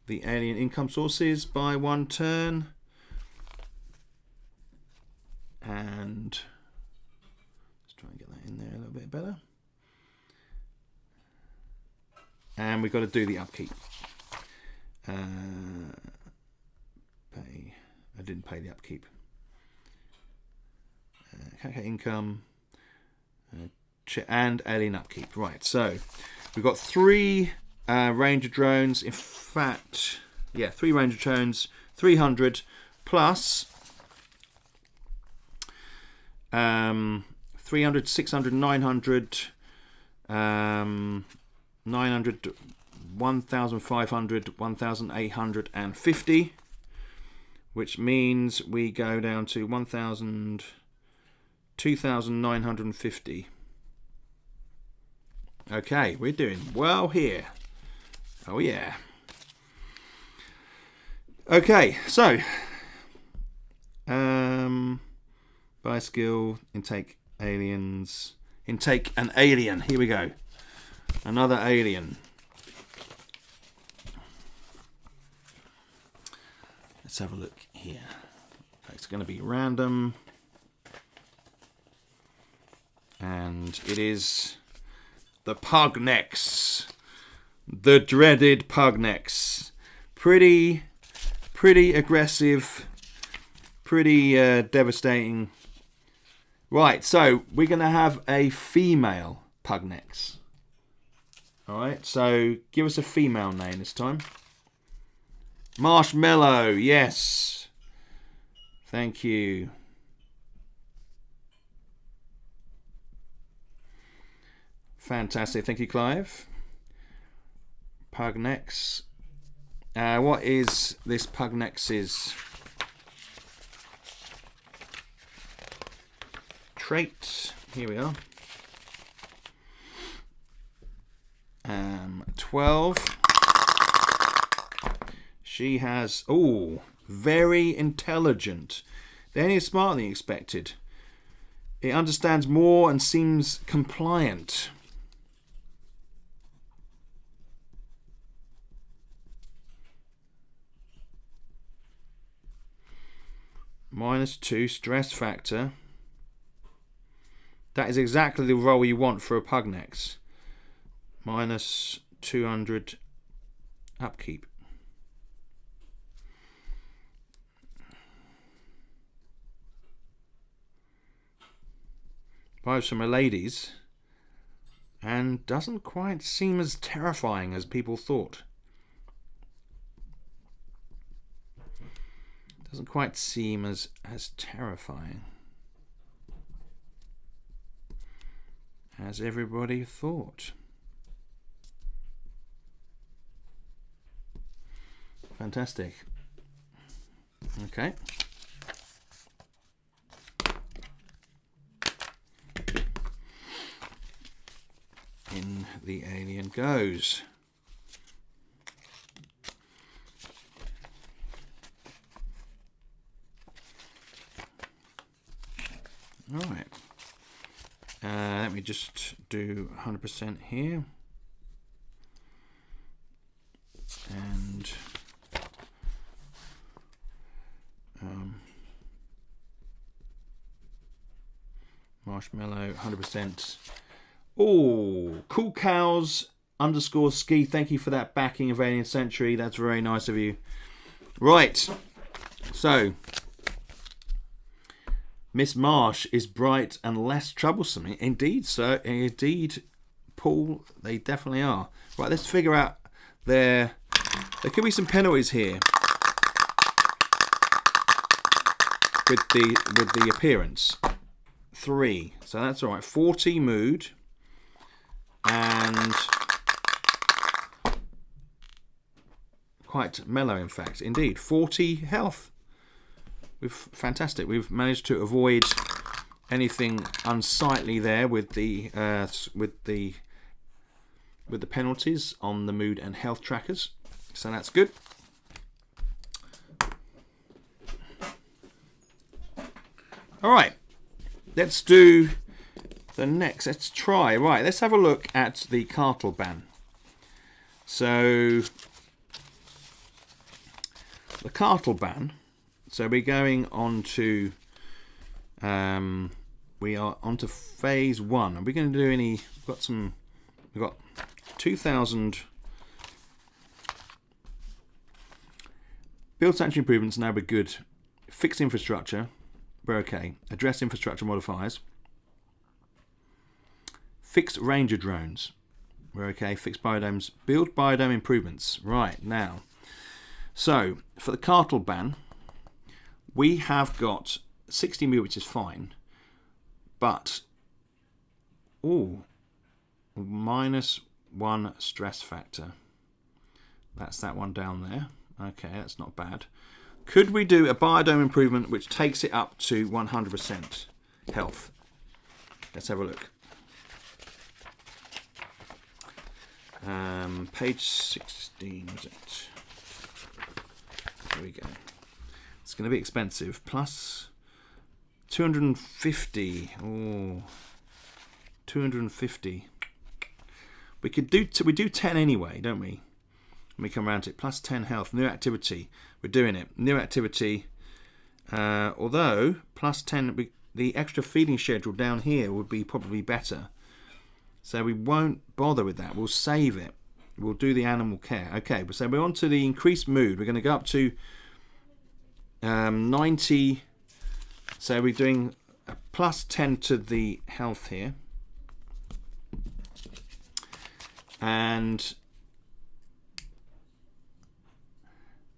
The alien income sources by 1 turn. And let's try and get that in there a little bit better. And we've got to do the upkeep. Pay. I didn't pay the upkeep. Calculate income. And alien upkeep. Right, so we've got 3 Ranger drones. In fact, yeah, 3 Ranger drones. 300 plus 300, 600, 900, 900, 1,500, 1,850, which means we go down to 1,000, 2,950. Okay, we're doing well here. Oh yeah. Okay, so buy skill, intake aliens, intake an alien. Here we go. Another alien. Let's have a look here. It's going to be random. And it is the Pugnecks. The dreaded Pugnecks. Pretty aggressive. Pretty devastating. Right, so we're going to have a female Pugnecks. Alright, so give us a female name this time. Marshmallow, yes. Thank you. Fantastic, thank you, Clive. Pugnecks. What is this Pugnex's trait? Here we are. 12. She has, very intelligent. They're only smarter than you expected. It understands more and seems compliant. -2 stress factor. That is exactly the role you want for a Pugnex. -200 upkeep. Buys from a ladies and doesn't quite seem as terrifying as people thought. Doesn't quite seem as terrifying as everybody thought. Fantastic. Okay. In the alien goes. All right. Let me just do 100% here. And marshmallow 100%. Oh, cool cows _ski. Thank you for that backing of Alien Century. That's very nice of you. Right. So Miss Marsh is bright and less troublesome. Indeed, sir. Indeed, Paul. They definitely are. Right. Let's figure out there could be some penalties here with the appearance. 3. So that's all right. 40 mood. And quite mellow, in fact. Indeed, 40 health. Fantastic. We've managed to avoid anything unsightly there with the with the penalties on the mood and health trackers, so that's good. All right, let's do the next. Let's try. Right, let's have a look at the cartel ban. So the cartel ban. So we're going on to. We are on to phase 1. Are we going to do any? We've got 2,000 build sanctuary improvements. Now we're good. Fixed infrastructure. We're okay. Address infrastructure modifiers. Fixed ranger drones. We're okay. Fixed biodomes. Build biodome improvements. Right, now. So, for the cartel ban, we have got 60 mil, which is fine. But, -1 stress factor. That's that one down there. Okay, that's not bad. Could we do a biodome improvement which takes it up to 100% health? Let's have a look. Page 16, is it? There we go. It's going to be expensive. Plus 250. Oh, 250. We do 10 anyway, don't we? When we come around to it. Plus 10 health. New activity. We're doing it. New activity. Although plus 10, the extra feeding schedule down here would be probably better. So we won't bother with that. We'll save it. We'll do the animal care. Okay, so we're on to the increased mood. We're going to go up to 90. So we're doing a plus 10 to the health here. And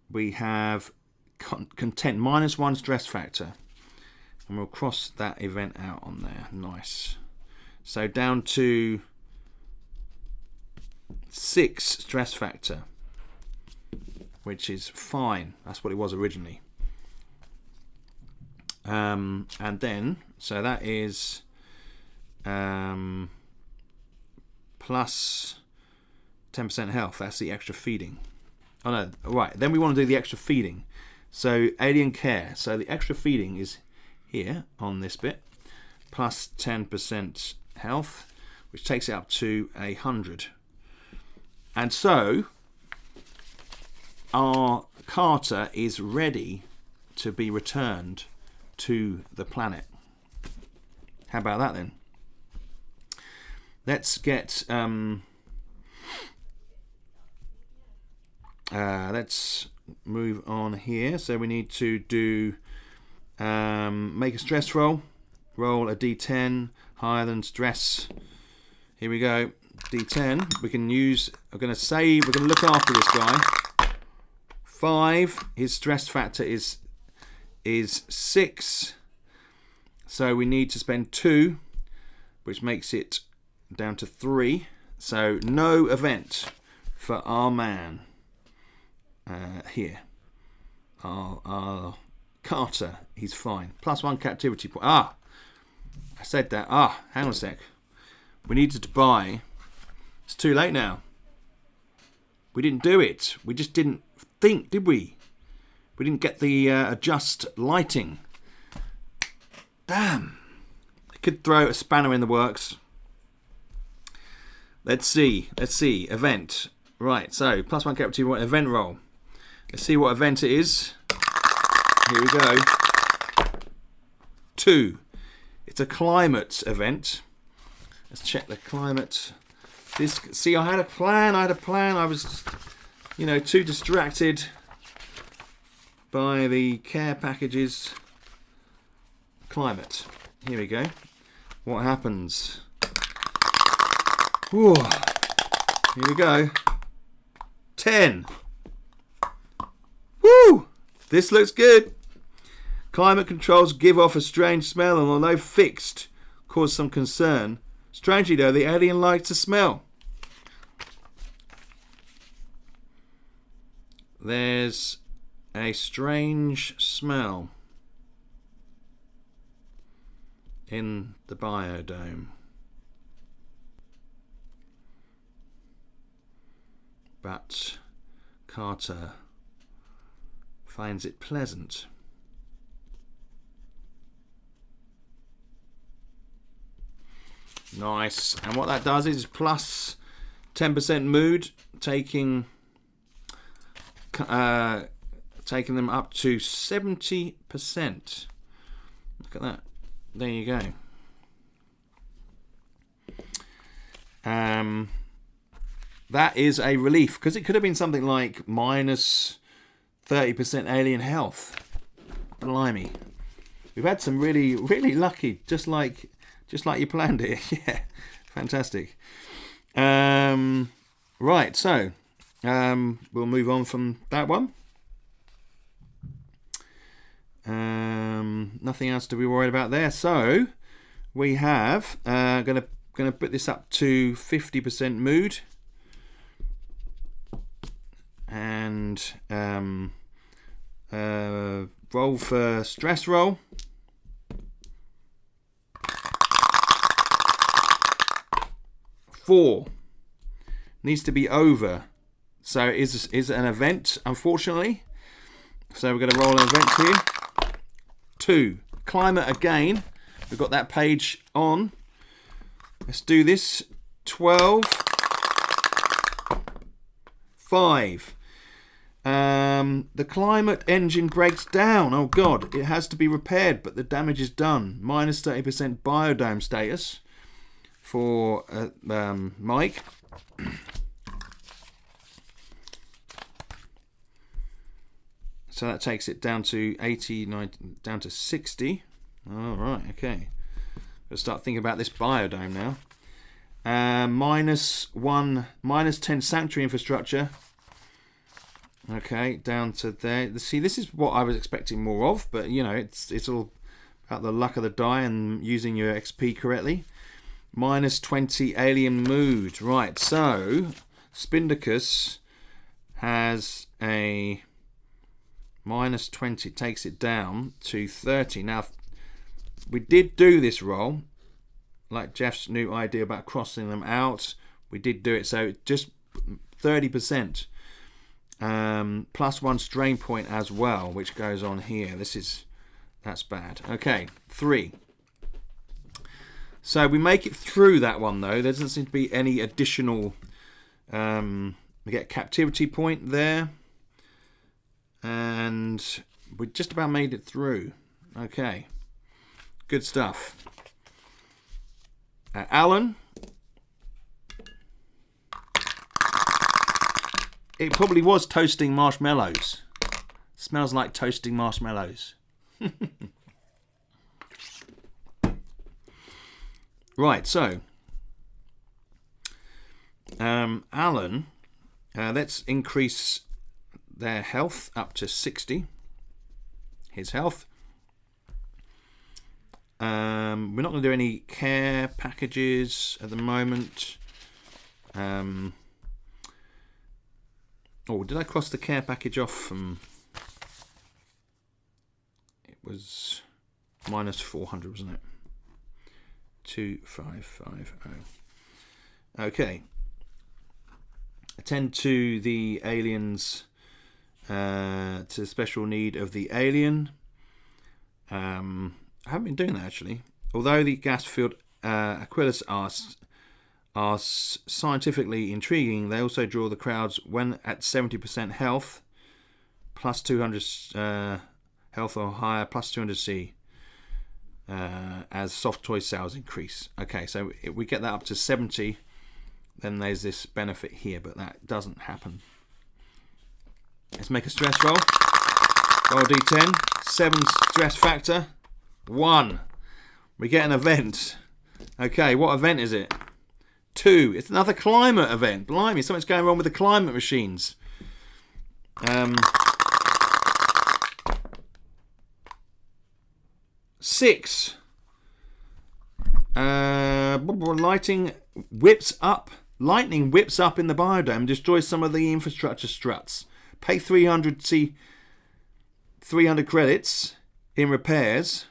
we have content, -1 stress factor. And we'll cross that event out on there. Nice. So down to 6 stress factor, which is fine. That's what it was originally. And then, so that is plus 10% health. That's the extra feeding. Oh no, right. Then we want to do the extra feeding. So alien care. So the extra feeding is here on this bit. Plus 10% health, which takes it up to 100. And so our Carter is ready to be returned to the planet. How about that then? Let's get let's move on here. So we need to do make a stress roll. Roll a d10 higher than stress. Here we go. D10. We can use. We're going to save. We're going to look after this guy. 5. His stress factor is 6. So we need to spend 2, which makes it down to 3. So no event for our man here. Our Carter. He's fine. +1 captivity point. I said that. Hang on a sec. We needed to buy. It's too late now. We didn't do it. We just didn't think, did we? We didn't get the adjust lighting. Damn. I could throw a spanner in the works. Let's see. Event. Right, so +1 captivity point, event roll. Let's see what event it is. Here we go. 2. It's a climate event. Let's check the climate. See, I had a plan. I was, too distracted by the care packages. Climate. Here we go. What happens? Whew. Here we go. 10. Woo! This looks good. Climate controls give off a strange smell and although fixed, cause some concern. Strangely though, the alien likes to smell. There's a strange smell in the biodome. but Carter finds it pleasant. Nice. And what that does is plus 10% mood, taking them up to 70%. Look at that. There you go. That is a relief, because it could have been something like minus 30% alien health. Blimey. We've had some really, really lucky, just like you planned it. Yeah, fantastic. Right, so we'll move on from that one. Nothing else to be worried about there. So we have gonna put this up to 50% mood, and roll for stress roll. Four. Needs to be over. So it is an event, unfortunately. So we're going to roll an event here. 2. Climate again. We've got that page on. Let's do this. 12. 5. The climate engine breaks down. Oh God, it has to be repaired, but the damage is done. Minus 30% biodome status for Mike. So that takes it down to 80, 90, down to 60. All right, okay. Let's start thinking about this biodome now. Minus 10 sanctuary infrastructure. Okay, down to there. See, this is what I was expecting more of, but you know, it's all about the luck of the die and using your XP correctly. Minus 20 alien mood. Right, so Spindicus has a minus 20, takes it down to 30. Now, we did do this roll, like Jeff's new idea about crossing them out. We did do it, so just 30%. Plus 1 strain point as well, which goes on here. That's bad. Okay, 3. So we make it through that one, though. There doesn't seem to be any additional... we get a captivity point there. And we just about made it through. Okay. Good stuff. Alan. It probably was toasting marshmallows. Smells like toasting marshmallows. Right, so Alan, let's increase their health up to 60. His health. We're not going to do any care packages at the moment. Oh, did I cross the care package off from... It was minus 400, wasn't it? 2550. Okay. Attend to the aliens, to the special need of the alien. I haven't been doing that actually. Although the gas-filled Aquilus are scientifically intriguing, they also draw the crowds when at 70% health, plus 200 health or higher, plus 200 C. As soft toy sales increase. Okay, so if we get that up to 70, then there's this benefit here, but that doesn't happen. Let's make a stress roll. Roll D10. 7 stress factor. 1. We get an event. Okay, what event is it? 2. It's another climate event. Blimey, something's going wrong with the climate machines. 6. Lightning whips up in the biodome and destroys some of the infrastructure struts. Pay 300 credits in repairs,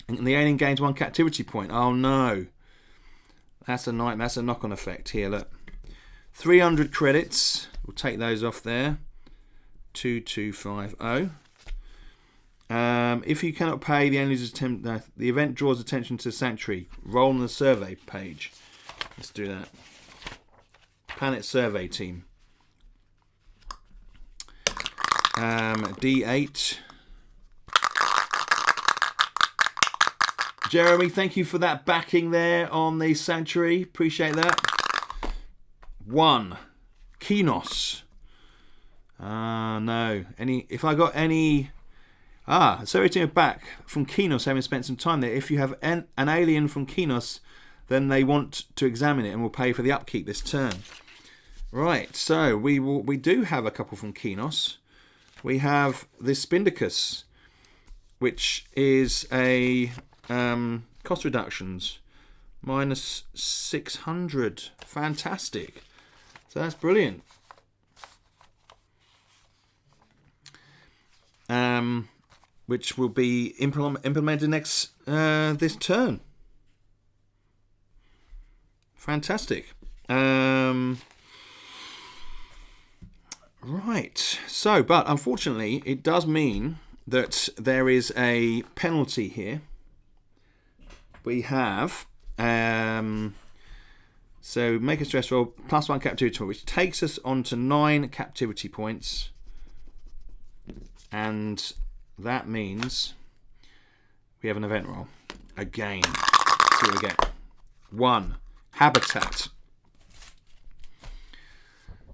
and the alien gains 1 captivity point. Oh no, that's a nightmare. That's a knock-on effect here. Look, 300 credits. We'll take those off there. 2250. If you cannot pay, the event draws attention to the sanctuary. Roll on the survey page. Let's do that. Planet survey team. D8. Jeremy, thank you for that backing there on the sanctuary. Appreciate that. 1. Kinos. No. If I got any... survey team are back from Kinos, having spent some time there. If you have an alien from Kinos, then they want to examine it and will pay for the upkeep this turn. Right, so we do have a couple from Kinos. We have this Spindicus, which is a cost reductions minus 600. Fantastic. So that's brilliant. Which will be implemented next this turn. Fantastic. Right. So, but unfortunately, it does mean that there is a penalty here. We have so make a stress roll +1 captivity point, which takes us on to 9 captivity points, and that means we have an event roll again. Let's see what we get. 1 habitat.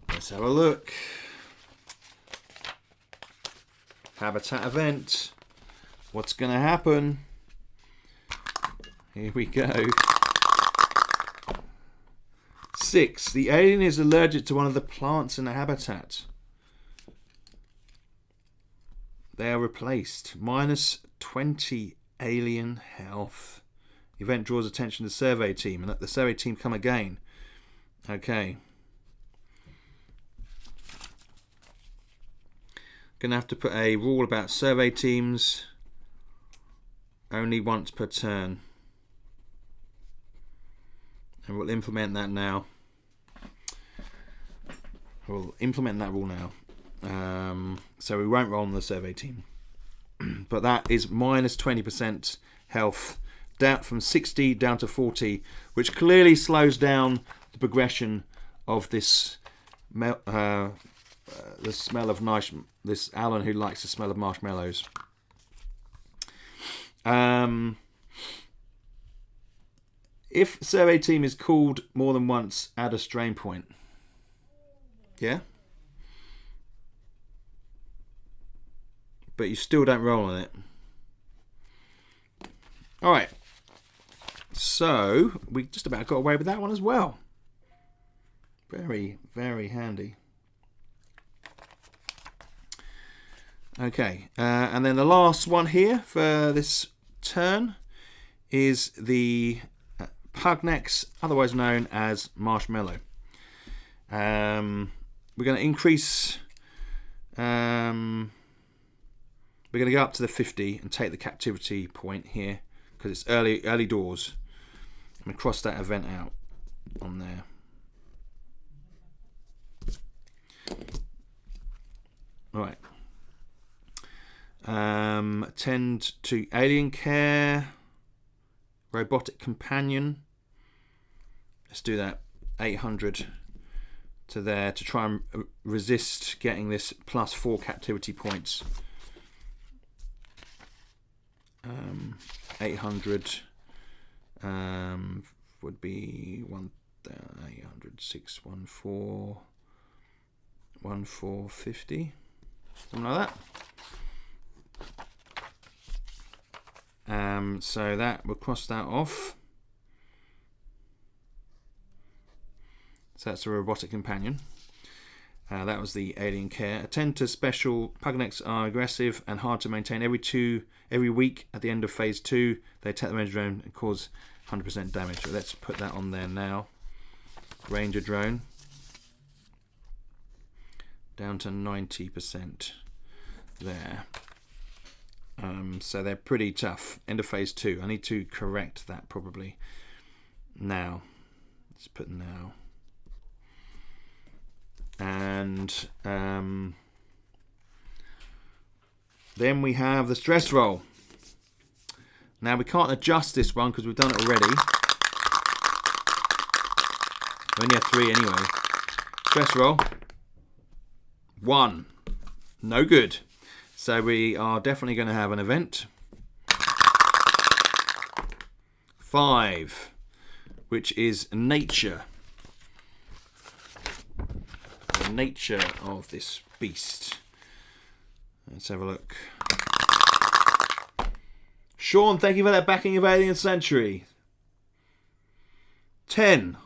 Let's have a look. Habitat event. What's going to happen? Here we go. 6. The alien is allergic to one of the plants in the habitat. They are replaced. -20 alien health. The event draws attention to the survey team, and let the survey team come again. Okay. Gonna have to put a rule about survey teams only once per turn. And we'll implement that now. We'll implement that rule now. So we won't roll on the survey team. But that is -20% health, down from 60 down to 40, which clearly slows down the progression of this the smell of nice. This Alan who likes the smell of marshmallows. If survey team is called more than once, add a strain point. Yeah? But you still don't roll on it. Alright. So, we just about got away with that one as well. Very, very handy. Okay, and then the last one here for this turn is the Pugnex, otherwise known as Marshmallow. We're going to increase... we're going to go up to the 50 and take the captivity point here because it's early doors. I'm going to cross that event out on there. All right. Attend to alien care, robotic companion. Let's do that. 800 to there to try and resist getting this +4 captivity points. 800 would be 1,800, 614, 1450, something like that. So that we'll cross that off. So that's a robotic companion. That was the alien care. Attend to special. Pugnex are aggressive and hard to maintain. Every week at the end of phase 2, they attack the Ranger drone and cause 100% damage. So let's put that on there now. Ranger drone down to 90% there. So they're pretty tough. End of phase 2. I need to correct that probably now. Let's put now. And then we have the stress roll. Now we can't adjust this one because we've done it already. We only have 3 anyway. Stress roll. 1. No good. So we are definitely going to have an event. 5, which is nature. The nature of this beast. Let's have a look. Sean, thank you for that backing of Alien Sanctuary. 10.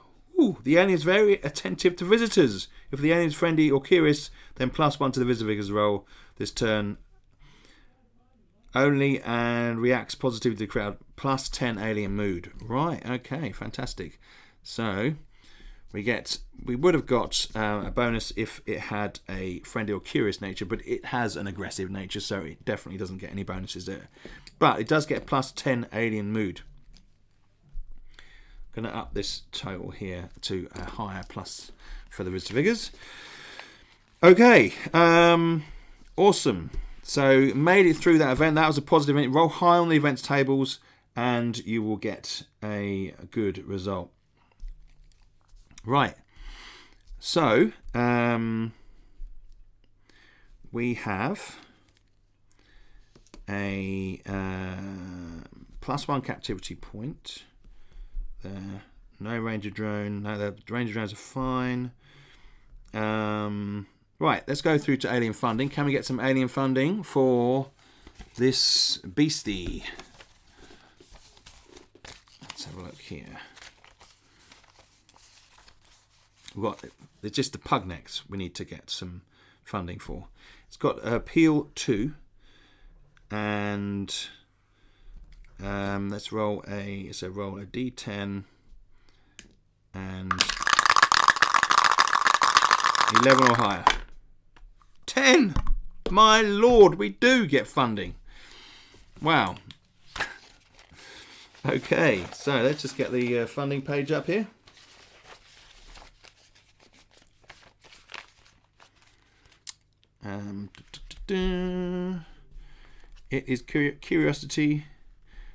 Ooh, the alien is very attentive to visitors. If the alien is friendly or curious, then +1 to the visitor figures roll this turn only and reacts positively to the crowd. +10 alien mood. Right, okay, fantastic. So we would have got a bonus if it had a friendly or curious nature, but it has an aggressive nature, so it definitely doesn't get any bonuses there. But it does get +10 alien mood. Going to up this total here to a higher plus for the visitor figures. Okay, awesome. So made it through that event. That was a positive event. Roll high on the events tables and you will get a good result. Right. So we have a +1 captivity point. There. No Ranger drone. No, the Ranger drones are fine. Right, let's go through to alien funding. Can we get some alien funding for this beastie? Let's have a look here. It's just the pug necks we need to get some funding for. It's got appeal 2, and let's roll a D10 and 11 or higher. 10! My lord, we do get funding. Wow. Okay, so let's just get the funding page up here. It is curiosity,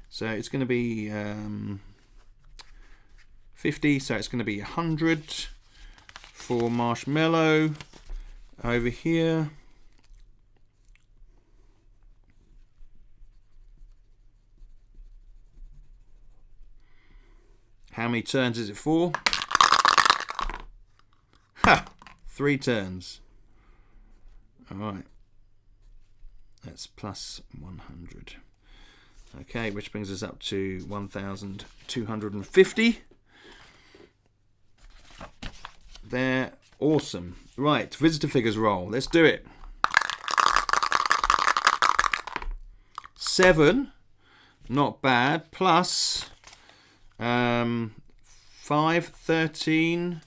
so it's going to be 50, so it's going to be 100 for marshmallow over here. How many turns is it for? Ha! 3 turns. Alright. That's +100. Okay, which brings us up to 1,250. They're awesome. Right, visitor figures roll. Let's do it. 7. Not bad. Plus 5, 13,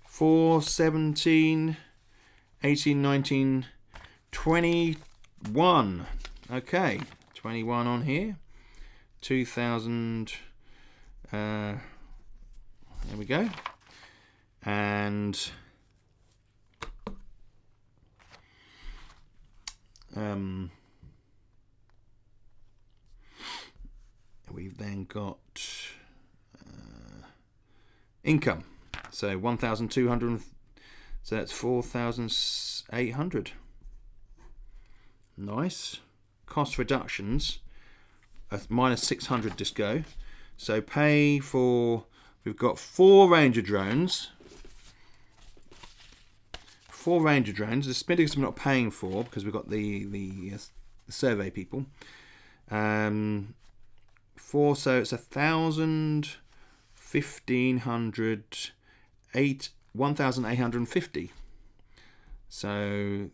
4, 17, 18, 19, 21. Okay, 21 on here. 2,000. There we go. And we've then got income. So 1,200. So that's 4,800. Nice. Cost reductions. -600 just go. So pay for. We've got 4 Ranger drones. 4 Ranger drones. The Spindigs we're not paying for because we've got the survey people. 4, so it's 1,000, 1,500, 1,850. So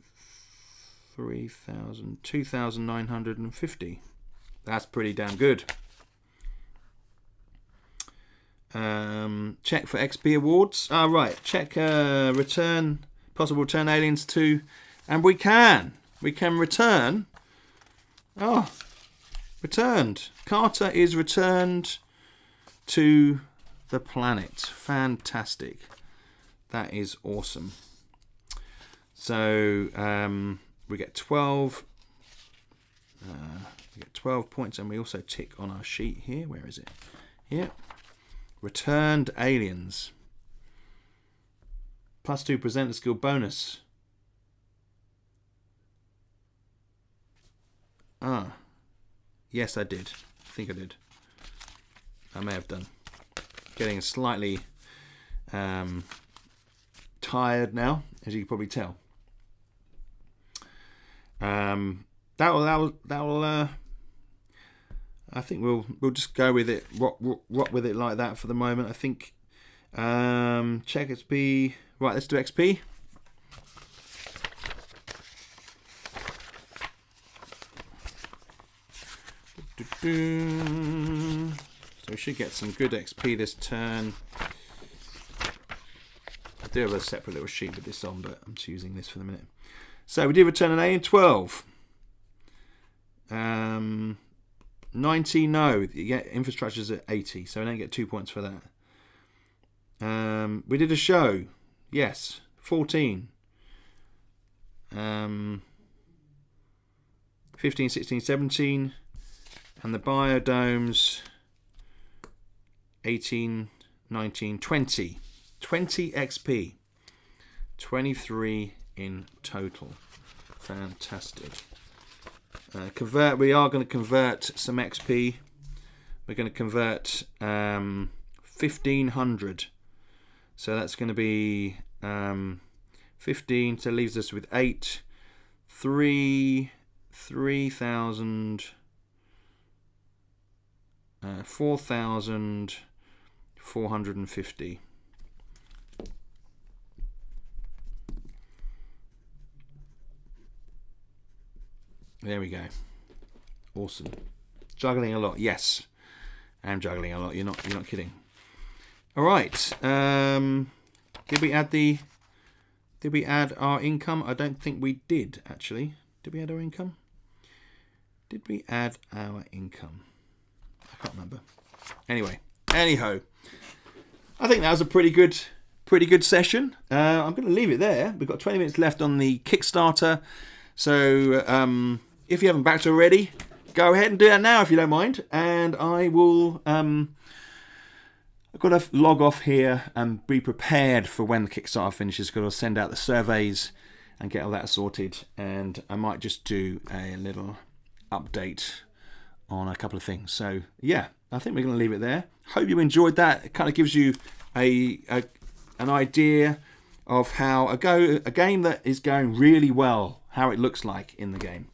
3,000, 2,950. That's pretty damn good. Check for XP awards. Right. Check possible return aliens to, and we can return. Oh, returned. Carter is returned to the planet. Fantastic. That is awesome. So we get 12. We get 12 points, and we also tick on our sheet here. Where is it? Here. Returned aliens. +2 presenter skill bonus. Ah. Yes, I did. I think I did. I may have done. Getting slightly tired now, as you can probably tell. That'll I think we'll just go with it, rock with it like that for the moment. I think check XP. Right, let's do XP. So we should get some good XP this turn. I do have a separate little sheet with this on, but I'm just using this for the minute. So we did return an alien. 12. 90, no. You get infrastructure's at 80, so we don't get 2 points for that. We did a show. Yes. 14. 15, 16, 17. And the biodomes 18, 19, 20. 20 XP. 23 in total. Fantastic. We are going to convert some XP. We're going to convert 1,500. So that's going to be 15. So it leaves us with 8. 3,000. 4,450. There we go. Awesome. Juggling a lot. Yes, I'm juggling a lot. You're not kidding. All right. Did we add our income? I don't think we did actually. Did we add our income? Did we add our income? I can't remember. Anyway, anyhow, I think that was a pretty good session. I'm going to leave it there. We've got 20 minutes left on the Kickstarter. So if you haven't backed already, go ahead and do that now if you don't mind. And I will. I've got to log off here and be prepared for when the Kickstarter finishes. Got to send out the surveys and get all that sorted. And I might just do a little update on a couple of things. So yeah, I think we're going to leave it there. Hope you enjoyed that. It kind of gives you an idea of how a game that is going really well, how it looks like in the game.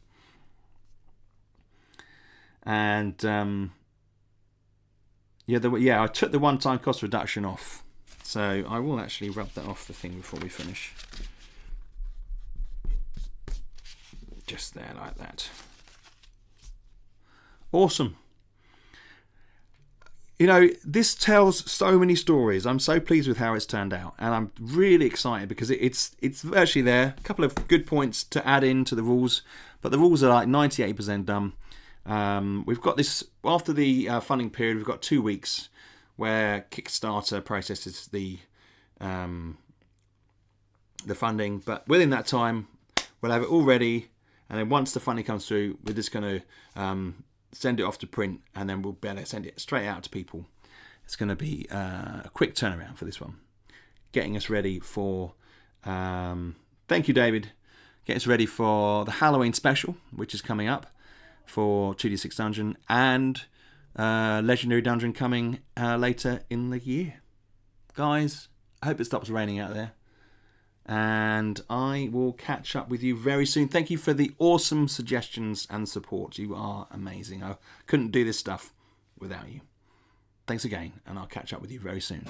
And I took the one-time cost reduction off, so I will actually rub that off the thing before we finish. Just there, like that. Awesome. You know, this tells so many stories. I'm so pleased with how it's turned out, and I'm really excited because it's virtually there. A couple of good points to add into the rules, but the rules are like 98% done. We've got this after the funding period. We've got 2 weeks where Kickstarter processes the funding, but within that time, we'll have it all ready, and then once the funding comes through, we're just going to send it off to print, and then we'll be able to send it straight out to people. It's going to be a quick turnaround for this one, getting us ready for thank you, David, getting us ready for the Halloween special, which is coming up for 2D6 Dungeon, and Legendary Dungeon coming later in the year. Guys, I hope it stops raining out there, and I will catch up with you very soon. Thank you for the awesome suggestions and support. You are amazing. I couldn't do this stuff without you. Thanks again, and I'll catch up with you very soon.